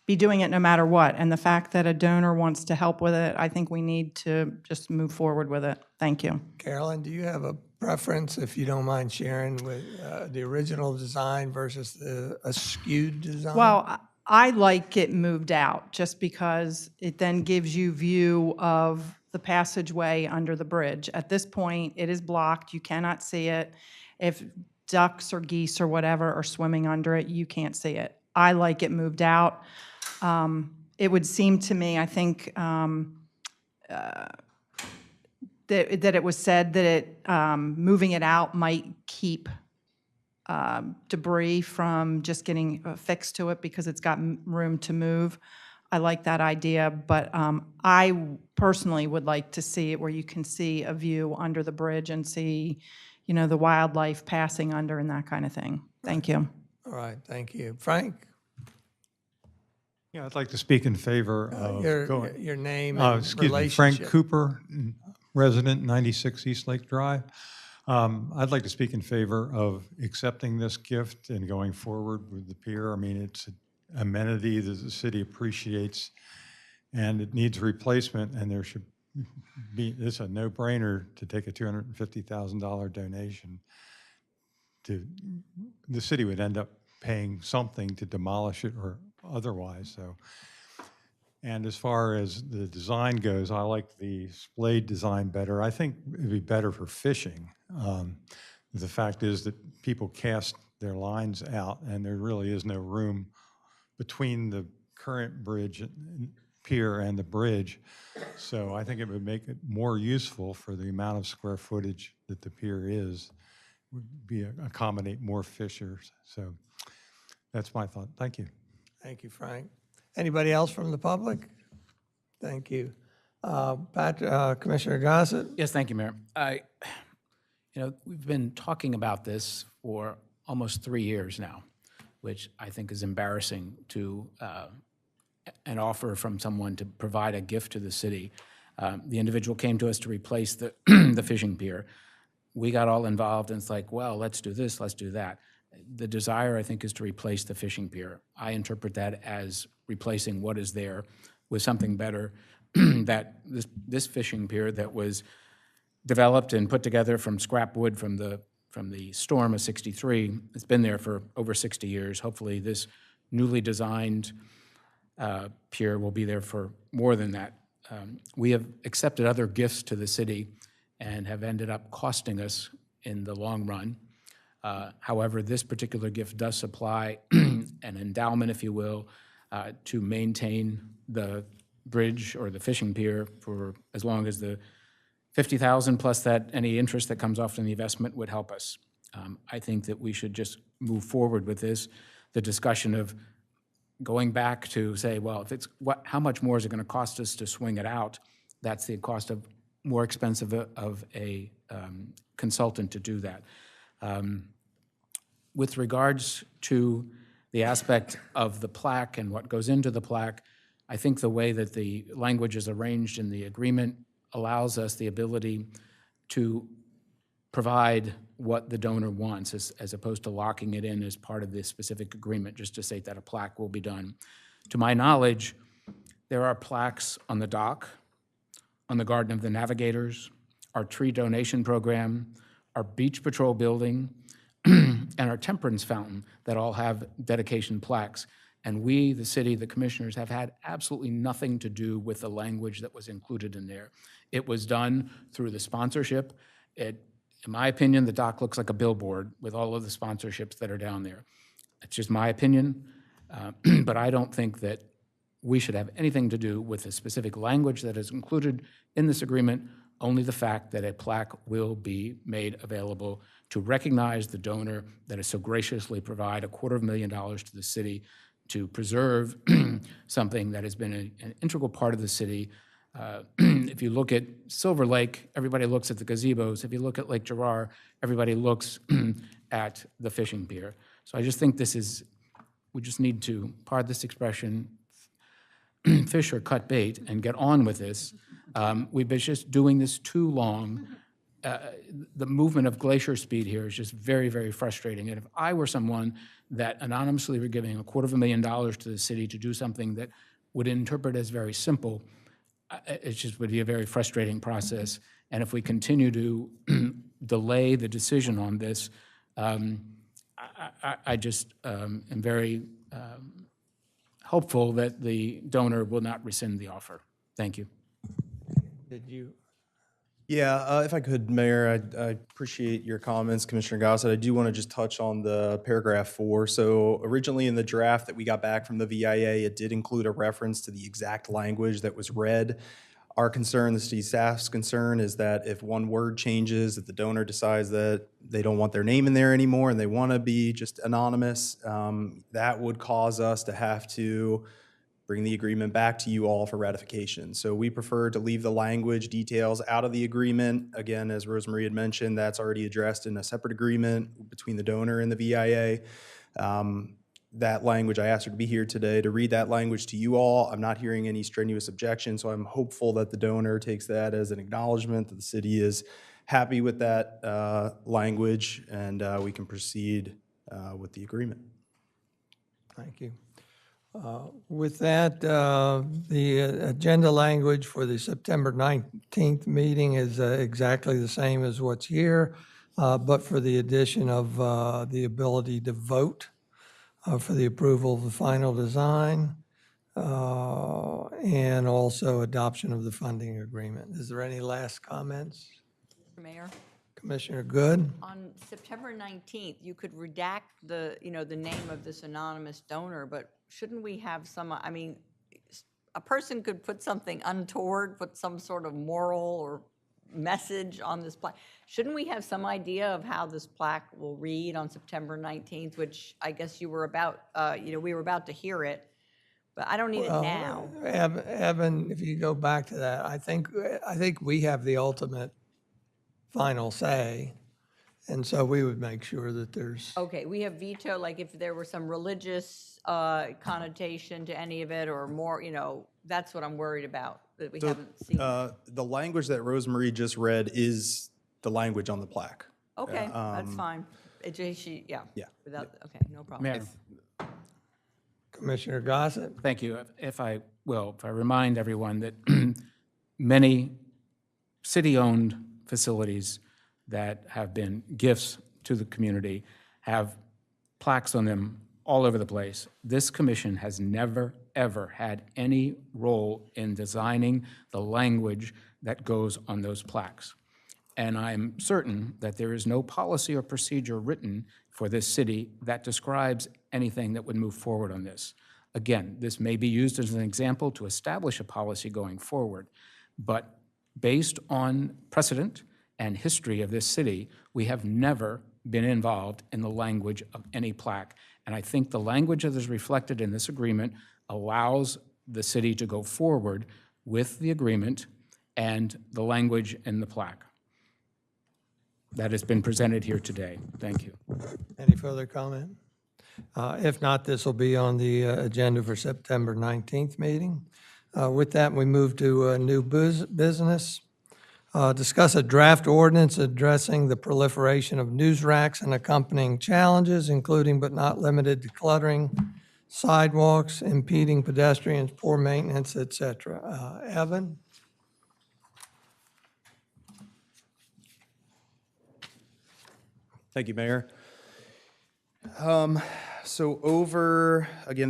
be doing it no matter what. And the fact that a donor wants to help with it, I think we need to just move forward with it. Thank you. Carolyn, do you have a preference, if you don't mind sharing, with the original design versus a skewed design? Well, I like it moved out just because it then gives you view of the passageway under the bridge. At this point, it is blocked. You cannot see it. If ducks or geese or whatever are swimming under it, you can't see it. I like it moved out. It would seem to me, I think, that it was said that it moving it out might keep debris from just getting affixed to it because it's got room to move. I like that idea, but I personally would like to see it where you can see a view under the bridge and see, you know, the wildlife passing under and that kind of thing. Thank you. All right, thank you. Frank? Yeah, I'd like to speak in favor of Your name and excuse me, relationship. Frank Cooper, resident, 96 East Lake Drive. I'd like to speak in favor of accepting this gift and going forward with the pier. I mean, it's an amenity that the city appreciates, and it needs replacement, and there should be, it's a no-brainer to take a $250,000 donation. The city would end up paying something to demolish it or otherwise, so. And as far as the design goes, I like the splayed design better. I think it'd be better for fishing. The fact is that people cast their lines out, and there really is no room between the current bridge and pier and the bridge. So I think it would make it more useful for the amount of square footage that the pier is, would be accommodate more fishers. So that's my thought. Thank you. Thank you, Frank. Anybody else from the public? Thank you. Commissioner Gossett? Yes, thank you, Mayor. You know, we've been talking about this for almost 3 years now, which I think is embarrassing to an offer from someone to provide a gift to the city. The individual came to us to replace the, the fishing pier. We got all involved, and it's like, well, let's do this, let's do that. The desire, I think, is to replace the fishing pier. I interpret that as replacing what is there with something better. That this fishing pier that was developed and put together from scrap wood from the storm of '63, it's been there for over 60 years. Hopefully, this newly designed pier will be there for more than that. We have accepted other gifts to the city and have ended up costing us in the long run. However, this particular gift does supply an endowment, if you will, to maintain the bridge or the fishing pier for as long as the $50,000 plus that any interest that comes off from the investment would help us. I think that we should just move forward with this. The discussion of going back to say, well, if it's how much more is it going to cost us to swing it out? That's the cost of more expensive of a consultant to do that. With regards to the aspect of the plaque and what goes into the plaque, I think the way that the language is arranged in the agreement allows us the ability to provide what the donor wants as opposed to locking it in as part of this specific agreement, just to say that a plaque will be done. To my knowledge, there are plaques on the dock, on the Garden of the Navigators, our tree donation program, our beach patrol building, and our temperance fountain that all have dedication plaques. And we, the city, the commissioners, have had absolutely nothing to do with the language that was included in there. It was done through the sponsorship. In my opinion, the dock looks like a billboard with all of the sponsorships that are down there. It's just my opinion, but I don't think that we should have anything to do with the specific language that is included in this agreement, only the fact that a plaque will be made available to recognize the donor that has so graciously provided $250,000 to the city to preserve something that has been an integral part of the city. If you look at Silver Lake, everybody looks at the gazebos. If you look at Lake Gerard, everybody looks at the fishing pier. So I just think we just need to, pardon this expression, fish or cut bait and get on with this. We've been just doing this too long. The movement of glacier speed here is just very, very frustrating. And if I were someone that anonymously were giving $250,000 to the city to do something that would interpret as very simple, it just would be a very frustrating process. And if we continue to delay the decision on this, I just am very hopeful that the donor will not rescind the offer. Thank you. Did you? Yeah, if I could, Mayor, I appreciate your comments, Commissioner Gossett. I do want to just touch on the paragraph 4. So originally in the draft that we got back from the VIA, it did include a reference to the exact language that was read. Our concern, the city staff's concern, is that if one word changes, if the donor decides that they don't want their name in there anymore and they want to be just anonymous, that would cause us to have to bring the agreement back to you all for ratification. So we prefer to leave the language details out of the agreement. Again, as Rosemarie had mentioned, that's already addressed in a separate agreement between the donor and the VIA. That language, I asked her to be here today to read that language to you all. I'm not hearing any strenuous objection, so I'm hopeful that the donor takes that as an acknowledgement that the city is happy with that language, and we can proceed with the agreement. Thank you. With that, the agenda language for the September 19th meeting is exactly the same as what's here, but for the addition of the ability to vote for the approval of the final design and also adoption of the funding agreement. Is there any last comments? Mr. Mayor? Commissioner Good? On September 19th, you could redact the name of this anonymous donor, but shouldn't we have some, I mean, a person could put something untoward, put some sort of moral or message on this plaque. Shouldn't we have some idea of how this plaque will read on September 19th, which I guess you were about, we were about to hear it, but I don't need it now. Evan, if you go back to that, I think we have the ultimate final say. And so we would make sure that there's, Okay, we have veto, like if there were some religious connotation to any of it or more, that's what I'm worried about, that we haven't seen. The language that Rosemarie just read is the language on the plaque. Okay, that's fine. Yeah. Yeah. Without, okay, no problem. Mayor, Commissioner Gossett? thank you. If I remind everyone that many city-owned facilities that have been gifts to the community have plaques on them all over the place. This commission has never, ever had any role in designing the language that goes on those plaques. And I'm certain that there is no policy or procedure written for this city that describes anything that would move forward on this. Again, this may be used as an example to establish a policy going forward, but based on precedent and history of this city, we have never been involved in the language of any plaque. And I think the language that is reflected in this agreement allows the city to go forward with the agreement and the language in the plaque that has been presented here today. Thank you. Any further comment? If not, this will be on the agenda for September 19th meeting. With that, we move to new business. Discuss a draft ordinance addressing the proliferation of newsracks and accompanying challenges, including but not limited to cluttering, sidewalks, impeding pedestrians, poor maintenance, etc. Evan? Thank you, Mayor. Again,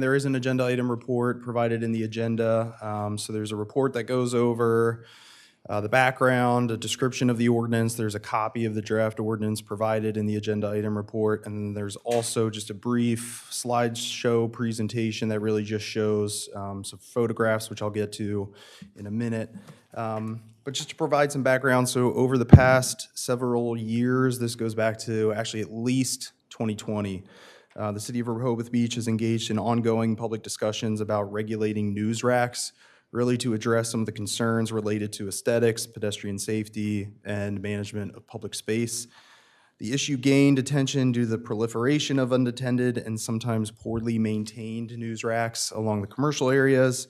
there is an agenda item report provided in the agenda. So there's a report that goes over the background, a description of the ordinance. There's a copy of the draft ordinance provided in the agenda item report. And then there's also just a brief slideshow presentation that really just shows some photographs, which I'll get to in a minute. But just to provide some background, so over the past several years, this goes back to actually at least 2020, the city of Rehoboth Beach has engaged in ongoing public discussions about regulating newsracks, really to address some of the concerns related to aesthetics, pedestrian safety, and management of public space. The issue gained attention due to the proliferation of unattended and sometimes poorly maintained newsracks along the commercial areas,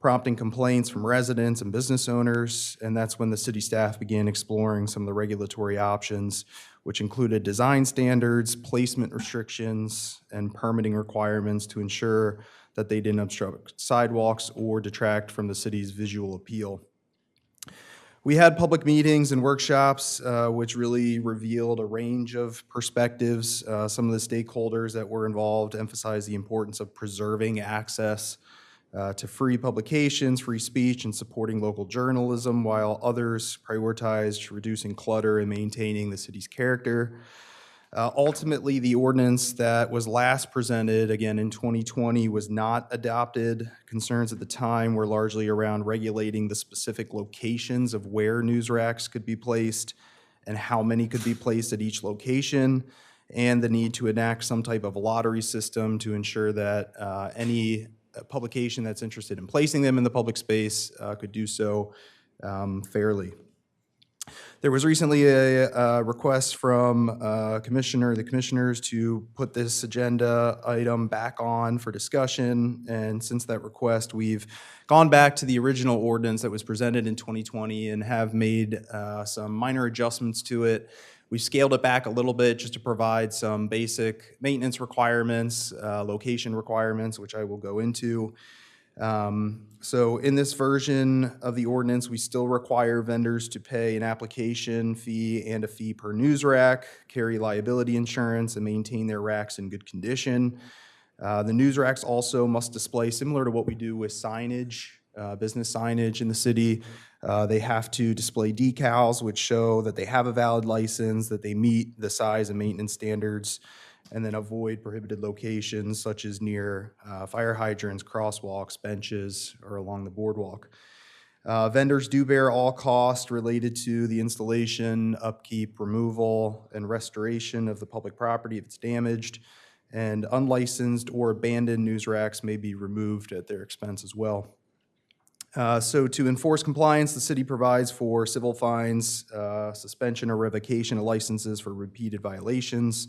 prompting complaints from residents and business owners, and that's when the city staff began exploring some of the regulatory options, which included design standards, placement restrictions, and permitting requirements to ensure that they didn't obstruct sidewalks or detract from the city's visual appeal. We had public meetings and workshops, which really revealed a range of perspectives. Some of the stakeholders that were involved emphasized the importance of preserving access to free publications, free speech, and supporting local journalism, while others prioritized reducing clutter and maintaining the city's character. Ultimately, the ordinance that was last presented, again in 2020, was not adopted. Concerns at the time were largely around regulating the specific locations of where newsracks could be placed and how many could be placed at each location, and the need to enact some type of lottery system to ensure that any publication that's interested in placing them in the public space could do so fairly. There was recently a request from the commissioners to put this agenda item back on for discussion, and since that request, we've gone back to the original ordinance that was presented in 2020 and have made some minor adjustments to it. We scaled it back a little bit just to provide some basic maintenance requirements, location requirements, which I will go into. So in this version of the ordinance, we still require vendors to pay an application fee and a fee per news rack, carry liability insurance, and maintain their racks in good condition. The news racks also must display, similar to what we do with signage, business signage in the city. They have to display decals which show that they have a valid license, that they meet the size and maintenance standards, and then avoid prohibited locations such as near fire hydrants, crosswalks, benches, or along the boardwalk. Vendors do bear all costs related to the installation, upkeep, removal, and restoration of the public property if it's damaged, and unlicensed or abandoned news racks may be removed at their expense as well. So to enforce compliance, the city provides for civil fines, suspension or revocation of licenses for repeated violations,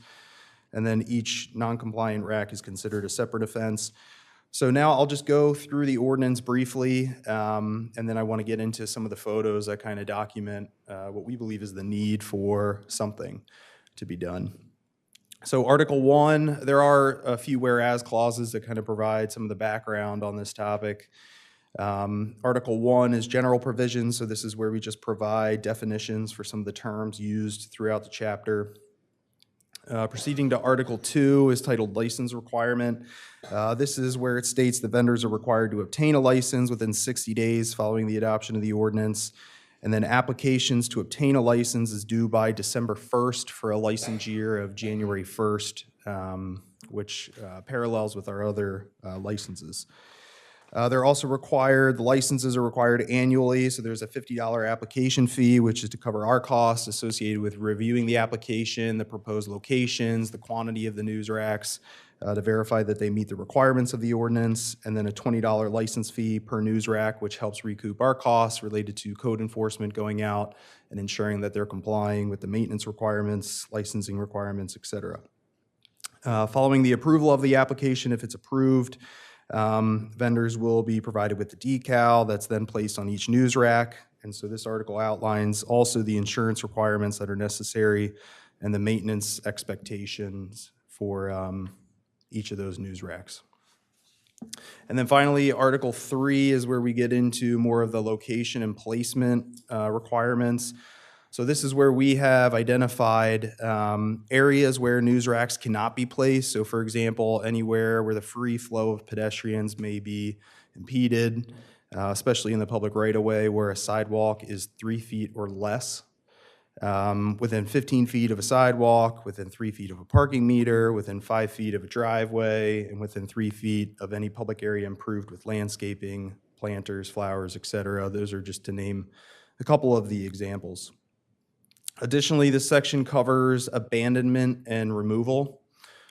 and then each non-compliant rack is considered a separate offense. So now I'll just go through the ordinance briefly, and then I want to get into some of the photos that kind of document what we believe is the need for something to be done. So Article 1, there are a few whereas clauses that kind of provide some of the background on this topic. Article 1 is general provisions, so this is where we just provide definitions for some of the terms used throughout the chapter. Proceeding to Article 2 is titled License Requirement. This is where it states the vendors are required to obtain a license within 60 days following the adoption of the ordinance. And then applications to obtain a license is due by December 1st for a license year of January 1st, which parallels with our other licenses. They're also required, the licenses are required annually, so there's a $50 application fee, which is to cover our costs associated with reviewing the application, the proposed locations, the quantity of the news racks, to verify that they meet the requirements of the ordinance, and then a $20 license fee per news rack, which helps recoup our costs related to code enforcement going out and ensuring that they're complying with the maintenance requirements, licensing requirements, et cetera. Following the approval of the application, if it's approved, vendors will be provided with the decal that's then placed on each news rack. And so this article outlines also the insurance requirements that are necessary and the maintenance expectations for each of those news racks. And then finally, Article 3 is where we get into more of the location and placement requirements. So this is where we have identified areas where news racks cannot be placed. So for example, anywhere where the free flow of pedestrians may be impeded, especially in the public right-of-way where a sidewalk is 3 feet or less. Within 15 feet of a sidewalk, within 3 feet of a parking meter, within 5 feet of a driveway, and within 3 feet of any public area improved with landscaping, planters, flowers, et cetera. Those are just to name a couple of the examples. Additionally, this section covers abandonment and removal.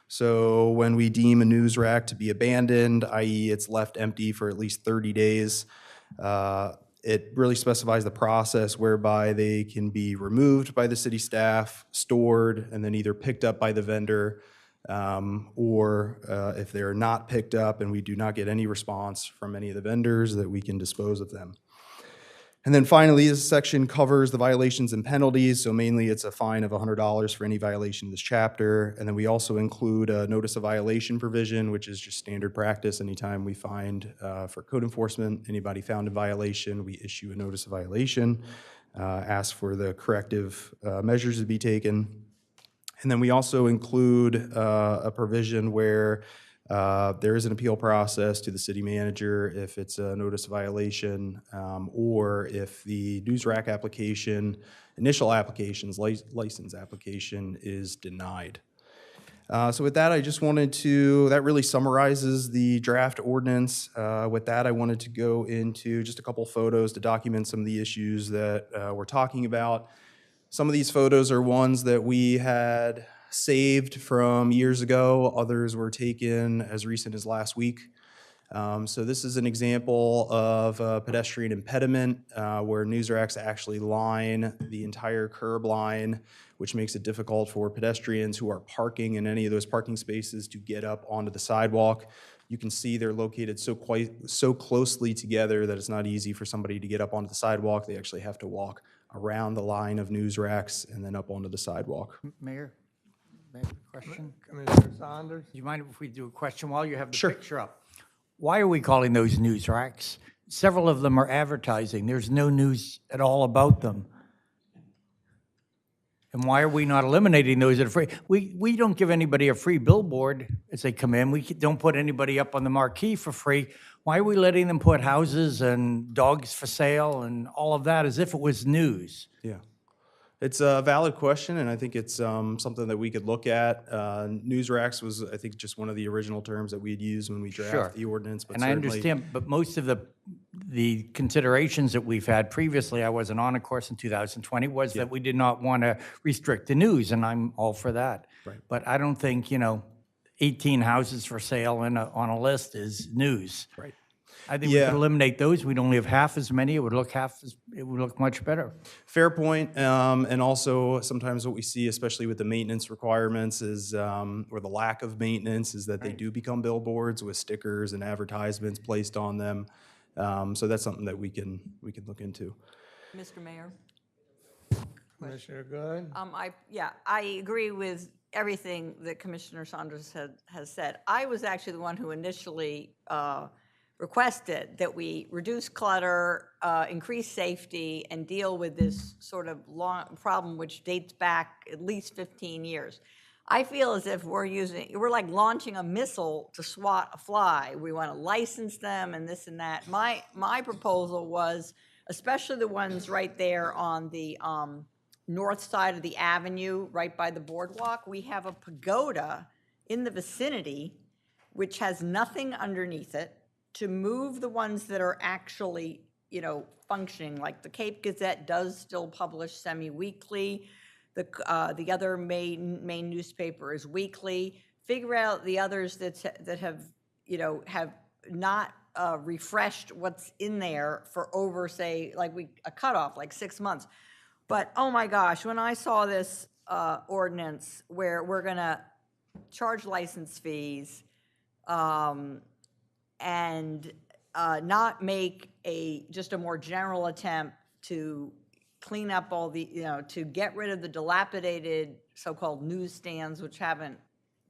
So when we deem a news rack to be abandoned, i.e. it's left empty for at least 30 days, it really specifies the process whereby they can be removed by the city staff, stored, and then either picked up by the vendor, or if they're not picked up and we do not get any response from any of the vendors, that we can dispose of them. And then finally, this section covers the violations and penalties. So mainly it's a fine of $100 for any violation of this chapter. And then we also include a notice of violation provision, which is just standard practice. Anytime we find for code enforcement, anybody found in violation, we issue a notice of violation, ask for the corrective measures to be taken. And then we also include a provision where there is an appeal process to the city manager if it's a notice of violation, or if the news rack application, initial application's license application is denied. So with that, I just wanted to, that really summarizes the draft ordinance. With that, I wanted to go into just a couple photos to document some of the issues that we're talking about. Some of these photos are ones that we had saved from years ago. Others were taken as recent as last week. So this is an example of a pedestrian impediment where news racks actually line the entire curb line, which makes it difficult for pedestrians who are parking in any of those parking spaces to get up onto the sidewalk. You can see they're located so closely together that it's not easy for somebody to get up onto the sidewalk. They actually have to walk around the line of news racks and then up onto the sidewalk. Mayor, may I have a question? Commissioner Saunders? Do you mind if we do a question while you have the Sure. picture up? Why are we calling those news racks? Several of them are advertising. There's no news at all about them. And why are we not eliminating those that are free? We don't give anybody a free billboard as they come in. We don't put anybody up on the marquee for free. Why are we letting them put houses and dogs for sale and all of that as if it was news? Yeah. It's a valid question, and I think it's something that we could look at. News racks was, I think, just one of the original terms that we had used when we drafted the ordinance. But and I understand, but most of the considerations that we've had previously, I wasn't on, of course, in 2020, was that we did not want to restrict the news, and I'm all for that. Right. But I don't think, 18 houses for sale on a list is news. Right. I think we Yeah. could eliminate those. We'd only have half as many. It would look it would look much better. Fair point. And also sometimes what we see, especially with the maintenance requirements is, or the lack of maintenance, is that they do become billboards with stickers and advertisements placed on them. So that's something that we can look into. Mr. Mayor? Commissioner Good? I agree with everything that Commissioner Saunders has said. I was actually the one who initially requested that we reduce clutter, increase safety, and deal with this sort of long problem which dates back at least 15 years. I feel as if we're like launching a missile to swat a fly. We want to license them and this and that. My proposal was, especially the ones right there on the north side of the avenue, right by the boardwalk, we have a pagoda in the vicinity which has nothing underneath it, to move the ones that are actually, functioning, like the Cape Gazette does still publish semi-weekly. The other main newspaper is weekly. Figure out the others that have not refreshed what's in there for over, say, a cutoff, like 6 months. But, oh my gosh, when I saw this ordinance where we're gonna charge license fees and not make just a more general attempt to clean up all the, to get rid of the dilapidated so-called newsstands, which haven't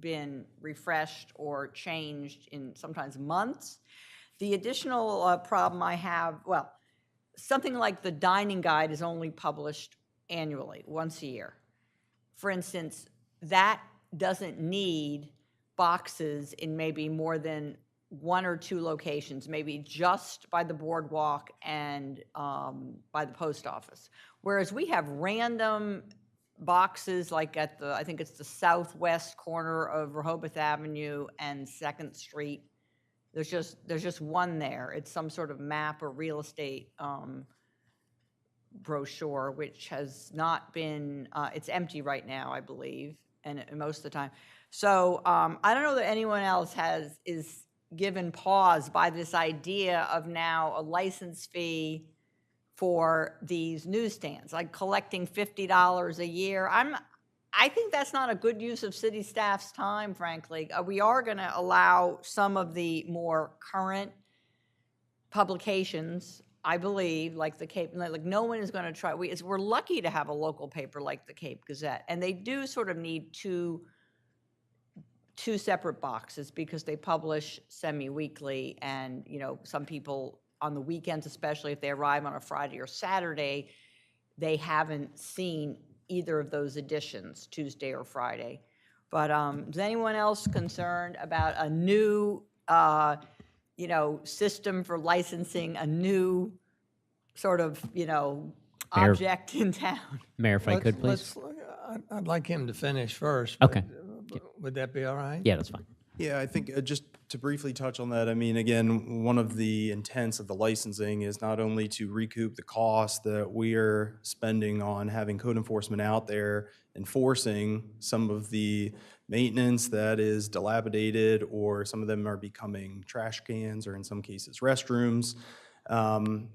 been refreshed or changed in sometimes months. The additional problem I have, something like the dining guide is only published annually, once a year. For instance, that doesn't need boxes in maybe more than 1 or 2 locations, maybe just by the boardwalk and by the post office. Whereas we have random boxes like at I think it's the southwest corner of Rehoboth Avenue and 2nd Street. There's just one there. It's some sort of map or real estate brochure, which has not been, it's empty right now, I believe, and most of the time. So I don't know that anyone else is given pause by this idea of now a license fee for these newsstands, like collecting $50 a year. I think that's not a good use of city staff's time, frankly. We are going to allow some of the more current publications, I believe, like the Cape, like no one is going to try. We're lucky to have a local paper like the Cape Gazette, and they do sort of need two separate boxes because they publish semi-weekly, and some people on the weekends, especially if they arrive on a Friday or Saturday, they haven't seen either of those editions, Tuesday or Friday. But is anyone else concerned about a new system for licensing, a new sort of object in town? Mayor, if I could, please. I'd like him to finish first. Okay. Would that be all right? Yeah, that's fine. Yeah, I think just to briefly touch on that, I mean, again, one of the intents of the licensing is not only to recoup the cost that we are spending on having code enforcement out there enforcing some of the maintenance that is dilapidated, or some of them are becoming trash cans, or in some cases restrooms.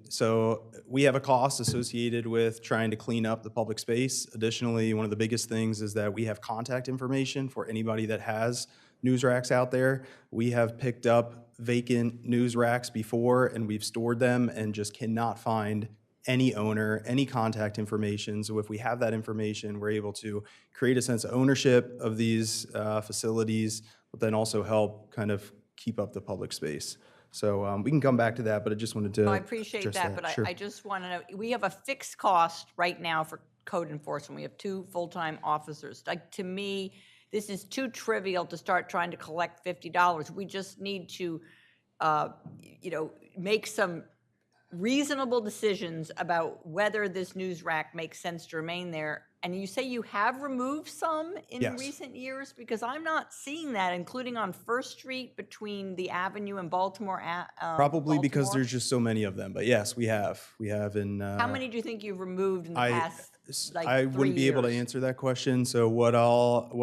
So we have a cost associated with trying to clean up the public space. Additionally, one of the biggest things is that we have contact information for anybody that has news racks out there. We have picked up vacant news racks before, and we've stored them and just cannot find any owner, any contact information. So if we have that information, we're able to create a sense of ownership of these facilities, but then also help kind of keep up the public space. So we can come back to that, but I just wanted to No, I appreciate address that, but Sure. I just want to know, we have a fixed cost right now for code enforcement. We have 2 full-time officers. Like, to me, this is too trivial to start trying to collect $50. We just need to, make some reasonable decisions about whether this news rack makes sense to remain there. And you say you have removed some in Yes. recent years? Because I'm not seeing that, including on First Street between the Avenue and Baltimore. Probably because Baltimore. there's just so many of them, but yes, we have. We have in. How many do you think you've removed in the past, like, I 3 wouldn't be able to years? answer that question. So what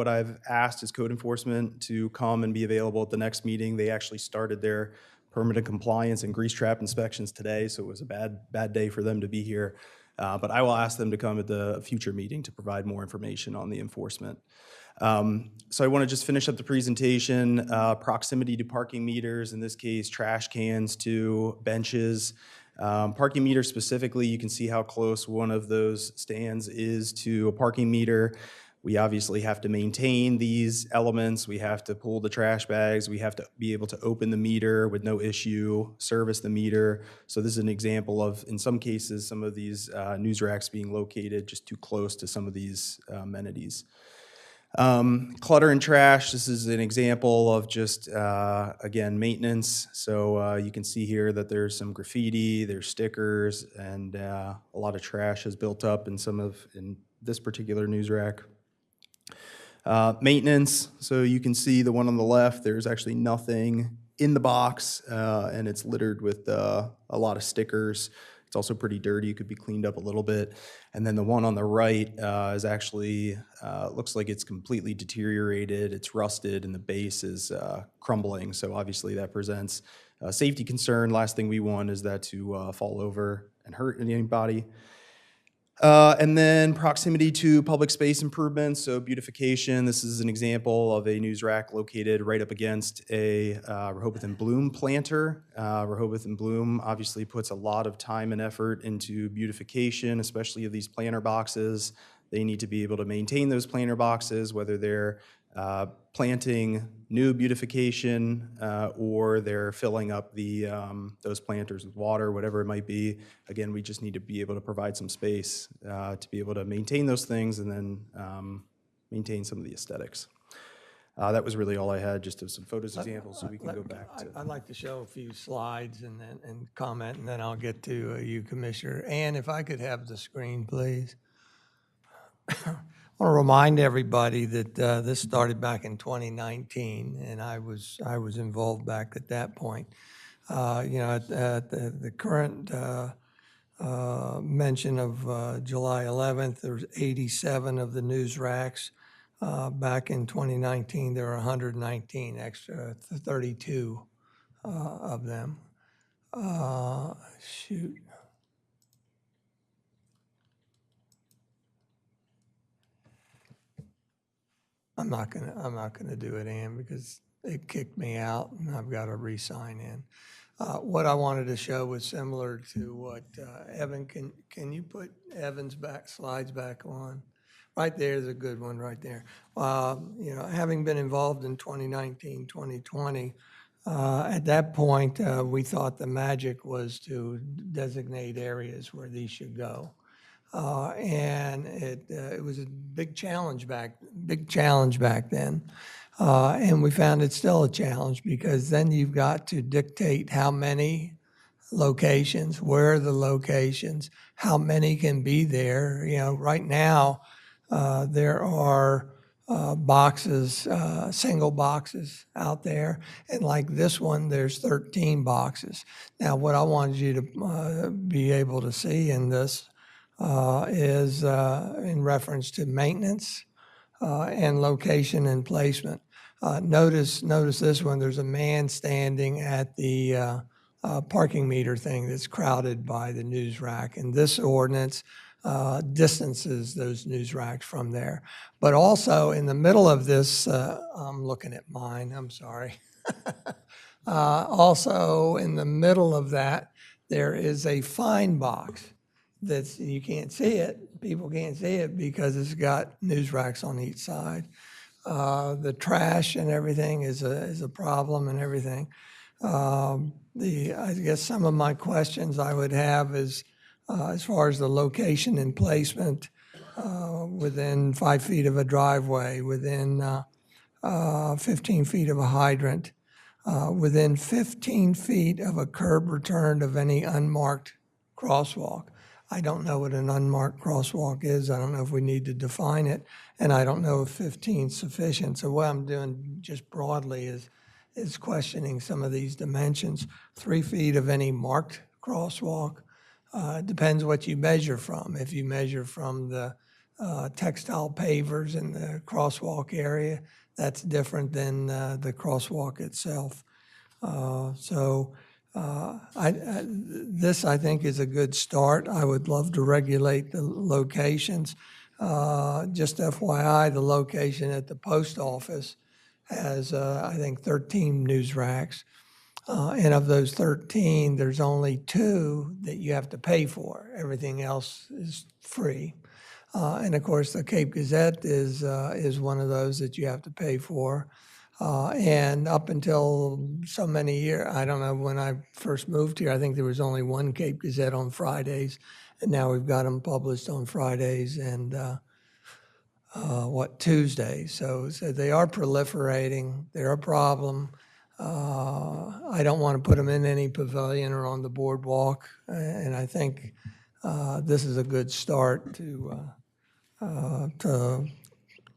I've asked is code enforcement to come and be available at the next meeting. They actually started their permanent compliance and grease trap inspections today, so it was a bad day for them to be here. But I will ask them to come at the future meeting to provide more information on the enforcement. So I want to just finish up the presentation. Proximity to parking meters, in this case, trash cans to benches. Parking meter specifically, you can see how close one of those stands is to a parking meter. We obviously have to maintain these elements. We have to pull the trash bags. We have to be able to open the meter with no issue, service the meter. So this is an example of, in some cases, some of these news racks being located just too close to some of these amenities. Clutter and trash, this is an example of just, again, maintenance. So you can see here that there's some graffiti, there's stickers, and a lot of trash has built up in in this particular news rack. Maintenance, so you can see the one on the left, there's actually nothing in the box, and it's littered with a lot of stickers. It's also pretty dirty, it could be cleaned up a little bit. And then the one on the right is actually, looks like it's completely deteriorated, it's rusted, and the base is crumbling. So obviously that presents a safety concern. Last thing we want is that to fall over and hurt anybody. And then proximity to public space improvements, so beautification. This is an example of a news rack located right up against a Rehoboth and Bloom planter. Rehoboth and Bloom obviously puts a lot of time and effort into beautification, especially of these planter boxes. They need to be able to maintain those planter boxes, whether they're planting new beautification or they're filling up those planters with water, whatever it might be. Again, we just need to be able to provide some space to be able to maintain those things and then maintain some of the aesthetics. That was really all I had, just of some photos examples, so we can go back to. I'd like to show a few slides and comment, and then I'll get to you, Commissioner. Ann, if I could have the screen, please. I want to remind everybody that this started back in 2019, and I was involved back at that point. At the current mention of July 11th, there's 87 of the news racks. Back in 2019, there were 119 extra, 32 of them. Shoot. I'm not gonna do it, Ann, because it kicked me out and I've got to re-sign in. What I wanted to show was similar to what Evan, can you put Evan's slides back on? Right there's a good one right there. Having been involved in 2019, 2020, at that point, we thought the magic was to designate areas where these should go. And it was a big challenge back then. And we found it's still a challenge because then you've got to dictate how many locations, where are the locations, how many can be there. Right now, there are boxes, single boxes out there. And like this one, there's 13 boxes. Now, what I wanted you to be able to see in this is in reference to maintenance and location and placement. Notice this one, there's a man standing at the parking meter thing that's crowded by the news rack. And this ordinance distances those news racks from there. But also in the middle of this, I'm looking at mine, I'm sorry. Also in the middle of that, there is a fine box. You can't see it, people can't see it because it's got news racks on each side. The trash and everything is a problem and everything. I guess some of my questions I would have is, as far as the location and placement, within 5 feet of a driveway, within 15 feet of a hydrant, within 15 feet of a curb return of any unmarked crosswalk. I don't know what an unmarked crosswalk is. I don't know if we need to define it, and I don't know if 15 is sufficient. So what I'm doing just broadly is questioning some of these dimensions. 3 feet of any marked crosswalk. Depends what you measure from. If you measure from the textile pavers in the crosswalk area, that's different than the crosswalk itself. This, I think, is a good start. I would love to regulate the locations. Just FYI, the location at the post office has, I think, 13 news racks. And of those 13, there's only 2 that you have to pay for. Everything else is free. And of course, the Cape Gazette is one of those that you have to pay for. And up until so many years, I don't know, when I first moved here, I think there was only one Cape Gazette on Fridays. And now we've got them published on Fridays and Tuesdays. So they are proliferating. They're a problem. I don't want to put them in any pavilion or on the boardwalk. And I think this is a good start to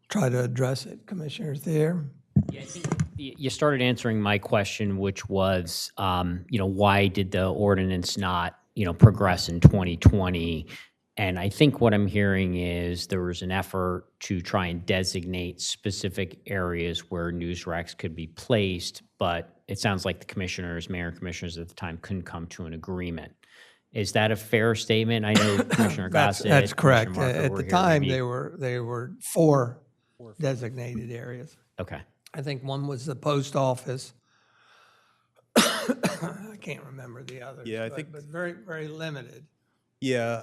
try to address it. Commissioner Thier? Yeah, I think you started answering my question, which was, why did the ordinance not, progress in 2020? And I think what I'm hearing is there was an effort to try and designate specific areas where news racks could be placed, but it sounds like the commissioners, mayor and commissioners at the time couldn't come to an agreement. Is that a fair statement? I know Commissioner Gossett. That's correct. Commissioner Marker At were the here time, maybe. they were 4 designated areas. Okay. I think one was the post office. I can't remember the others. Yeah, I think- But very, very limited. Yeah,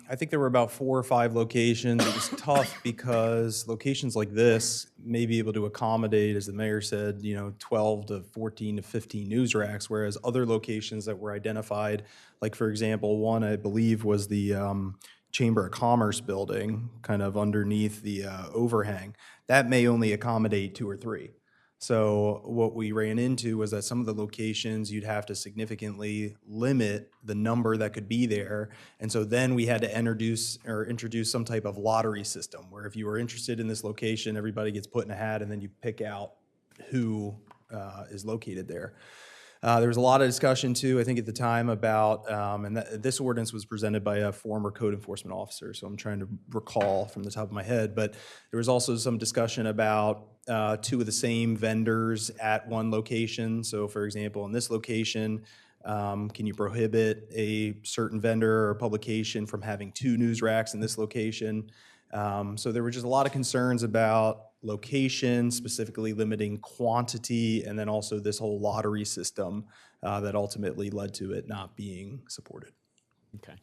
I think there were about 4 or 5 locations. It was tough because locations like this may be able to accommodate, as the mayor said, 12 to 14 to 15 news racks, whereas other locations that were identified, like for example, one I believe was the Chamber of Commerce building, kind of underneath the overhang, that may only accommodate 2 or 3. So what we ran into was that some of the locations you'd have to significantly limit the number that could be there. And so then we had to introduce some type of lottery system where if you were interested in this location, everybody gets put in a hat and then you pick out who is located there. There was a lot of discussion too, I think at the time about, this ordinance was presented by a former code enforcement officer, so I'm trying to recall from the top of my head, but there was also some discussion about 2 of the same vendors at one location. So for example, in this location, can you prohibit a certain vendor or publication from having 2 news racks in this location? So there were just a lot of concerns about location, specifically limiting quantity, and then also this whole lottery system that ultimately led to it not being supported. Okay.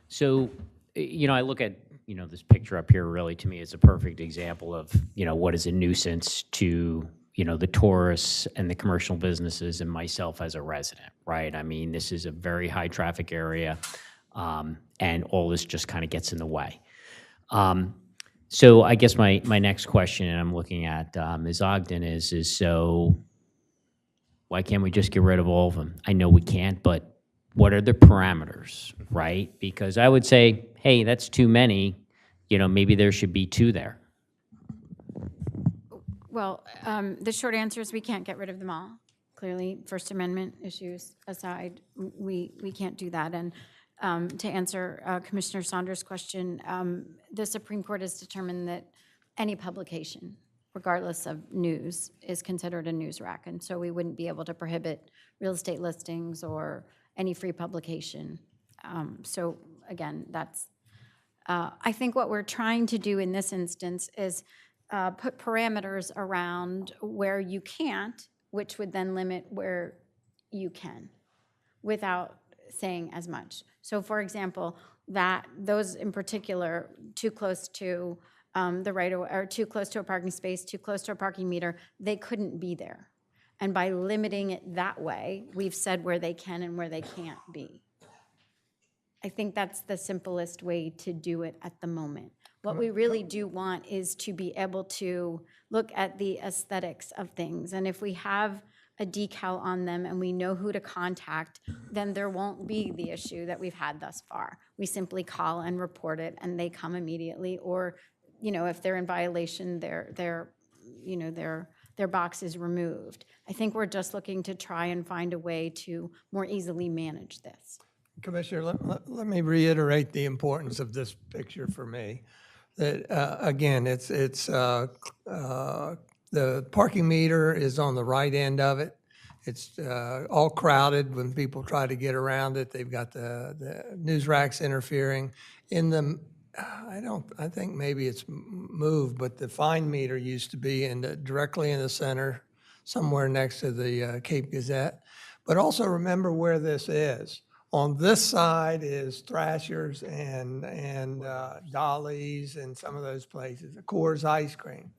So, I look at, this picture up here really to me is a perfect example of, what is a nuisance to, the tourists and the commercial businesses and myself as a resident, right? I mean, this is a very high traffic area, and all this just kind of gets in the way. So I guess my next question, and I'm looking at Ms. Ogden, is so why can't we just get rid of all of them? I know we can't, but what are the parameters, right? Because I would say, hey, that's too many. Maybe there should be 2 there. Well, the short answer is we can't get rid of them all. Clearly, First Amendment issues aside, we can't do that. And to answer Commissioner Saunders' question, the Supreme Court has determined that any publication, regardless of news, is considered a news rack. And so we wouldn't be able to prohibit real estate listings or any free publication. So again, that's, I think what we're trying to do in this instance is put parameters around where you can't, which would then limit where you can without saying as much. So for example, those in particular, too close to the right of, or too close to a parking space, too close to a parking meter, they couldn't be there. And by limiting it that way, we've said where they can and where they can't be. I think that's the simplest way to do it at the moment. What we really do want is to be able to look at the aesthetics of things. And if we have a decal on them and we know who to contact, then there won't be the issue that we've had thus far. We simply call and report it and they come immediately, or if they're in violation, their box is removed. I think we're just looking to try and find a way to more easily manage this. Commissioner, let me reiterate the importance of this picture for me. That again, it's the parking meter is on the right end of it, It's all crowded when people try to get around it. They've got the newsracks interfering. In the, I think maybe it's moved, but the fine meter used to be directly in the center, somewhere next to the Cape Gazette. But also remember where this is. On this side is Thrasher's and Dolly's and some of those places, Coors Ice Cream.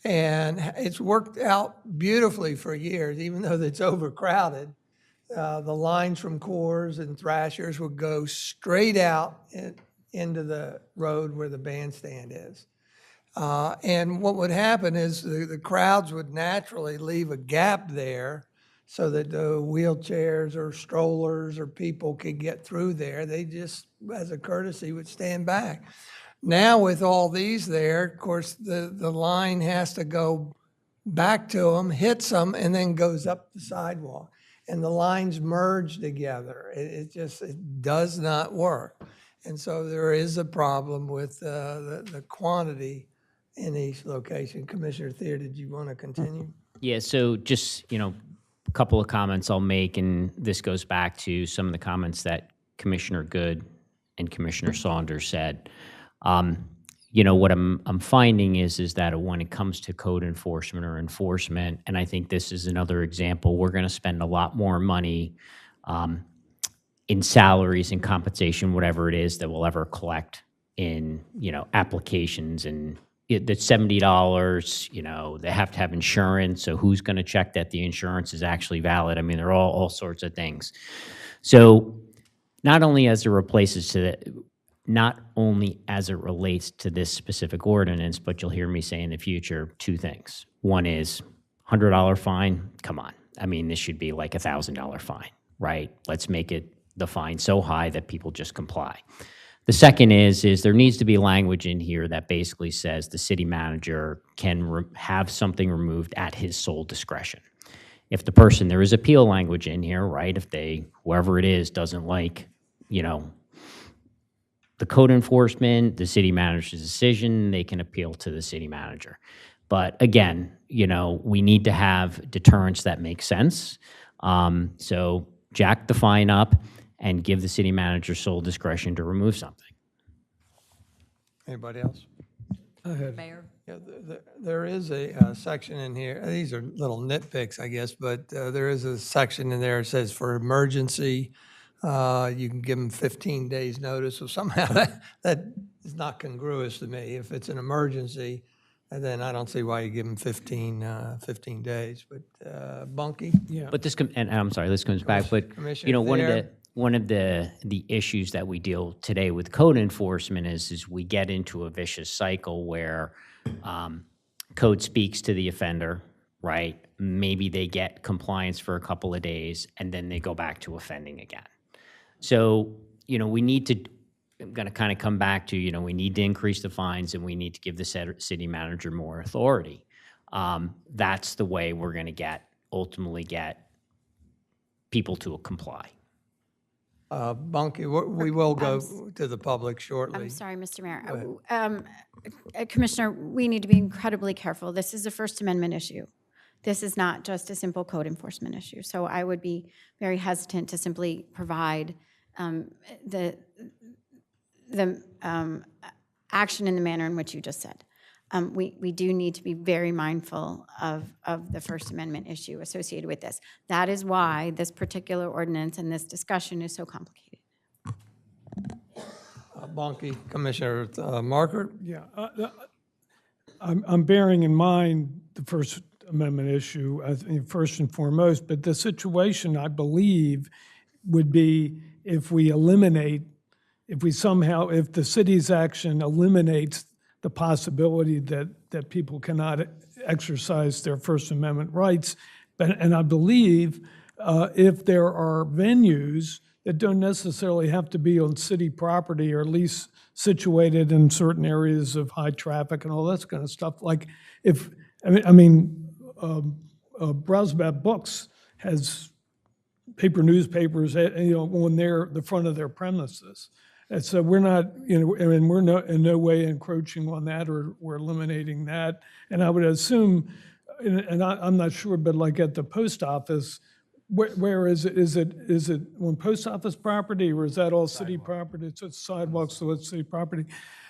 And it's worked out beautifully for years, even though it's overcrowded. The lines from Coors and Thrasher's would go straight out into the road where the bandstand is. And what would happen is the crowds would naturally leave a gap there so that the wheelchairs or strollers or people could get through there. They just, as a courtesy, would stand back. Now with all these there, of course, the line has to go back to them, hits them, and then goes up the sidewalk. And the lines merge together. It does not work. And so there is a problem with the quantity in each location. Commissioner Thier, did you want to continue? Yeah, so just, a couple of comments I'll make, and this goes back to some of the comments that Commissioner Good and Commissioner Saunders said. What I'm finding is that when it comes to code enforcement or enforcement, and I think this is another example, we're going to spend a lot more money in salaries and compensation, whatever it is that we'll ever collect in, applications, and that's $70, they have to have insurance, so who's going to check that the insurance is actually valid? I mean, there are all sorts of things. So not only as it relates to this specific ordinance, but you'll hear me say in the future two things. One is $100 fine. Come on. I mean, this should be like $1,000 fine, right? Let's make the fine so high that people just comply. The second is there needs to be language in here that basically says the city manager can have something removed at his sole discretion. If the person, there is appeal language in here, right? If whoever it is, doesn't like, the code enforcement, the city manager's decision, they can appeal to the city manager. But again, we need to have deterrence that makes sense. So jack the fine up and give the city manager sole discretion to remove something. Anybody else? Mayor? Yeah, there is a section in here, these are little nitpicks, I guess, but there is a section in there that says for emergency, you can give them 15 days notice. So somehow that is not congruous to me. If it's an emergency, and then I don't see why you give them 15 days. But Bunky? Yeah. But and I'm sorry, this comes back, but Commissioner one of the issues that we deal today with code enforcement is we get into a vicious cycle where code speaks to the offender, right? Maybe they get compliance for a couple of days, and then they go back to offending again. So, we need to, I'm going to kind of come back to, we need to increase the fines, and we need to give the city manager more authority. That's the way we're going to ultimately get people to comply. Bunky, we will go to the public shortly. I'm sorry, Mr. Mayor. Commissioner, we need to be incredibly careful. This is a First Amendment issue. This is not just a simple code enforcement issue. So I would be very hesitant to simply provide the action in the manner in which you just said. We do need to be very mindful of the First Amendment issue associated with this. That is why this particular ordinance and this discussion is so complicated. Bunky, Commissioner Marker? Yeah, I'm bearing in mind the First Amendment issue, I think, first and foremost, but the situation, I believe, would be if the city's action eliminates the possibility that people cannot exercise their First Amendment rights. And I believe if there are venues that don't necessarily have to be on city property, or at least situated in certain areas of high traffic and all that kind of stuff, like Browsbat Books has paper newspapers, on the front of their premises. And so we're not, we're in no way encroaching on that, or we're eliminating that. And I would assume, and I'm not sure, but like at the post office, where is it? Is it on post office property, or is that all city property? It's sidewalks, so it's city property.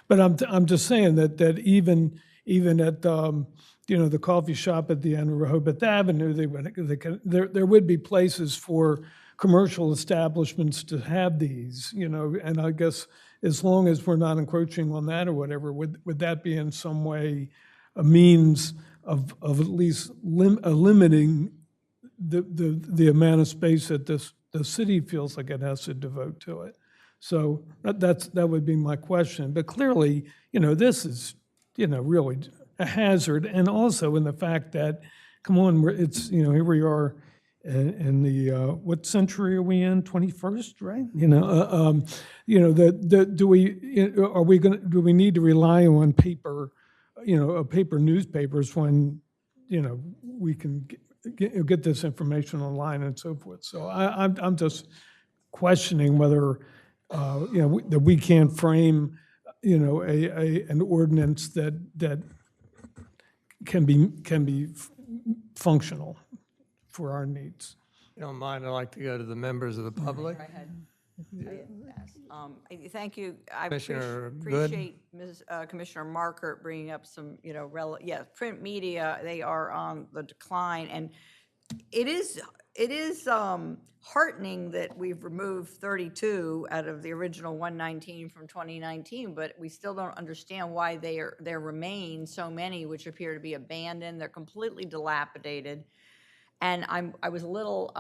But I'm just saying that even at, the coffee shop at the end of Rehoboth Avenue, there would be places for commercial establishments to have these, and I guess as long as we're not encroaching on that or whatever, would that be in some way a means of at least limiting the amount of space that the city feels like it has to devote to it? So that would be my question. But clearly, this is, really a hazard, and also in the fact that, come on, it's, here we are in the, what century are we in? 21st, right? Do we need to rely on paper, paper newspapers when, we can get this information online and so forth? So I'm just questioning whether, that we can't frame, an ordinance that can be functional for our needs. You don't mind, I'd like to go to the members of the public. Go ahead. Thank you. I Commissioner Good? appreciate Commissioner Markert bringing up some, print media, they are on the decline. And it is heartening that we've removed 32 out of the original 119 from 2019, but we still don't understand why there remain so many which appear to be abandoned. They're completely dilapidated. And I was a little,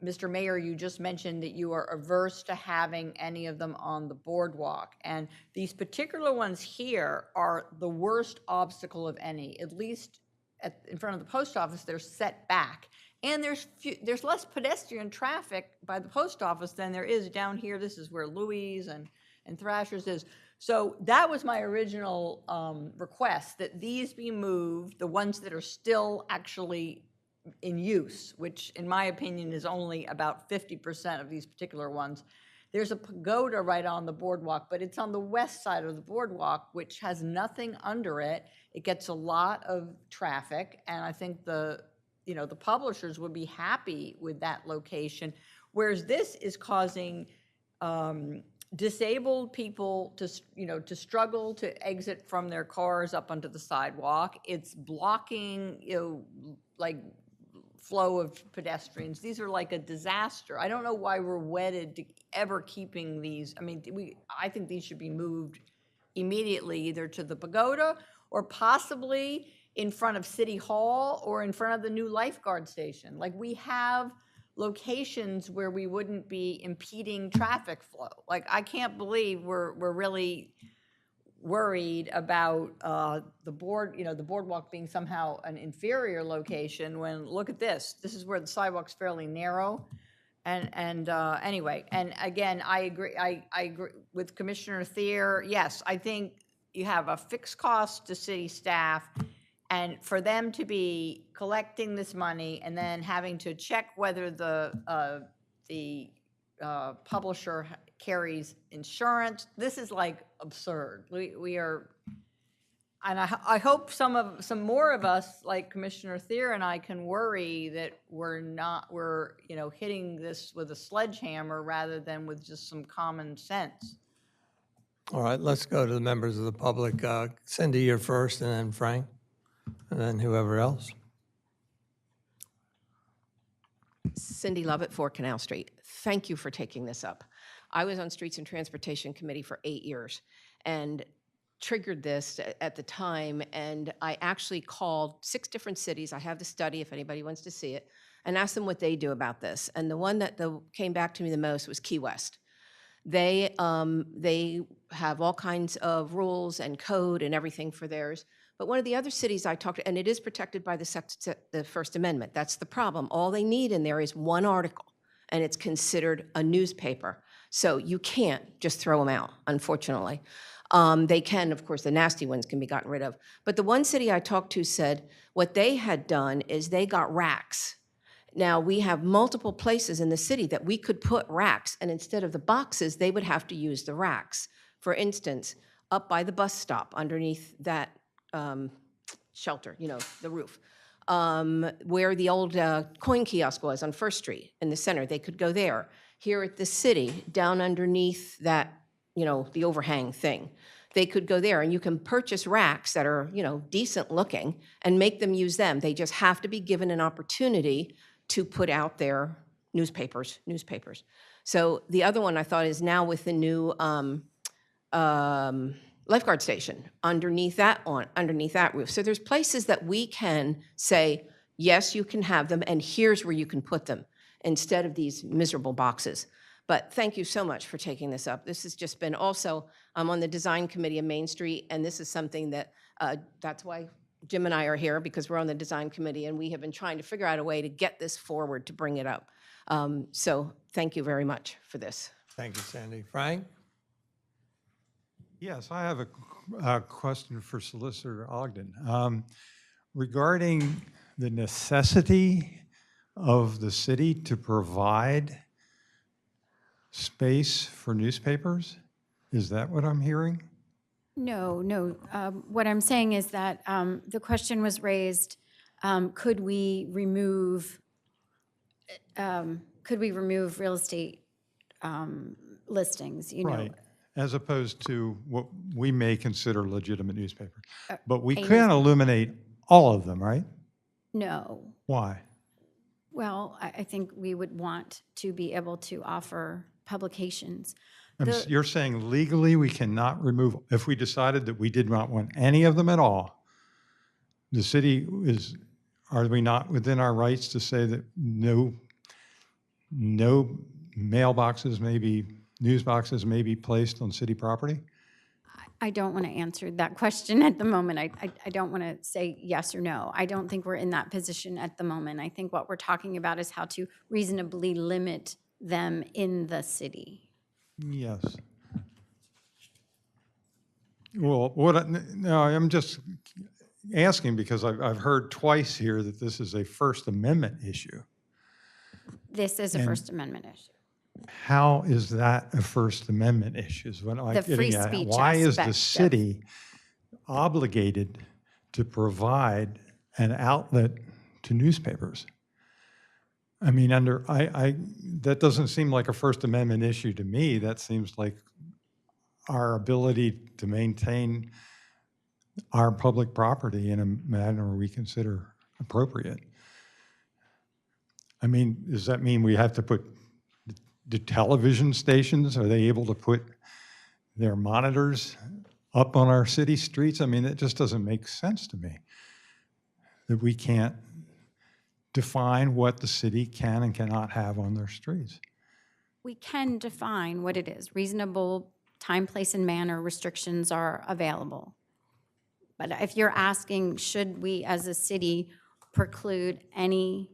Mr. Mayor, you just mentioned that you are averse to having any of them on the boardwalk. And these particular ones here are the worst obstacle of any. At least in front of the post office, they're set back. And there's less pedestrian traffic by the post office than there is down here. This is where Louis and Thrasher's is. So that was my original request, that these be moved, the ones that are still actually in use, which in my opinion is only about 50% of these particular ones. There's a pagoda right on the boardwalk, but it's on the west side of the boardwalk, which has nothing under it. It gets a lot of traffic, and I think the publishers would be happy with that location, whereas this is causing disabled people to struggle to exit from their cars up onto the sidewalk. It's blocking, flow of pedestrians. These are like a disaster. I don't know why we're wedded to ever keeping these. I mean, I think these should be moved immediately either to the pagoda or possibly in front of City Hall or in front of the new lifeguard station. Like, we have locations where we wouldn't be impeding traffic flow. Like, I can't believe we're really worried about the boardwalk being somehow an inferior location when, look at this. This is where the sidewalk's fairly narrow. And anyway, and again, I agree with Commissioner Thier. Yes, I think you have a fixed cost to city staff, and for them to be collecting this money and then having to check whether the publisher carries insurance, this is like absurd. We are, and I hope some more of us, like Commissioner Thier and I, can worry that we're hitting this with a sledgehammer rather than with just some common sense. All right, let's go to the members of the public. Cindy, you're first, and then Frank, and then whoever else. Cindy Lovett, 4 Canal Street. Thank you for taking this up. I was on Streets and Transportation Committee for 8 years and triggered this at the time, and I actually called 6 different cities. I have the study if anybody wants to see it, and asked them what they do about this. And the one that came back to me the most was Key West. They have all kinds of rules and code and everything for theirs. But one of the other cities I talked to, and it is protected by the First Amendment. That's the problem. All they need in there is one article, and it's considered a newspaper. So you can't just throw them out, unfortunately. They can, of course, the nasty ones can be gotten rid of. But the one city I talked to said what they had done is they got racks. Now, we have multiple places in the city that we could put racks, and instead of the boxes, they would have to use the racks. For instance, up by the bus stop, underneath that shelter, the roof. where the old coin kiosk was on First Street in the center. They could go there. Here at the city, down underneath that, the overhang thing, they could go there, and you can purchase racks that are, decent looking and make them use them. They just have to be given an opportunity to put out their newspapers. So the other one I thought is now with the new lifeguard station underneath that roof. So there's places that we can say, yes, you can have them, and here's where you can put them instead of these miserable boxes. But thank you so much for taking this up. This has just been also, I'm on the design committee of Main Street, and this is something that, that's why Jim and I are here, because we're on the design committee, and we have been trying to figure out a way to get this forward, to bring it up. So thank you very much for this. Thank you, Sandy. Frank? Yes, I have a question for Solicitor Ogden. Regarding the necessity of the city to provide space for newspapers, is that what I'm hearing? No. What I'm saying is that the question was raised, could we remove real estate listings, Right. As opposed to what we may consider legitimate newspapers. But we a can't newspaper. eliminate all of them, right? No. Why? Well, I think we would want to be able to offer publications. You're saying legally we cannot remove, if we decided that we did not want any of them at all, the city are we not within our rights to say that no mailboxes, news boxes may be placed on city property? I don't want to answer that question at the moment. I don't want to say yes or no. I don't think we're in that position at the moment. I think what we're talking about is how to reasonably limit them in the city. Yes. Well, no, I'm just asking because I've heard twice here that this is a First Amendment issue. This is a First Amendment issue. How is that a First Amendment issue? Is what I'm The free getting at. speech Why is the aspect city obligated to provide an outlet to newspapers? I mean, that doesn't seem like a First Amendment issue to me. That seems like our ability to maintain our public property in a manner we consider appropriate. I mean, does that mean we have to put the television stations, are they able to put their monitors up on our city streets? I mean, it just doesn't make sense to me that we can't define what the city can and cannot have on their streets. We can define what it is. Reasonable time, place, and manner restrictions are available. But if you're asking, should we as a city preclude any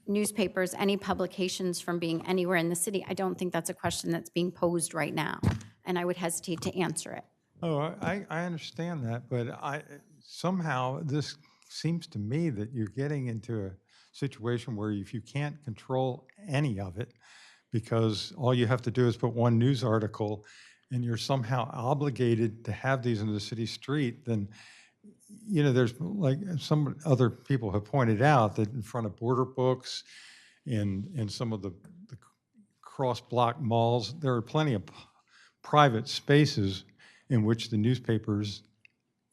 newspapers, any publications from being anywhere in the city, I don't think that's a question that's being posed right now, and I would hesitate to answer it. Oh, I understand that, but somehow this seems to me that you're getting into a situation where if you can't control any of it, because all you have to do is put one news article and you're somehow obligated to have these in the city street, then there's, like some other people have pointed out, that in front of Border Books, in some of the cross-block malls, there are plenty of private spaces in which the newspapers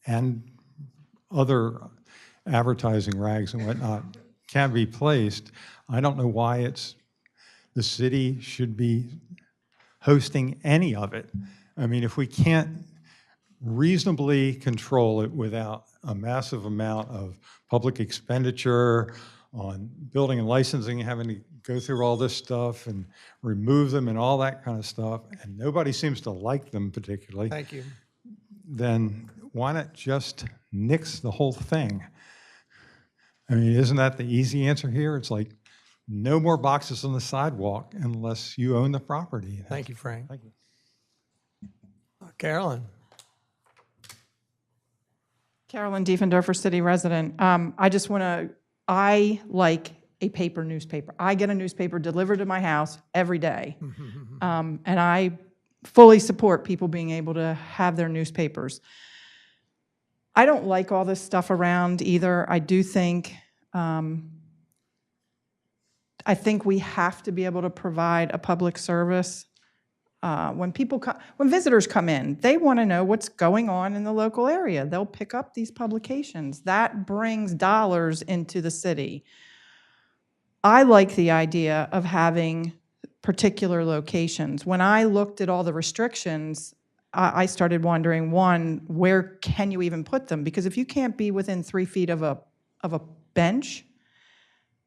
and other advertising rags and whatnot can be placed. I don't know why the city should be hosting any of it. I mean, if we can't reasonably control it without a massive amount of public expenditure on building and licensing, having to go through all this stuff and remove them and all that kind of stuff, and nobody seems to like them particularly. Thank you. Then why not just nix the whole thing? I mean, isn't that the easy answer here? It's like, no more boxes on the sidewalk unless you own the property. Thank you, Frank. Thank you. Carolyn? Carolyn Diefendorfer, city resident. I like a paper newspaper. I get a newspaper delivered to my house every day. And I fully support people being able to have their newspapers. I don't like all this stuff around either. I do think, I think we have to be able to provide a public service. When when visitors come in, they want to know what's going on in the local area. They'll pick up these publications. That brings dollars into the city. I like the idea of having particular locations. When I looked at all the restrictions, I started wondering, one, where can you even put them? Because if you can't be within 3 feet of a bench,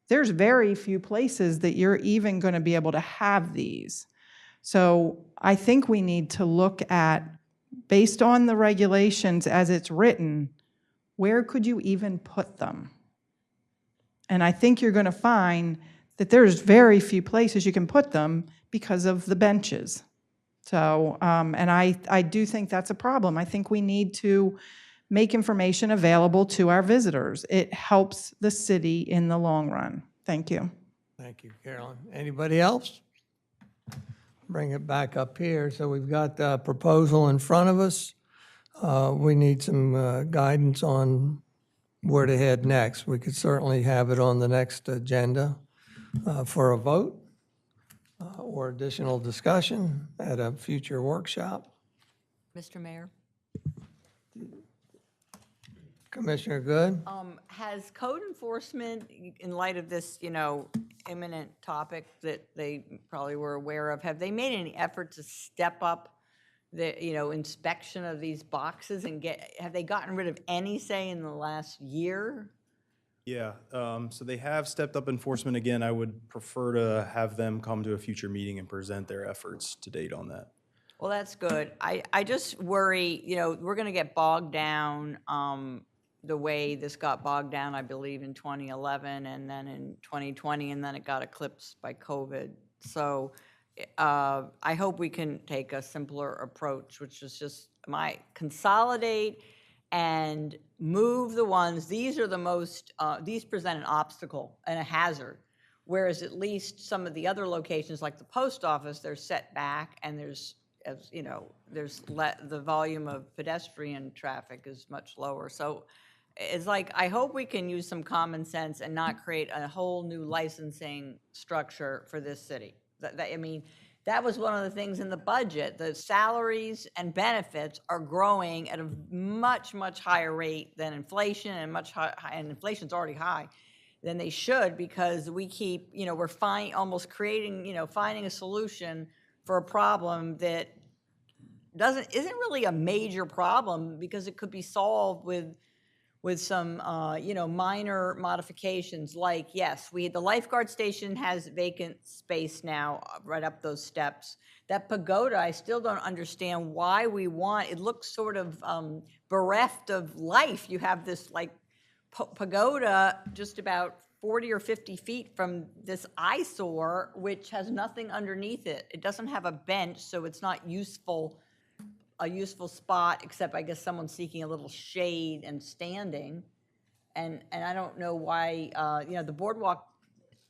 there's very few places that you're even going to be able to have these. So I think we need to look at, based on the regulations as it's written, where could you even put them? And I think you're going to find that there's very few places you can put them because of the benches. So, and I do think that's a problem. I think we need to make information available to our visitors. It helps the city in the long run. Thank you. Thank you, Carolyn. Anybody else? Bring it back up here. So we've got the proposal in front of us. We need some guidance on where to head next. We could certainly have it on the next agenda for a vote or additional discussion at a future workshop. Mr. Mayor? Commissioner Good? Has code enforcement, in light of this, imminent topic that they probably were aware of, have they made any effort to step up the, inspection of these boxes and have they gotten rid of any, say, in the last year? Yeah, so they have stepped up enforcement again. I would prefer to have them come to a future meeting and present their efforts to date on that. Well, that's good. I just worry, we're going to get bogged down the way this got bogged down, I believe, in 2011 and then in 2020, and then it got eclipsed by COVID. So I hope we can take a simpler approach, which is just consolidate and move the ones. These are the most, these present an obstacle and a hazard. Whereas at least some of the other locations, like the post office, they're set back and there's, the volume of pedestrian traffic is much lower. So it's like, I hope we can use some common sense and not create a whole new licensing structure for this city. That was one of the things in the budget. The salaries and benefits are growing at a much, much higher rate than inflation, and and inflation's already high than they should, because we keep, we're almost creating, finding a solution for a problem that isn't really a major problem, because it could be solved with some, minor modifications. Like, yes, the lifeguard station has vacant space now right up those steps. That pagoda, I still don't understand why we want, it looks sort of bereft of life. You have this pagoda just about 40 or 50 feet from this eyesore, which has nothing underneath it. It doesn't have a bench, so it's not a useful spot, except I guess someone seeking a little shade and standing. And I don't know why, the boardwalk,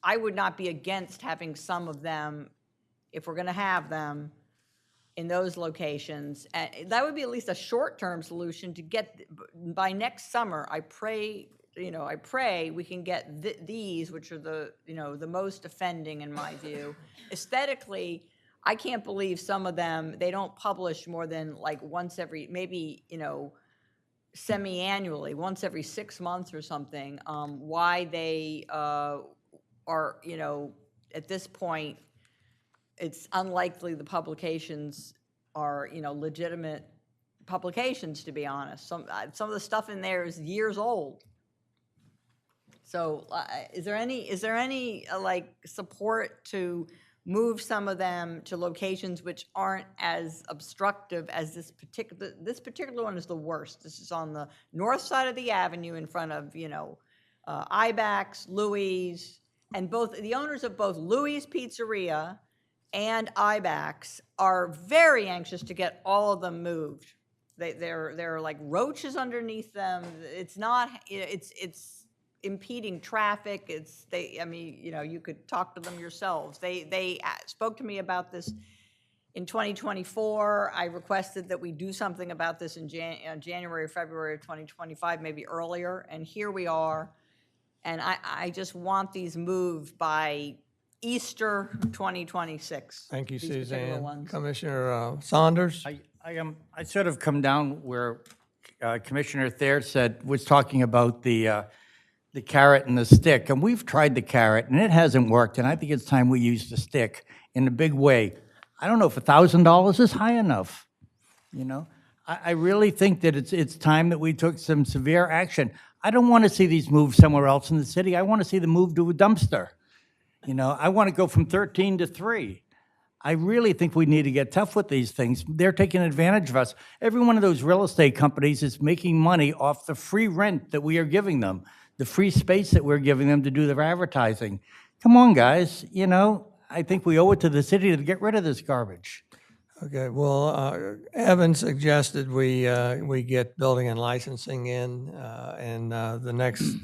I would not be against having some of them, if we're going to have them, in those locations. And that would be at least a short-term solution to get, by next summer, I pray we can get these, which are the most offending in my view. Aesthetically, I can't believe some of them, they don't publish more than once every, maybe, semi-annually, once every 6 months or something. Why they are, at this point, it's unlikely the publications are, legitimate publications, to be honest. Some of the stuff in there is years old. So is there any support to move some of them to locations which aren't as obstructive as this particular one is the worst. This is on the north side of the avenue in front of, IBAX, Louis, and both the owners of both Louis Pizzeria and IBAX are very anxious to get all of them moved. They're like roaches underneath them. It's not, it's impeding traffic. You could talk to them yourselves. They spoke to me about this In 2024, I requested that we do something about this in January or February of 2025, maybe earlier, and here we are. And I just want these moved by Easter 2026. Thank you, these particular Suzanne. ones. Commissioner Saunders? I sort of come down where Commissioner Thayer was talking about the carrot and the stick, and we've tried the carrot, and it hasn't worked, and I think it's time we use the stick in a big way. I don't know if $1,000 is high enough, you know? I really think that it's time that we took some severe action. I don't want to see these moved somewhere else in the city. I want to see them moved to a dumpster. You know, I want to go from 13 to 3. I really think we need to get tough with these things. They're taking advantage of us. Every one of those real estate companies is making money off the free rent that we are giving them, the free space that we're giving them to do their advertising. Come on, guys, you know, I think we owe it to the city to get rid of this garbage. Okay, well, Evan suggested we get building and licensing in, and the next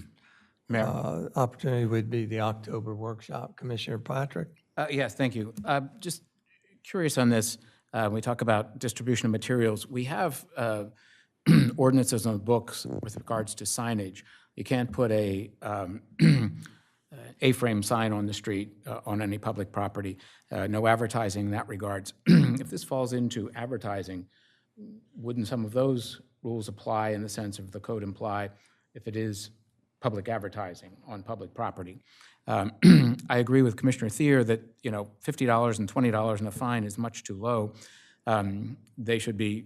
opportunity would be the October workshop. Commissioner Patrick? Yes, thank you. Just curious on this, we talk about distribution of materials. We have ordinances on the books with regards to signage. You can't put a A-frame sign on the street on any public property. No advertising in that regards. If this falls into advertising, wouldn't some of those rules apply in the sense of the code imply if it is public advertising on public property? I agree with Commissioner Thayer that, you know, $50 and $20 in a fine is much too low. They should be,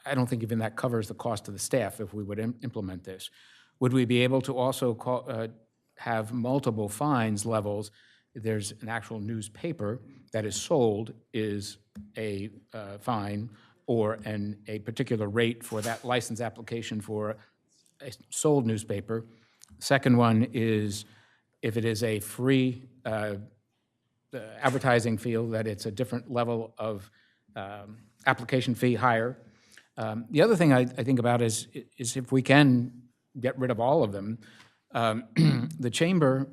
I don't think even that covers the cost of the staff if we would implement this. Would we be able to also have multiple fines levels? There's an actual newspaper that is sold is a fine, or a particular rate for that license application for a sold newspaper. Second one is if it is a free advertising field, that it's a different level of application fee higher. The other thing I think about is if we can get rid of all of them. The chamber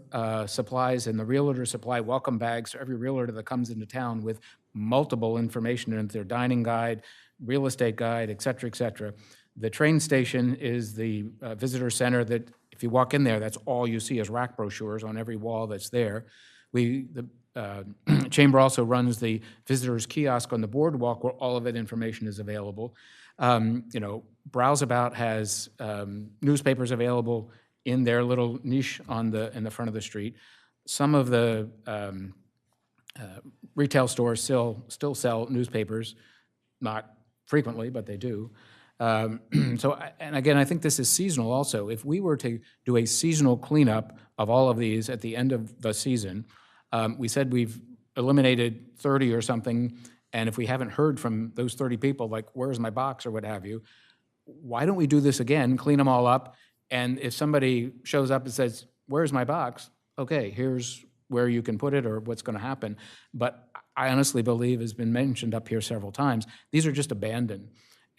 supplies and the realtor supply welcome bags for every realtor that comes into town with multiple information in their dining guide, real estate guide, et cetera, et cetera. The train station is the visitor center that if you walk in there, that's all you see is rack brochures on every wall that's there. The chamber also runs the visitors kiosk on the boardwalk where all of that information is available. You know, Browseabout has newspapers available in their little niche in the front of the street. Some of the retail stores still sell newspapers, not frequently, but they do. So, and again, I think this is seasonal also. If we were to do a seasonal cleanup of all of these at the end of the season, we said we've eliminated 30 or something, and if we haven't heard from those 30 people, like, where's my box or what have you, why don't we do this again, clean them all up, and if somebody shows up and says, where's my box? Okay, here's where you can put it or what's going to happen. But I honestly believe, has been mentioned up here several times, these are just abandoned,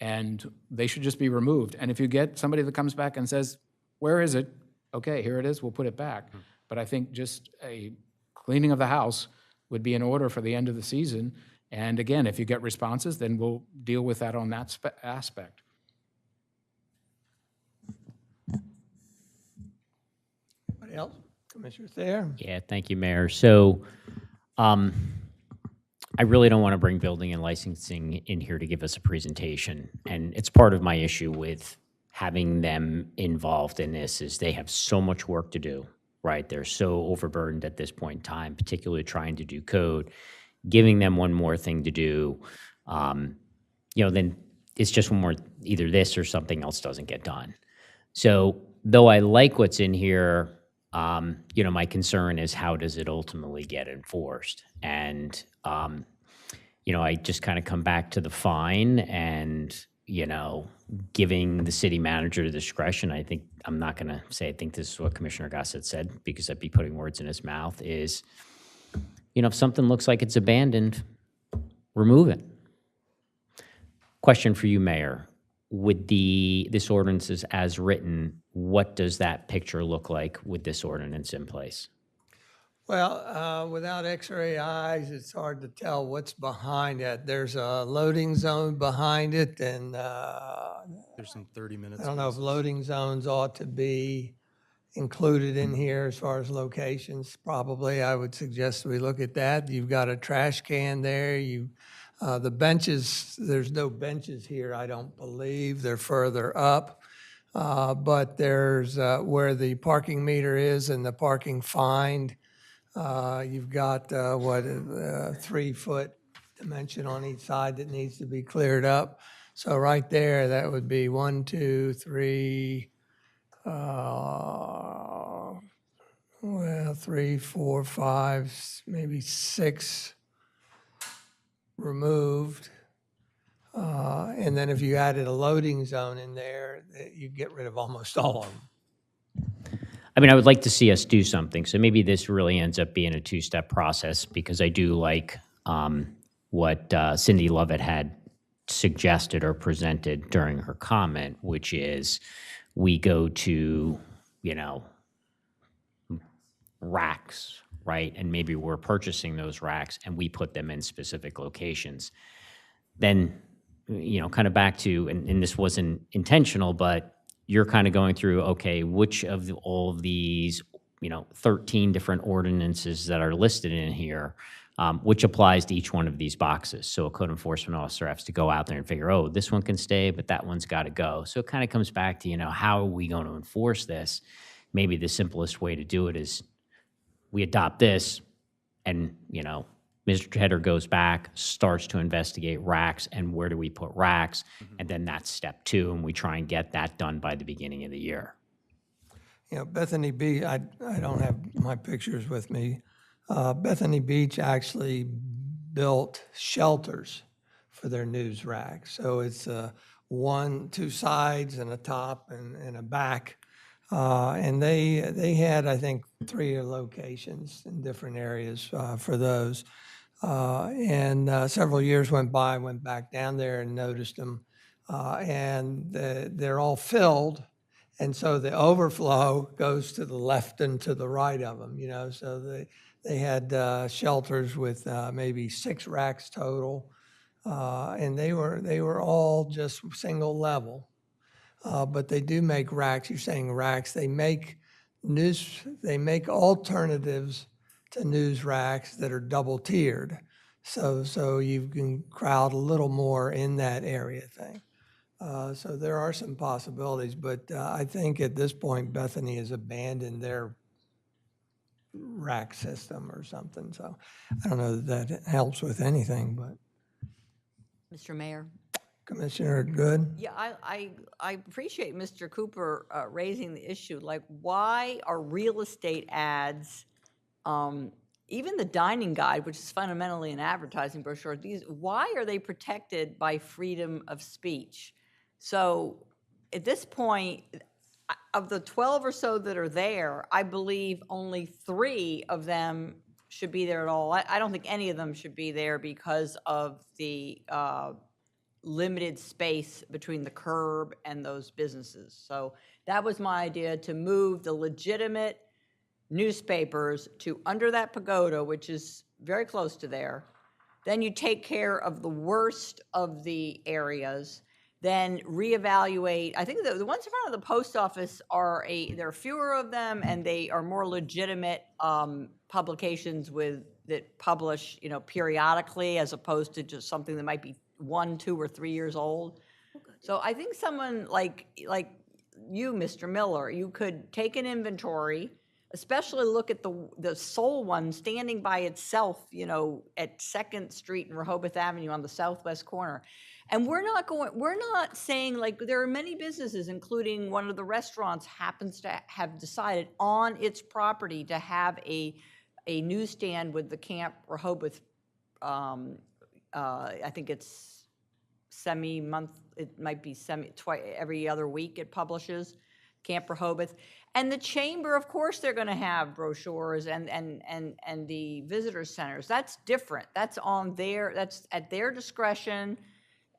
and they should just be removed. And if you get somebody that comes back and says, where is it? Okay, here it is, we'll put it back. But I think just a cleaning of the house would be in order for the end of the season. And again, if you get responses, then we'll deal with that on that aspect. Anybody else? Commissioner Thayer? Yeah, thank you, Mayor. So I really don't want to bring building and licensing in here to give us a presentation. And it's part of my issue with having them involved in this is they have so much work to do, right? They're so overburdened at this point in time, particularly trying to do code. Giving them one more thing to do, you know, then it's just one more, either this or something else doesn't get done. So though I like what's in here, you know, my concern is how does it ultimately get enforced? And, you know, I just kind of come back to the fine and, you know, giving the city manager the discretion. I think, I'm not going to say I think this is what Commissioner Gossett said because I'd be putting words in his mouth, is, you know, if something looks like it's abandoned, remove it. Question for you, Mayor. With this ordinance is as written, what does that picture look like with this ordinance in place? Well, without X-ray eyes, it's hard to tell what's behind it. There's a loading zone behind it, and There's some 30-minute I don't know if spaces. loading zones ought to be included in here as far as locations. Probably, I would suggest we look at that. You've got a trash can there. The benches, there's no benches here, I don't believe. They're further up. But there's where the parking meter is and the parking find. You've got, 3-foot dimension on each side that needs to be cleared up. So right there, that would be 1, 2, 3, 3, 4, 5, maybe 6 removed. And then if you added a loading zone in there, you get rid of almost all of them. I mean, I would like to see us do something. So maybe this really ends up being a two-step process, because I do like what Cindy Lovett had suggested or presented during her comment, which is we go to, racks, right? And maybe we're purchasing those racks and we put them in specific locations. Then, kind of back to, and this wasn't intentional, but you're kind of going through, okay, which of all of these, 13 different ordinances that are listed in here, which applies to each one of these boxes. So a code enforcement officer has to go out there and figure, oh, this one can stay, but that one's got to go. So it kind of comes back to, how are we going to enforce this? Maybe the simplest way to do it is we adopt this and, Mr. Tedder goes back, starts to investigate racks, and where do we put racks? And then that's step 2, and we try and get that done by the beginning of the year. Bethany Beach, I don't have my pictures with me. Bethany Beach actually built shelters for their news racks. So it's 2 sides and a top and a back. And they had, I think, 3 locations in different areas for those. And several years went by, I went back down there and noticed them. And they're all filled. And so the overflow goes to the left and to the right of them, So they had shelters with maybe 6 racks total. And they were all just single level. But they do make racks. You're saying racks. They make alternatives to news racks that are double tiered. So you can crowd a little more in that area thing. So there are some possibilities, but I think at this point Bethany has abandoned their rack system or something. So I don't know that helps with anything, but. Mr. Mayor? Commissioner Good? Yeah, I appreciate Mr. Cooper raising the issue. Like, why are real estate ads, even the dining guide, which is fundamentally an advertising brochure, why are they protected by freedom of speech? So at this point, of the 12 or so that are there, I believe only 3 of them should be there at all. I don't think any of them should be there because of the limited space between the curb and those businesses. So that was my idea, to move the legitimate newspapers to under that pagoda, which is very close to there. Then you take care of the worst of the areas, then reevaluate. I think the ones in front of the post office there are fewer of them, and they are more legitimate publications that publish, periodically, as opposed to just something that might be 1, 2, or 3 years old. So I think someone like you, Mr. Miller, you could take an inventory, especially look at the sole one standing by itself, at 2nd Street and Rehoboth Avenue on the southwest corner. And we're not saying, like, there are many businesses, including one of the restaurants happens to have decided on its property to have a newsstand with the Camp Rehoboth, I think it's semi-month, it might be every other week it publishes, Camp Rehoboth. And the chamber, of course, they're going to have brochures and the visitor centers. That's different. That's at their discretion,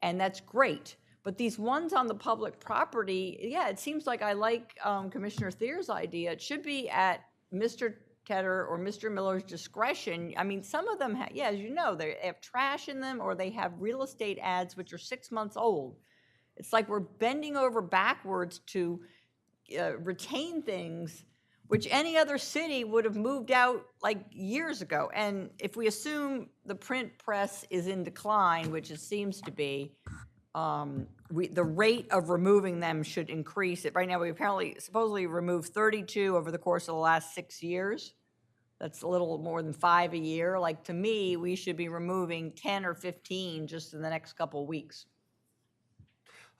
and that's great. But these ones on the public property, yeah, it seems like I like Commissioner Thier's idea. It should be at Mr. Tedder or Mr. Miller's discretion. I mean, some of them, yeah, as you know, they have trash in them or they have real estate ads which are 6 months old. It's like we're bending over backwards to retain things which any other city would have moved out like years ago. And if we assume the print press is in decline, which it seems to be, the rate of removing them should increase. Right now, we supposedly removed 32 over the course of the last 6 years. That's a little more than 5 a year. Like, to me, we should be removing 10 or 15 just in the next couple of weeks.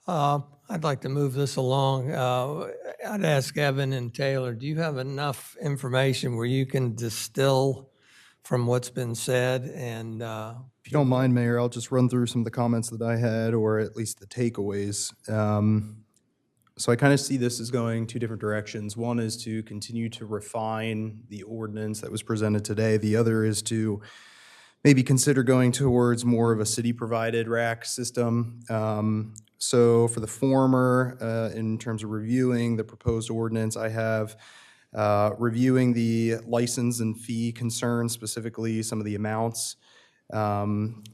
I'd like to move this along. I'd ask Evan and Taylor, do you have enough information where you can distill from what's been said? And If you don't mind, Mayor, I'll just run through some of the comments that I had, or at least the takeaways. So I kind of see this as going two different directions. One is to continue to refine the ordinance that was presented today. The other is to maybe consider going towards more of a city-provided rack system. So for the former, in terms of reviewing the proposed ordinance, I have reviewing the license and fee concerns, specifically some of the amounts,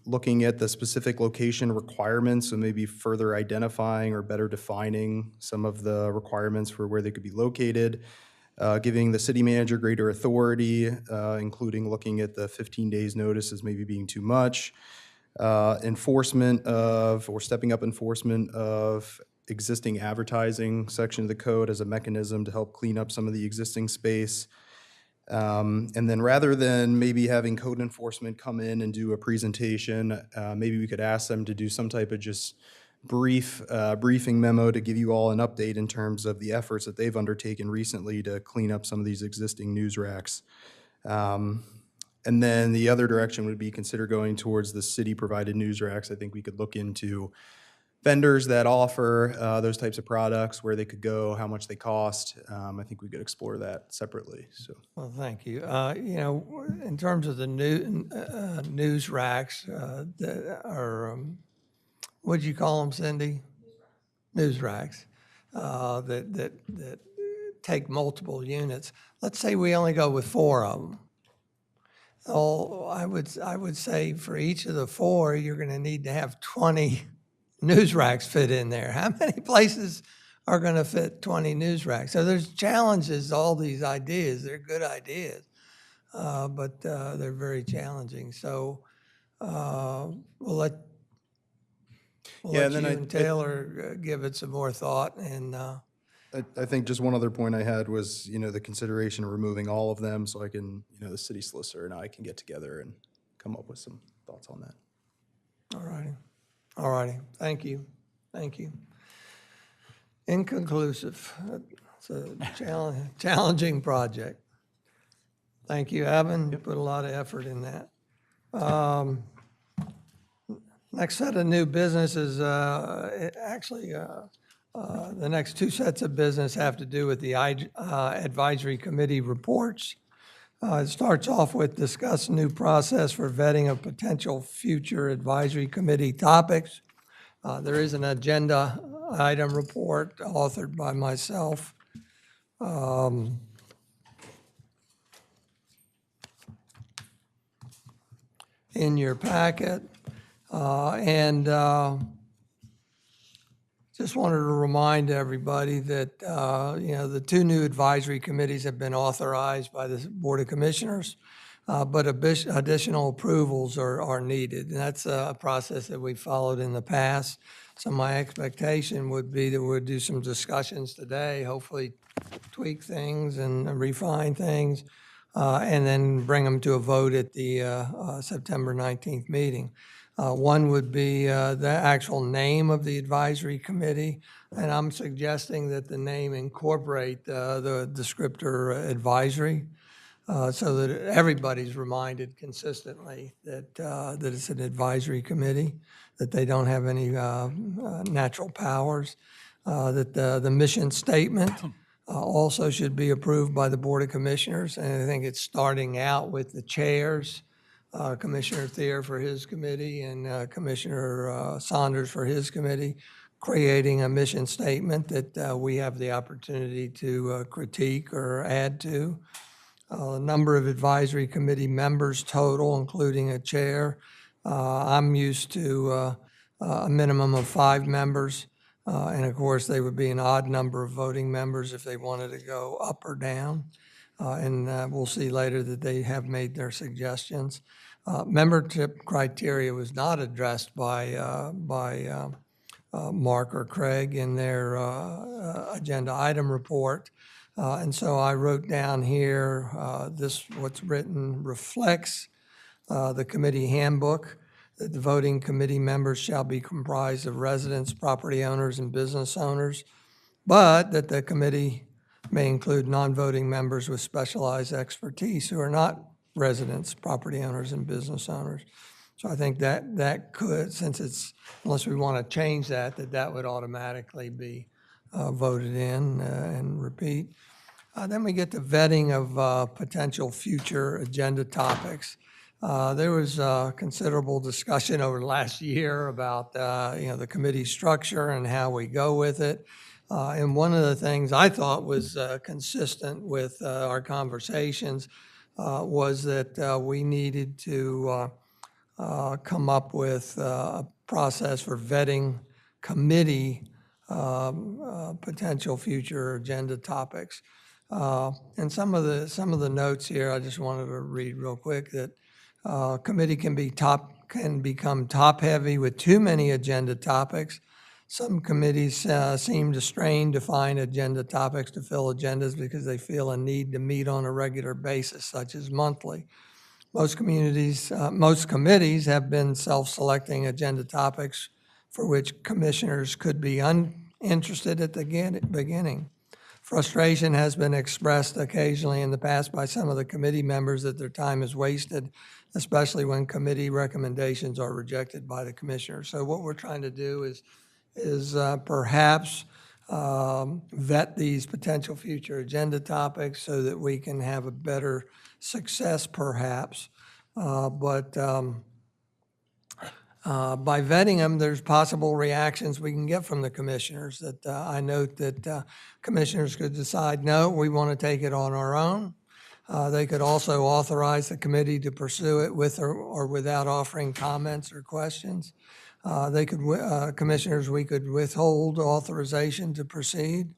looking at the specific location requirements, so maybe further identifying or better defining some of the requirements for where they could be located, giving the city manager greater authority, including looking at the 15 days notice as maybe being too much, enforcement of, or stepping up enforcement of existing advertising section of the code as a mechanism to help clean up some of the existing space. And then rather than maybe having code enforcement come in and do a presentation, maybe we could ask them to do some type of just briefing memo to give you all an update in terms of the efforts that they've undertaken recently to clean up some of these existing news racks. And then the other direction would be consider going towards the city-provided news racks. I think we could look into vendors that offer those types of products, where they could go, how much they cost. I think we could explore that separately. So, well, thank you. You know, in terms of the news racks that are, what'd you call them, Cindy? News racks that take multiple units. Let's say we only go with 4 of them. Oh, I would say for each of the 4, you're going to need to have 20 news racks fit in there. How many places are going to fit 20 news racks? So there's challenges to all these ideas. They're good ideas, but they're very challenging. So we'll let you and Taylor give it some more thought. And I think just one other point I had was, you know, the consideration of removing all of them, so I can, you know, the city solicitor and I can get together and come up with some thoughts on that. All righty. Thank you. Thank you. Inconclusive. It's a challenging project. Thank you, Evan. You put a lot of effort in that. Next set of new business is the next 2 sets of business have to do with the advisory committee reports. It starts off with discuss new process for vetting of potential future advisory committee topics. There is an agenda item report authored by myself. In your packet. Just wanted to remind everybody that, you know, the 2 new advisory committees have been authorized by the Board of Commissioners, but additional approvals are needed. And that's a process that we followed in the past. So my expectation would be that we'll do some discussions today, hopefully tweak things and refine things, and then bring them to a vote at the September 19th meeting. One would be the actual name of the advisory committee, and I'm suggesting that the name incorporate the descriptor advisory, so that everybody's reminded consistently that that it's an advisory committee, that they don't have any natural powers, that the mission statement also should be approved by the Board of Commissioners, and I think it's starting out with the chairs. Commissioner Thier for his committee and Commissioner Saunders for his committee, creating a mission statement that we have the opportunity to critique or add to. A number of advisory committee members total, including a chair. I'm used to a minimum of 5 members. And of course, they would be an odd number of voting members if they wanted to go up or down. And we'll see later that they have made their suggestions. Membership criteria was not addressed by Mark or Craig in their agenda item report. And so I wrote down here, what's written reflects the committee handbook, that the voting committee members shall be comprised of residents, property owners, and business owners, but that the committee may include non-voting members with specialized expertise who are not residents, property owners, and business owners. So I think that could, since it's, unless we want to change that would automatically be voted in and repeat. Then we get to vetting of potential future agenda topics. There was considerable discussion over the last year about the committee structure and how we go with it. And one of the things I thought was consistent with our conversations was that we needed to come up with a process for vetting committee potential future agenda topics. And some of the notes here, I just wanted to read real quick that committee can become top-heavy with too many agenda topics. Some committees seem to strain to find agenda topics to fill agendas because they feel a need to meet on a regular basis, such as monthly. Most committees have been self-selecting agenda topics for which commissioners could be uninterested at the beginning. Frustration has been expressed occasionally in the past by some of the committee members that their time is wasted, especially when committee recommendations are rejected by the commissioner. So what we're trying to do is perhaps vet these potential future agenda topics so that we can have a better success perhaps. But by vetting them, there's possible reactions we can get from the commissioners. That I note that commissioners could decide, no, we want to take it on our own. They could also authorize the committee to pursue it with or without offering comments or questions. They could, commissioners, we could withhold authorization to proceed.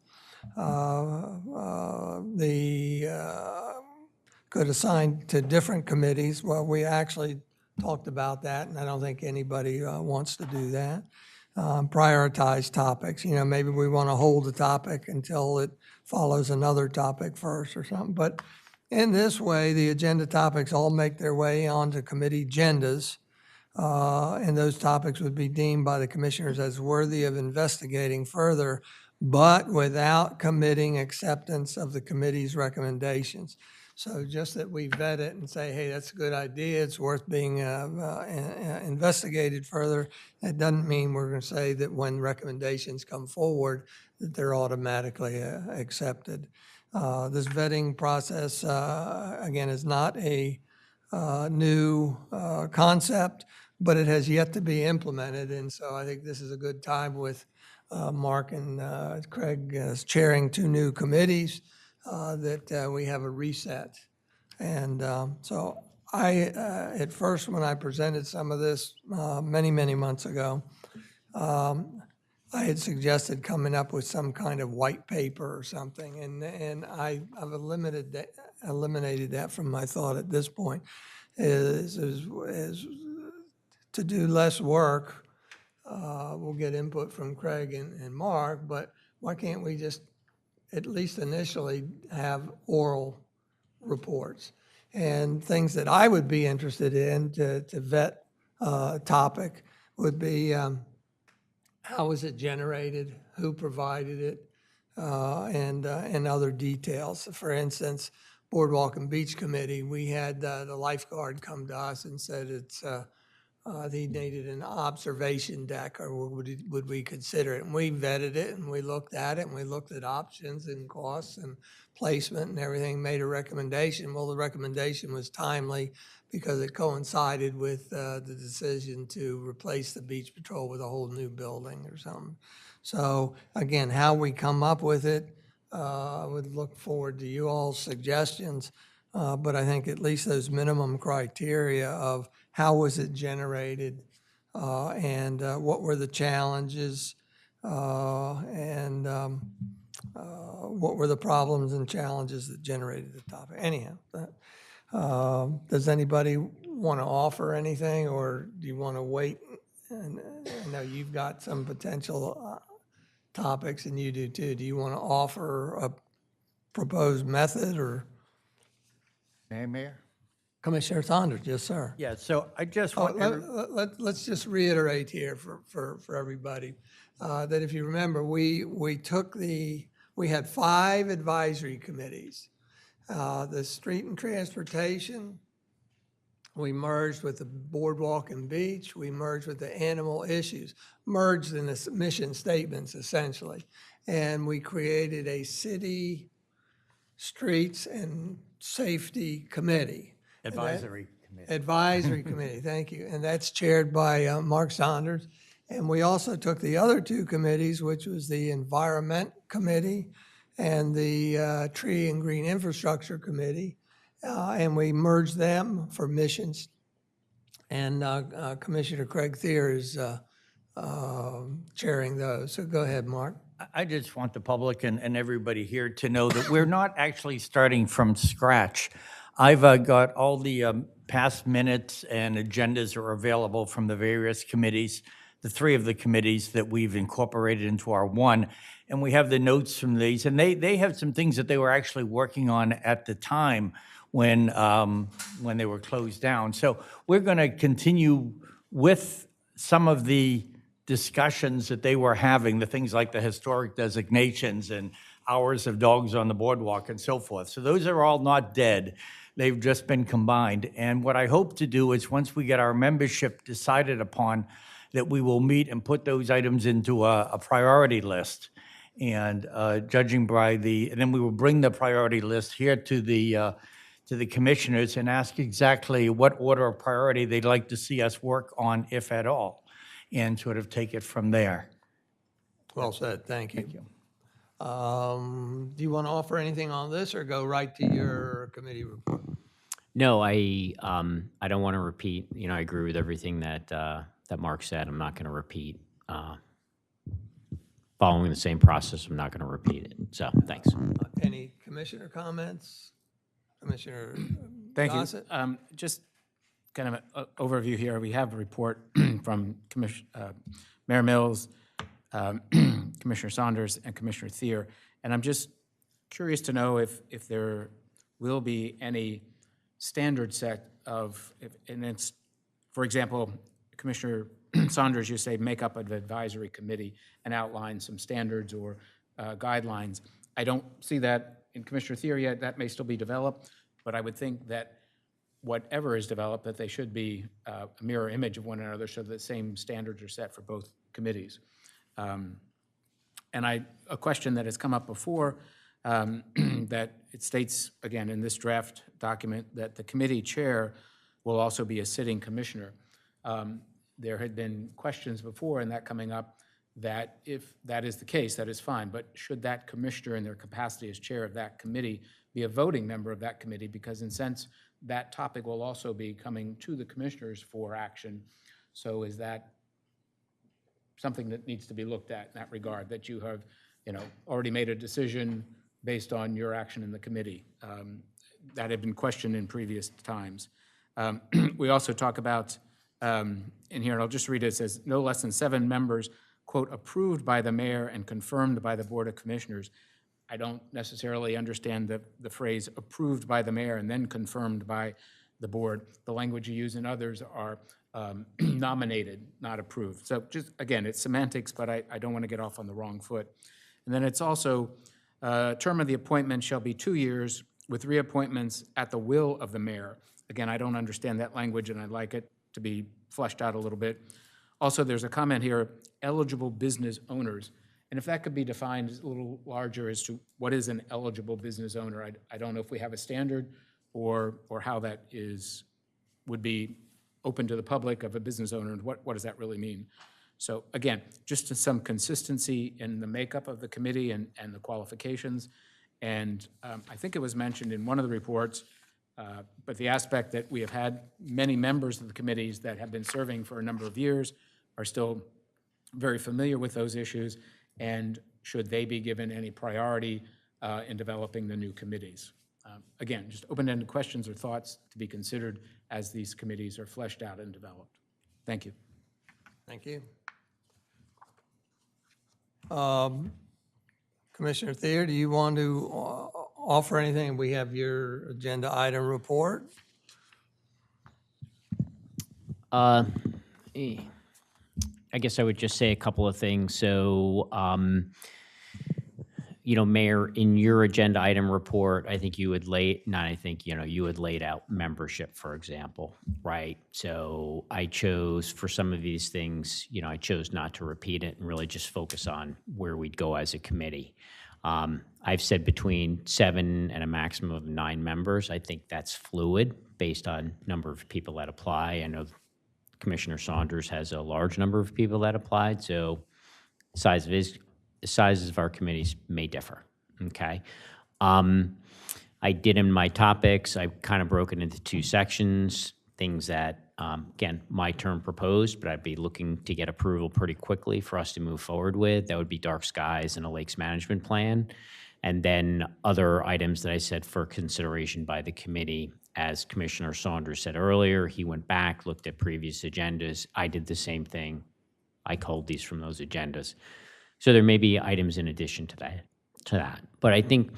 Could assign to different committees. Well, we actually talked about that, and I don't think anybody wants to do that. Prioritize topics. Maybe we want to hold the topic until it follows another topic first or something. But in this way, the agenda topics all make their way onto committee agendas, and those topics would be deemed by the commissioners as worthy of investigating further, but without committing acceptance of the committee's recommendations. So just that we vet it and say, hey, that's a good idea, it's worth being investigated further. That doesn't mean we're going to say that when recommendations come forward that they're automatically accepted. This vetting process, again, is not a new concept, but it has yet to be implemented. And so I think this is a good time with Mark and Craig chairing 2 new committees that we have a reset. And so at first, when I presented some of this many, many months ago, I had suggested coming up with some kind of white paper or something, and I've eliminated that from my thought at this point, is to do less work. We'll get input from Craig and Mark, but why can't we just, at least initially, have oral reports? And things that I would be interested in to vet topic would be how was it generated, who provided it, and other details. For instance, Boardwalk and Beach Committee, we had the lifeguard come to us and said he needed an observation deck, or would we consider it? And we vetted it, and we looked at it, and we looked at options and costs and placement and everything, made a recommendation. Well, the recommendation was timely because it coincided with the decision to replace the beach patrol with a whole new building or something. So again, how we come up with it, I would look forward to you all's suggestions. But I think at least those minimum criteria of how was it generated, and what were the challenges, and what were the problems and challenges that generated the topic. Anyhow, does anybody want to offer anything, or do you want to wait? And I know you've got some potential topics, and you do too. Do you want to offer a proposed method, or? Mayor? Commissioner Saunders, yes, sir. Yeah, so I just Oh, want. let's just reiterate here for everybody, that if you remember, we had 5 advisory committees. The Street and Transportation, we merged with the Boardwalk and Beach, we merged with the Animal Issues, merged in the mission statements essentially. And we created a City Streets and Safety Committee. Advisory committee. Advisory Committee, thank you. And that's chaired by Mark Saunders. And we also took the other 2 committees, which was the Environment Committee and the Tree and Green Infrastructure Committee, and we merged them for missions. And Commissioner Craig Thier is chairing those. So go ahead, Mark. I just want the public and everybody here to know that we're not actually starting from scratch. I've got all the past minutes and agendas are available from the various committees, the 3 of the committees that we've incorporated into our one. And we have the notes from these, and they have some things that they were actually working on at the time when they were closed down. So we're going to continue with some of the discussions that they were having, the things like the historic designations and hours of dogs on the boardwalk and so forth. So those are all not dead. They've just been combined. And what I hope to do is once we get our membership decided upon, that we will meet and put those items into a priority list. And judging by and then we will bring the priority list here to the commissioners and ask exactly what order of priority they'd like to see us work on, if at all, and sort of take it from there. Well said, thank you. Thank you. Do you want to offer anything on this or go right to your committee report? No, I don't want to repeat. I agree with everything that Mark said. I'm not going to repeat. Following the same process, I'm not going to repeat it. So, thanks. Any commissioner comments? Commissioner Thank Gossett? you. Just kind of an overview here. We have a report from Mayor Mills, Commissioner Saunders, and Commissioner Thier. And I'm just curious to know if there will be any standard set of, and it's, for example, Commissioner Saunders, you say make up an advisory committee and outline some standards or guidelines. I don't see that in Commissioner Thier yet. That may still be developed, but I would think that whatever is developed, that they should be a mirror image of one another so that the same standards are set for both committees. And a question that has come up before, that it states, again, in this draft document, that the committee chair will also be a sitting commissioner. There had been questions before, and that coming up, that if that is the case, that is fine, but should that commissioner in their capacity as chair of that committee be a voting member of that committee? Because in a sense, that topic will also be coming to the commissioners for action. So is that something that needs to be looked at in that regard, that you have, already made a decision based on your action in the committee? That had been questioned in previous times. We also talk about, in here, and I'll just read it, it says, no less than 7 members, quote, approved by the mayor and confirmed by the Board of Commissioners. I don't necessarily understand the phrase approved by the mayor and then confirmed by the board. The language you use in others are nominated, not approved. So just, again, it's semantics, but I don't want to get off on the wrong foot. And then it's also, term of the appointment shall be 2 years with reappointments at the will of the mayor. Again, I don't understand that language, and I'd like it to be fleshed out a little bit. Also, there's a comment here, eligible business owners. And if that could be defined a little larger as to what is an eligible business owner, I don't know if we have a standard or how that would be open to the public of a business owner, and what does that really mean? So again, just some consistency in the makeup of the committee and the qualifications. And I think it was mentioned in one of the reports But the aspect that we have had many members of the committees that have been serving for a number of years are still very familiar with those issues, and should they be given any priority in developing the new committees. Again, just open-ended questions or thoughts to be considered as these committees are fleshed out and developed. Thank you. Thank you. Commissioner Thayer, do you want to offer anything? We have your agenda item report. I guess I would just say a couple of things. So, you know, Mayor, in your agenda item report, I think you would you had laid out membership, for example, right? So I chose for some of these things, you know, I chose not to repeat it and really just focus on where we'd go as a committee. I've said between 7 and a maximum of 9 members. I think that's fluid based on number of people that apply. I know Commissioner Saunders has a large number of people that applied, so the sizes of our committees may differ, okay? I did in my topics, I kind of broke it into 2 sections, things that, again, my term proposed, but I'd be looking to get approval pretty quickly for us to move forward with. That would be dark skies and a lakes management plan. And then other items that I said for consideration by the committee. As Commissioner Saunders said earlier, he went back, looked at previous agendas. I did the same thing. I culled these from those agendas. So there may be items in addition to that. But I think,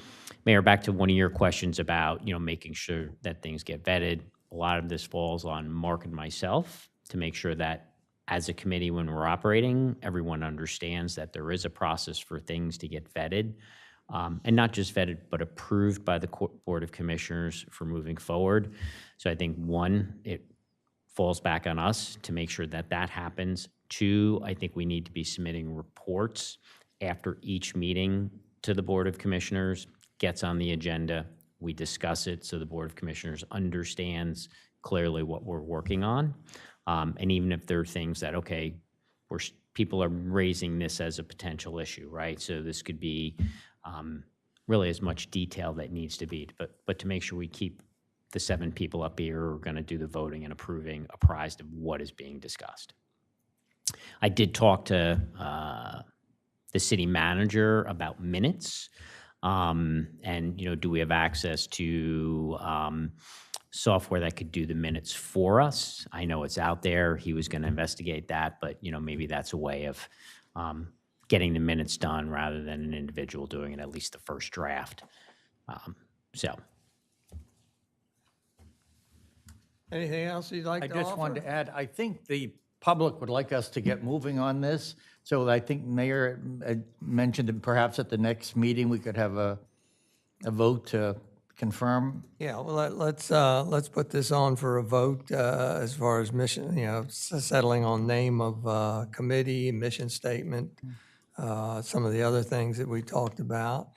Mayor, back to one of your questions about, you know, making sure that things get vetted. A lot of this falls on Mark and myself to make sure that as a committee, when we're operating, everyone understands that there is a process for things to get vetted. And not just vetted, but approved by the Board of Commissioners for moving forward. So I think 1, it falls back on us to make sure that that happens. 2, I think we need to be submitting reports after each meeting to the Board of Commissioners, gets on the agenda, we discuss it so the Board of Commissioners understands clearly what we're working on. And even if there are things that, okay, people are raising this as a potential issue, right? So this could be really as much detail that needs to be, but to make sure we keep the 7 people up here who are going to do the voting and approving apprised of what is being discussed. I did talk to the city manager about minutes, and, you know, do we have access to software that could do the minutes for us? I know it's out there. He was going to investigate that, but, you know, maybe that's a way of getting the minutes done rather than an individual doing it, at least the first draft. So. Anything else you'd like to offer? I just wanted to add, I think the public would like us to get moving on this. So I think Mayor mentioned that perhaps at the next meeting, we could have a vote to confirm. Yeah, well, let's put this on for a vote as far as mission, you know, settling on name of committee, mission statement, some of the other things that we talked about.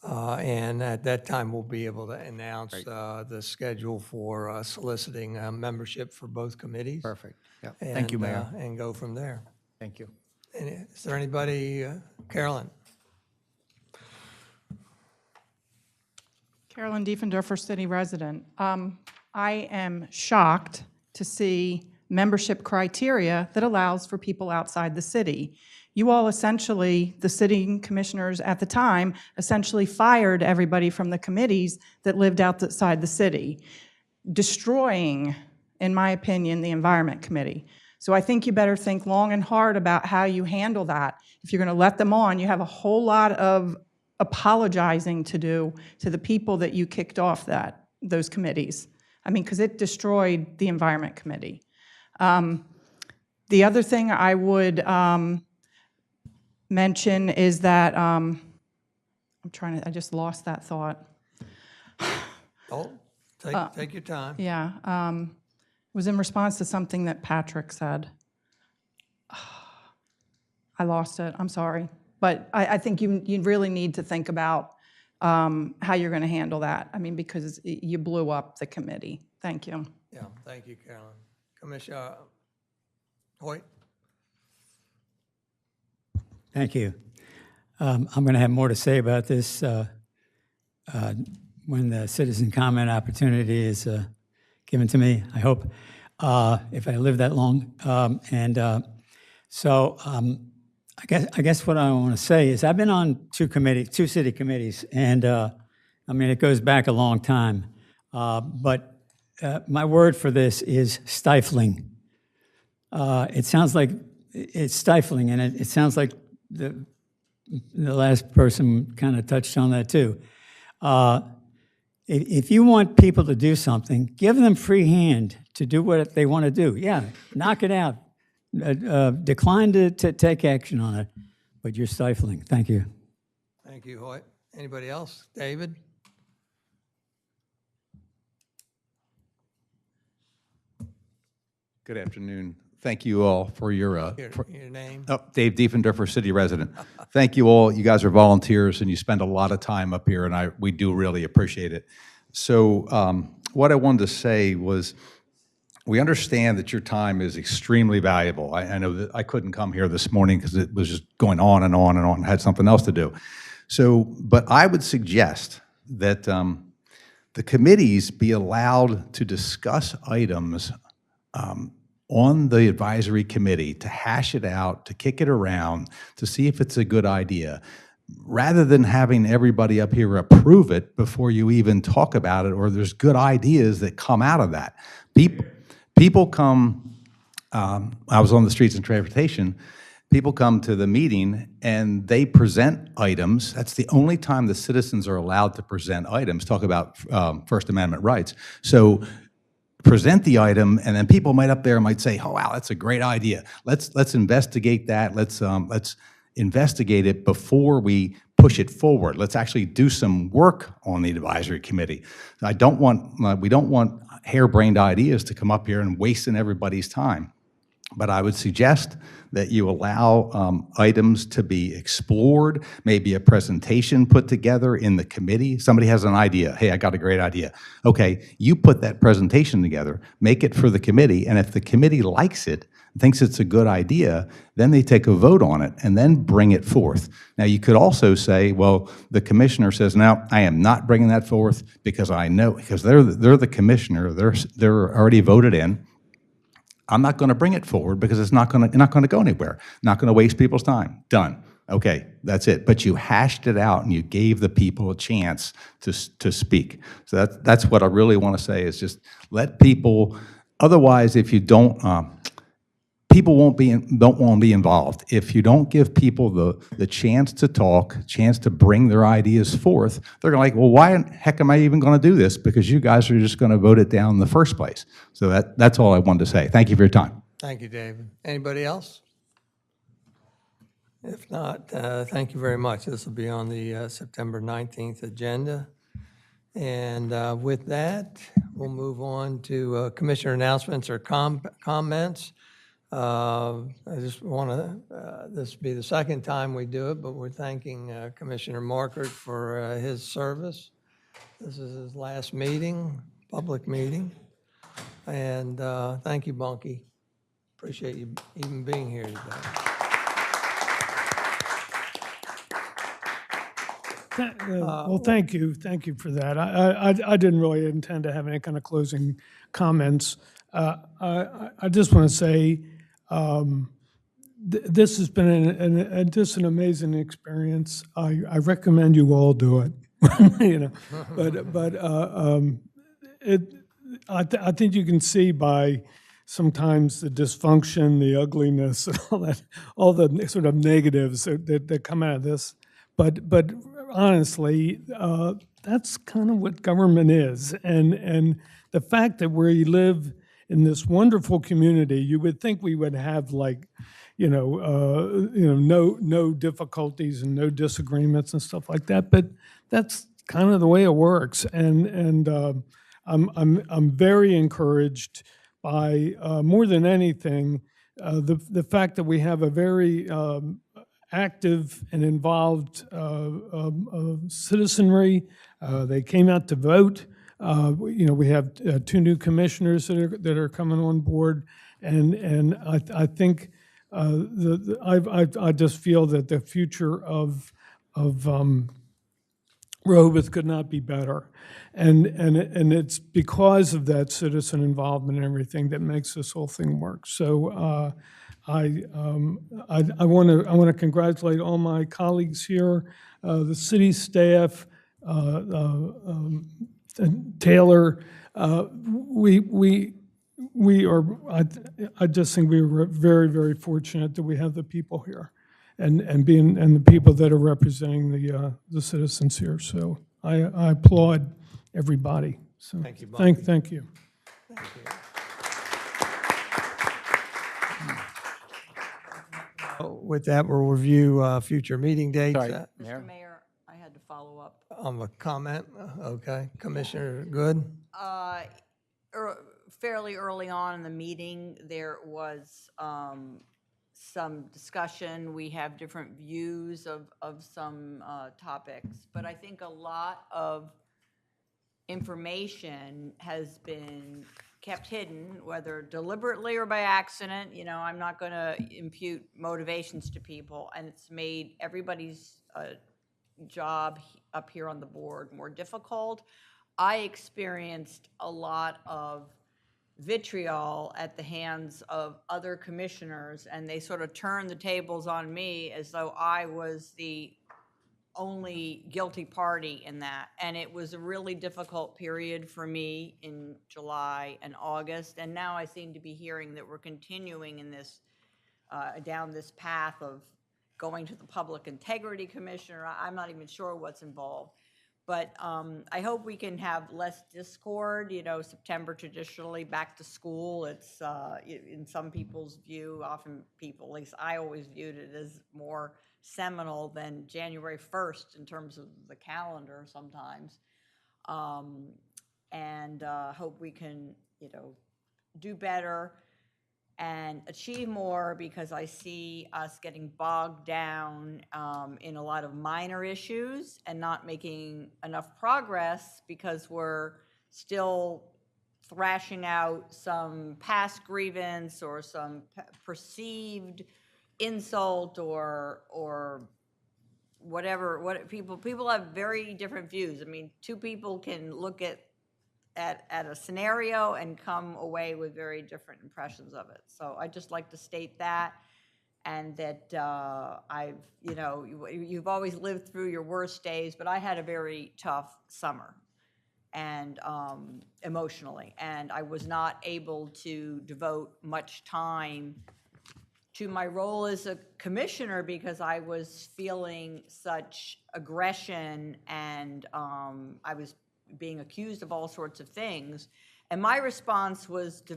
And at that time, we'll be able to announce the schedule for soliciting membership for both committees. Perfect. Yeah. Thank you, Mayor. And go from there. Thank you. Is there anybody, Carolyn? Carolyn Diefendorfer, city resident. I am shocked to see membership criteria that allows for people outside the city. You all essentially, the city commissioners at the time, essentially fired everybody from the committees that lived outside the city, destroying, in my opinion, the Environment Committee. So I think you better think long and hard about how you handle that. If you're going to let them on, you have a whole lot of apologizing to do to the people that you kicked off those committees. I mean, because it destroyed the Environment Committee. The other thing I would mention is that, I just lost that thought. Oh, take your time. Yeah, was in response to something that Patrick said. I lost it, I'm sorry. But I think you really need to think about how you're going to handle that. I mean, because you blew up the committee. Thank you. Yeah, thank you, Carolyn. Commissioner Hoyt? Thank you. I'm going to have more to say about this when the citizen comment opportunity is given to me, I hope, if I live that long. I guess what I want to say is I've been on two city committees, and I mean, it goes back a long time. But my word for this is stifling. It sounds like it's stifling, and it sounds like the last person kind of touched on that too. If you want people to do something, give them free hand to do what they want to do. Yeah, knock it out. Decline to take action on it, but you're stifling. Thank you. Thank you, Hoyt. Anybody else? David? Good afternoon. Thank you all for your Your name? Oh, Dave Diefendorfer, city resident. Thank you all. You guys are volunteers and you spend a lot of time up here, and we do really appreciate it. So what I wanted to say was, we understand that your time is extremely valuable. I know that I couldn't come here this morning because it was just going on and on and on, and had something else to do. So, but I would suggest that the committees be allowed to discuss items on the advisory committee, to hash it out, to kick it around, to see if it's a good idea, rather than having everybody up here approve it before you even talk about it, or there's good ideas that come out of that. People come, I was on the Streets and Transportation, people come to the meeting and they present items. That's the only time the citizens are allowed to present items, talk about First Amendment rights. So present the item, and then people might up there might say, oh, wow, that's a great idea. Let's investigate that. Let's investigate it before we push it forward. Let's actually do some work on the advisory committee. We don't want harebrained ideas to come up here and wasting everybody's time. But I would suggest that you allow items to be explored, maybe a presentation put together in the committee. Somebody has an idea. Hey, I got a great idea. Okay, you put that presentation together, make it for the committee, and if the committee likes it, thinks it's a good idea, then they take a vote on it and then bring it forth. Now, you could also say, well, the commissioner says, no, I am not bringing that forth because I know, because they're the commissioner, they're already voted in. I'm not going to bring it forward because it's not going to go anywhere. Not going to waste people's time. Done. Okay, that's it. But you hashed it out and you gave the people a chance to speak. So that's what I really want to say, is just let people. Otherwise, if you don't, people don't want to be involved. If you don't give people the chance to talk, chance to bring their ideas forth, they're going to like, well, why the heck am I even going to do this? Because you guys are just going to vote it down in the first place. So that's all I wanted to say. Thank you for your time. Thank you, David. Anybody else? If not, thank you very much. This will be on the September 19th agenda. And with that, we'll move on to commissioner announcements or comments. I just want to, this will be the second time we do it, but we're thanking Commissioner Markert for his service. This is his last meeting, public meeting. And thank you, Bunky. Appreciate you even being here today. Well, thank you. Thank you for that. I didn't really intend to have any kind of closing comments. I just want to say this has been just an amazing experience. I recommend you all do it. You know, I think you can see by sometimes the dysfunction, the ugliness, and all the sort of negatives that come out of this. But honestly, that's kind of what government is, and the fact that we live in this wonderful community, you would think we would have no difficulties and no disagreements and stuff like that, but that's kind of the way it works, and I'm very encouraged by more than anything the fact that we have a very active and involved citizenry. They came out to vote. We have 2 new commissioners that are coming on board, and I think I just feel that the future of Rehoboth could not be better. And it's because of that citizen involvement and everything that makes this whole thing work. So I want to congratulate all my colleagues here, the city staff, Taylor. We are. I just think we were very, very fortunate that we have the people here, and the people that are representing the citizens here. So I applaud everybody. So Thank you, Bob. Thank you. Thank you. With that, we'll review future meeting dates. Sorry, Mr. Mayor, I had to follow up. On the comment, okay. Commissioner Good? Fairly early on in the meeting, there was some discussion. We have different views of some topics, but I think a lot of information has been kept hidden, whether deliberately or by accident. You know, I'm not going to impute motivations to people, and it's made everybody's job up here on the board more difficult. I experienced a lot of vitriol at the hands of other commissioners, and they sort of turned the tables on me as though I was the only guilty party in that. And it was a really difficult period for me in July and August, and now I seem to be hearing that we're continuing in this, down this path of going to the Public Integrity Commissioner. I'm not even sure what's involved. But I hope we can have less discord. You know, September traditionally back to school. It's in some people's view, often people, at least I always viewed it as more seminal than January 1st in terms of the calendar sometimes. And hope we can, you know, do better and achieve more, because I see us getting bogged down in a lot of minor issues and not making enough progress because we're still thrashing out some past grievance or some perceived insult or whatever. What people have very different views. I mean, two people can look at a scenario and come away with very different impressions of it. So I just like to state that, and that I've, you know, you've always lived through your worst days, but I had a very tough summer, and emotionally, and I was not able to devote much time to my role as a commissioner because I was feeling such aggression, and I was being accused of all sorts of things. And my response was to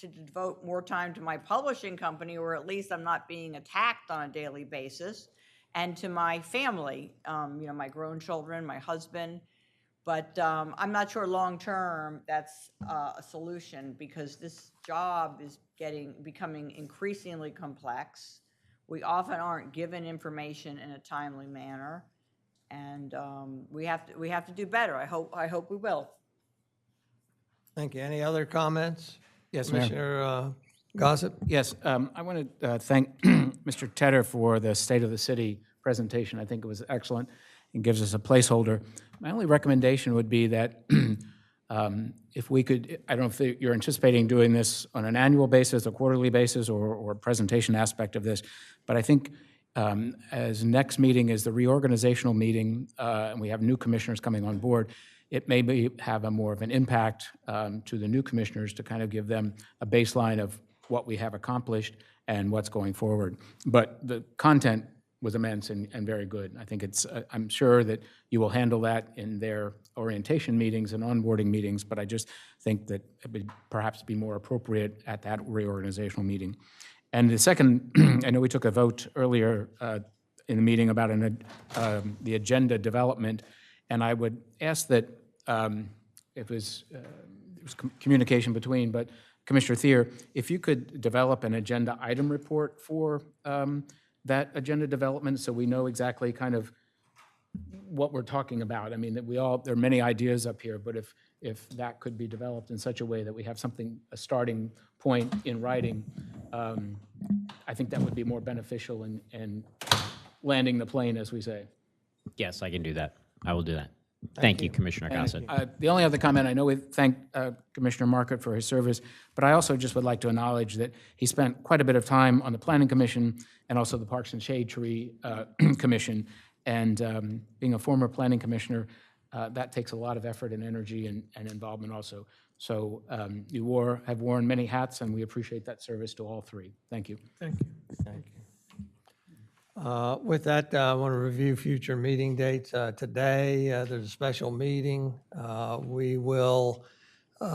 devote more time to my publishing company, or at least I'm not being attacked on a daily basis, and to my family, you know, my grown children, my husband. But I'm not sure long-term that's a solution, because this job is becoming increasingly complex. We often aren't given information in a timely manner. And we have to do better. I hope we will. Thank you. Any other comments? Yes, Mayor. Commissioner Gossett? Yes, I want to thank Mr. Tedder for the State of the City presentation. I think it was excellent and gives us a placeholder. My only recommendation would be that if we could, I don't know if you're anticipating doing this on an annual basis, a quarterly basis, or a presentation aspect of this, but I think as next meeting is the reorganizational meeting, and we have new commissioners coming on board, it may have a more of an impact to the new commissioners to kind of give them a baseline of what we have accomplished and what's going forward. But the content was immense and very good. I think it's, I'm sure that you will handle that in their orientation meetings and onboarding meetings, but I just think that it would perhaps be more appropriate at that reorganizational meeting. And the second, I know we took a vote earlier in the meeting about the agenda development, and I would ask that it was communication between, but Commissioner Thier, if you could develop an agenda item report for that agenda development, so we know exactly kind of what we're talking about. I mean, that there are many ideas up here, but if that could be developed in such a way that we have something, a starting point in writing, I think that would be more beneficial in landing the plane, as we say. Yes, I can do that. I will do that. Thank you, Commissioner And, Gossett. the only other comment, I know we thank Commissioner Markert for his service, but I also just would like to acknowledge that he spent quite a bit of time on the Planning Commission and also the Parks and Shade Tree Commission. And being a former planning commissioner, that takes a lot of effort and energy and involvement also. So you have worn many hats, and we appreciate that service to all three. Thank you. Thank you. Thank you. With that, I want to review future meeting dates. Today, there's a special meeting. We will, there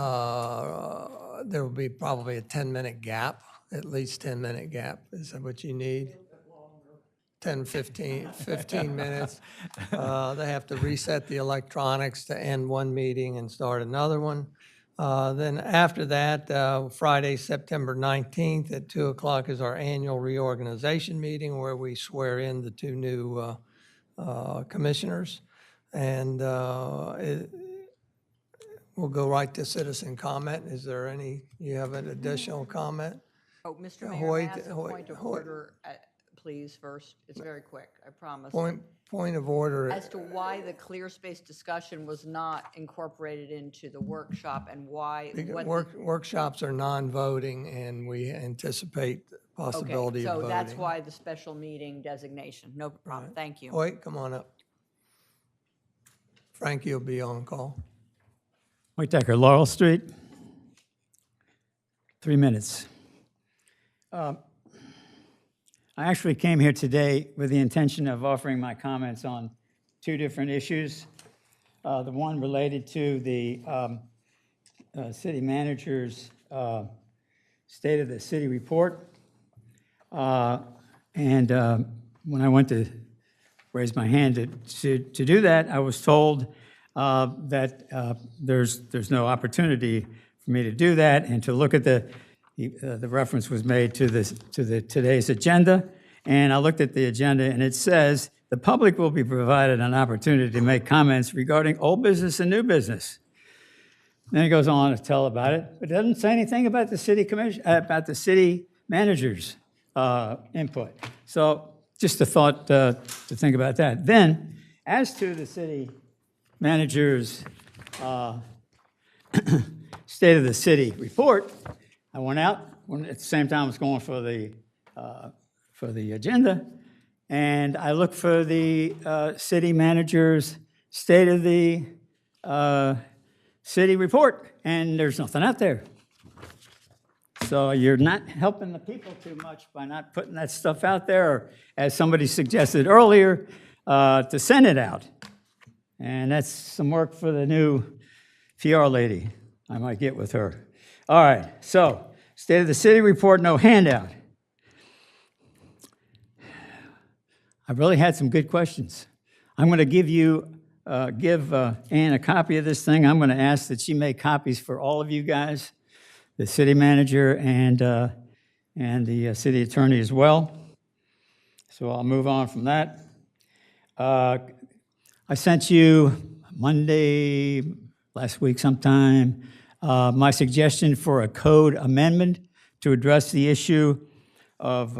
will be probably a 10-minute gap, at least 10-minute gap. Is that what you need? 10, 15 minutes. They have to reset the electronics to end one meeting and start another one. Then after that, Friday, September 19th at 2 o'clock is our annual reorganization meeting where we swear in the two new commissioners. And we'll go right to citizen comment. Is there any, you have an additional comment? Oh, Mr. Mayor, may I ask a point of order, please, first? It's very quick, I promise. Point of order. As to why the clear space discussion was not incorporated into the workshop and why. Workshops are non-voting, and we anticipate the possibility of voting. So that's why the special meeting designation. No problem. Thank you. Wait, come on up. Frankie will be on call. Whitaker, Laurel Street. 3 minutes. I actually came here today with the intention of offering my comments on two different issues. The one related to the city manager's State of the City report. And when I went to raise my hand to do that, I was told that there's no opportunity for me to do that and to look at the reference was made to today's agenda, and I looked at the agenda, and it says, the public will be provided an opportunity to make comments regarding old business and new business. Then it goes on to tell about it, but it doesn't say anything about the city commission, about the city manager's input. So just a thought to think about that. Then, as to the city manager's State of the City report, I went out at the same time I was going for the agenda, and I looked for the city manager's State of the City report, and there's nothing out there. So you're not helping the people too much by not putting that stuff out there, or, as somebody suggested earlier, to send it out. And that's some work for the new PR lady I might get with her. All right, so State of the City report, no handout. I really had some good questions. I'm going to give Ann a copy of this thing. I'm going to ask that she make copies for all of you guys, the city manager and the city attorney as well. So I'll move on from that. I sent you Monday, last week sometime, my suggestion for a code amendment to address the issue of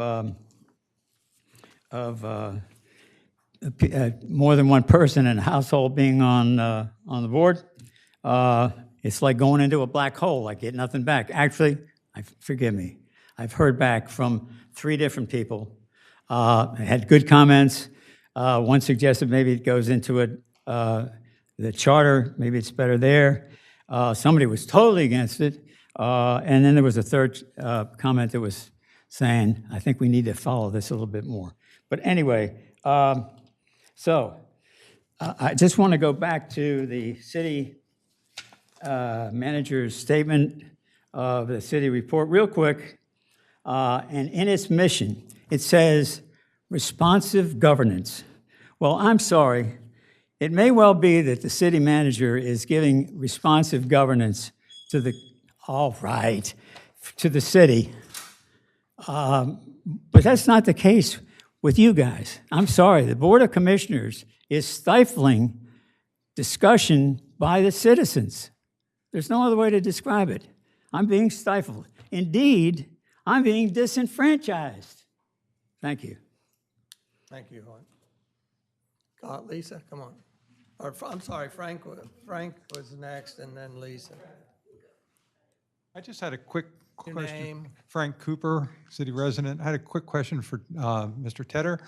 more than one person in a household being on the board. It's like going into a black hole. I get nothing back. Actually, forgive me, I've heard back from 3 different people. I had good comments. One suggested maybe it goes into the charter, maybe it's better there. Somebody was totally against it. And then there was a third comment that was saying, I think we need to follow this a little bit more. But anyway, so I just want to go back to the city manager's statement of the city report real quick. And in its mission, it says responsive governance. Well, I'm sorry. It may well be that the city manager is giving responsive governance to the, to the city. But that's not the case with you guys. I'm sorry, the Board of Commissioners is stifling discussion by the citizens. There's no other way to describe it. I'm being stifled. Indeed, I'm being disenfranchised. Thank you. Thank you, Hart. Lisa, come on. Or, I'm sorry, Frank was next, and then Lisa. I just had a quick Your question. name? Frank Cooper, city resident. I had a quick question for Mr. Tedder.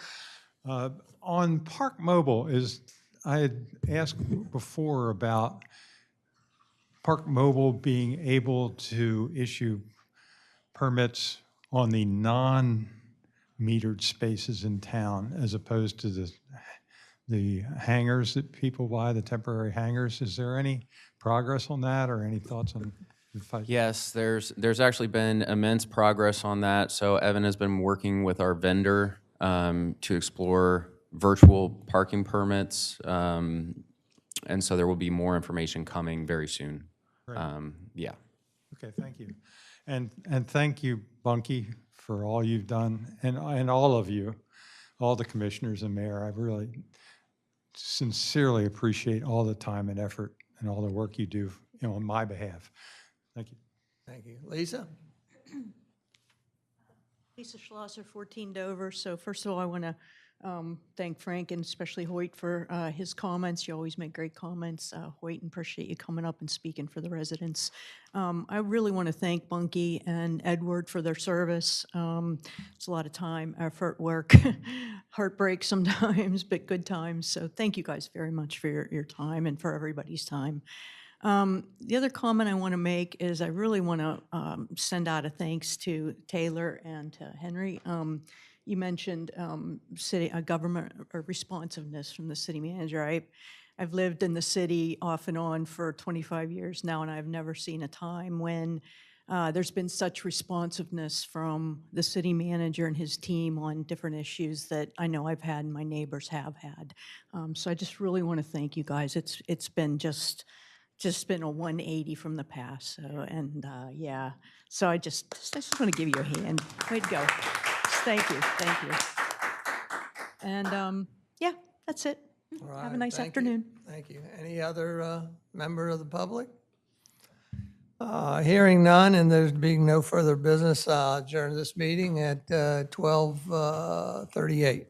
On Park Mobile, I had asked before about Park Mobile being able to issue permits on the non-metered spaces in town as opposed to the hangars that people buy, the temporary hangars. Is there any progress on that or any thoughts on? Yes, there's actually been immense progress on that. So Evan has been working with our vendor to explore virtual parking permits. And so there will be more information coming very soon. Great. Yeah. Okay, thank you. And thank you, Bunky, for all you've done, and all of you, all the commissioners and mayor. I really sincerely appreciate all the time and effort and all the work you do, on my behalf. Thank you. Thank you. Lisa? Lisa Schlosser, 14 Dover. So first of all, I want to thank Frank and especially Hoyt for his comments. You always make great comments. Hoyt, and appreciate you coming up and speaking for the residents. I really want to thank Bunky and Edward for their service. It's a lot of time, effort, work, heartbreak sometimes, but good times. So thank you guys very much for your time and for everybody's time. The other comment I want to make is I really want to send out a thanks to Taylor and to Henry. You mentioned city government or responsiveness from the city manager. I've lived in the city off and on for 25 years now, and I've never seen a time when there's been such responsiveness from the city manager and his team on different issues that I know I've had and my neighbors have had. So I just really want to thank you guys. It's been just been a 180 from the past. So, and yeah, so I just want to give you a hand. Way to go. Thank you. And yeah, that's it. All right, Have a nice thank you. afternoon. Thank you. Any other member of the public? Hearing none, and there's being no further business, adjourn this meeting at 12:38.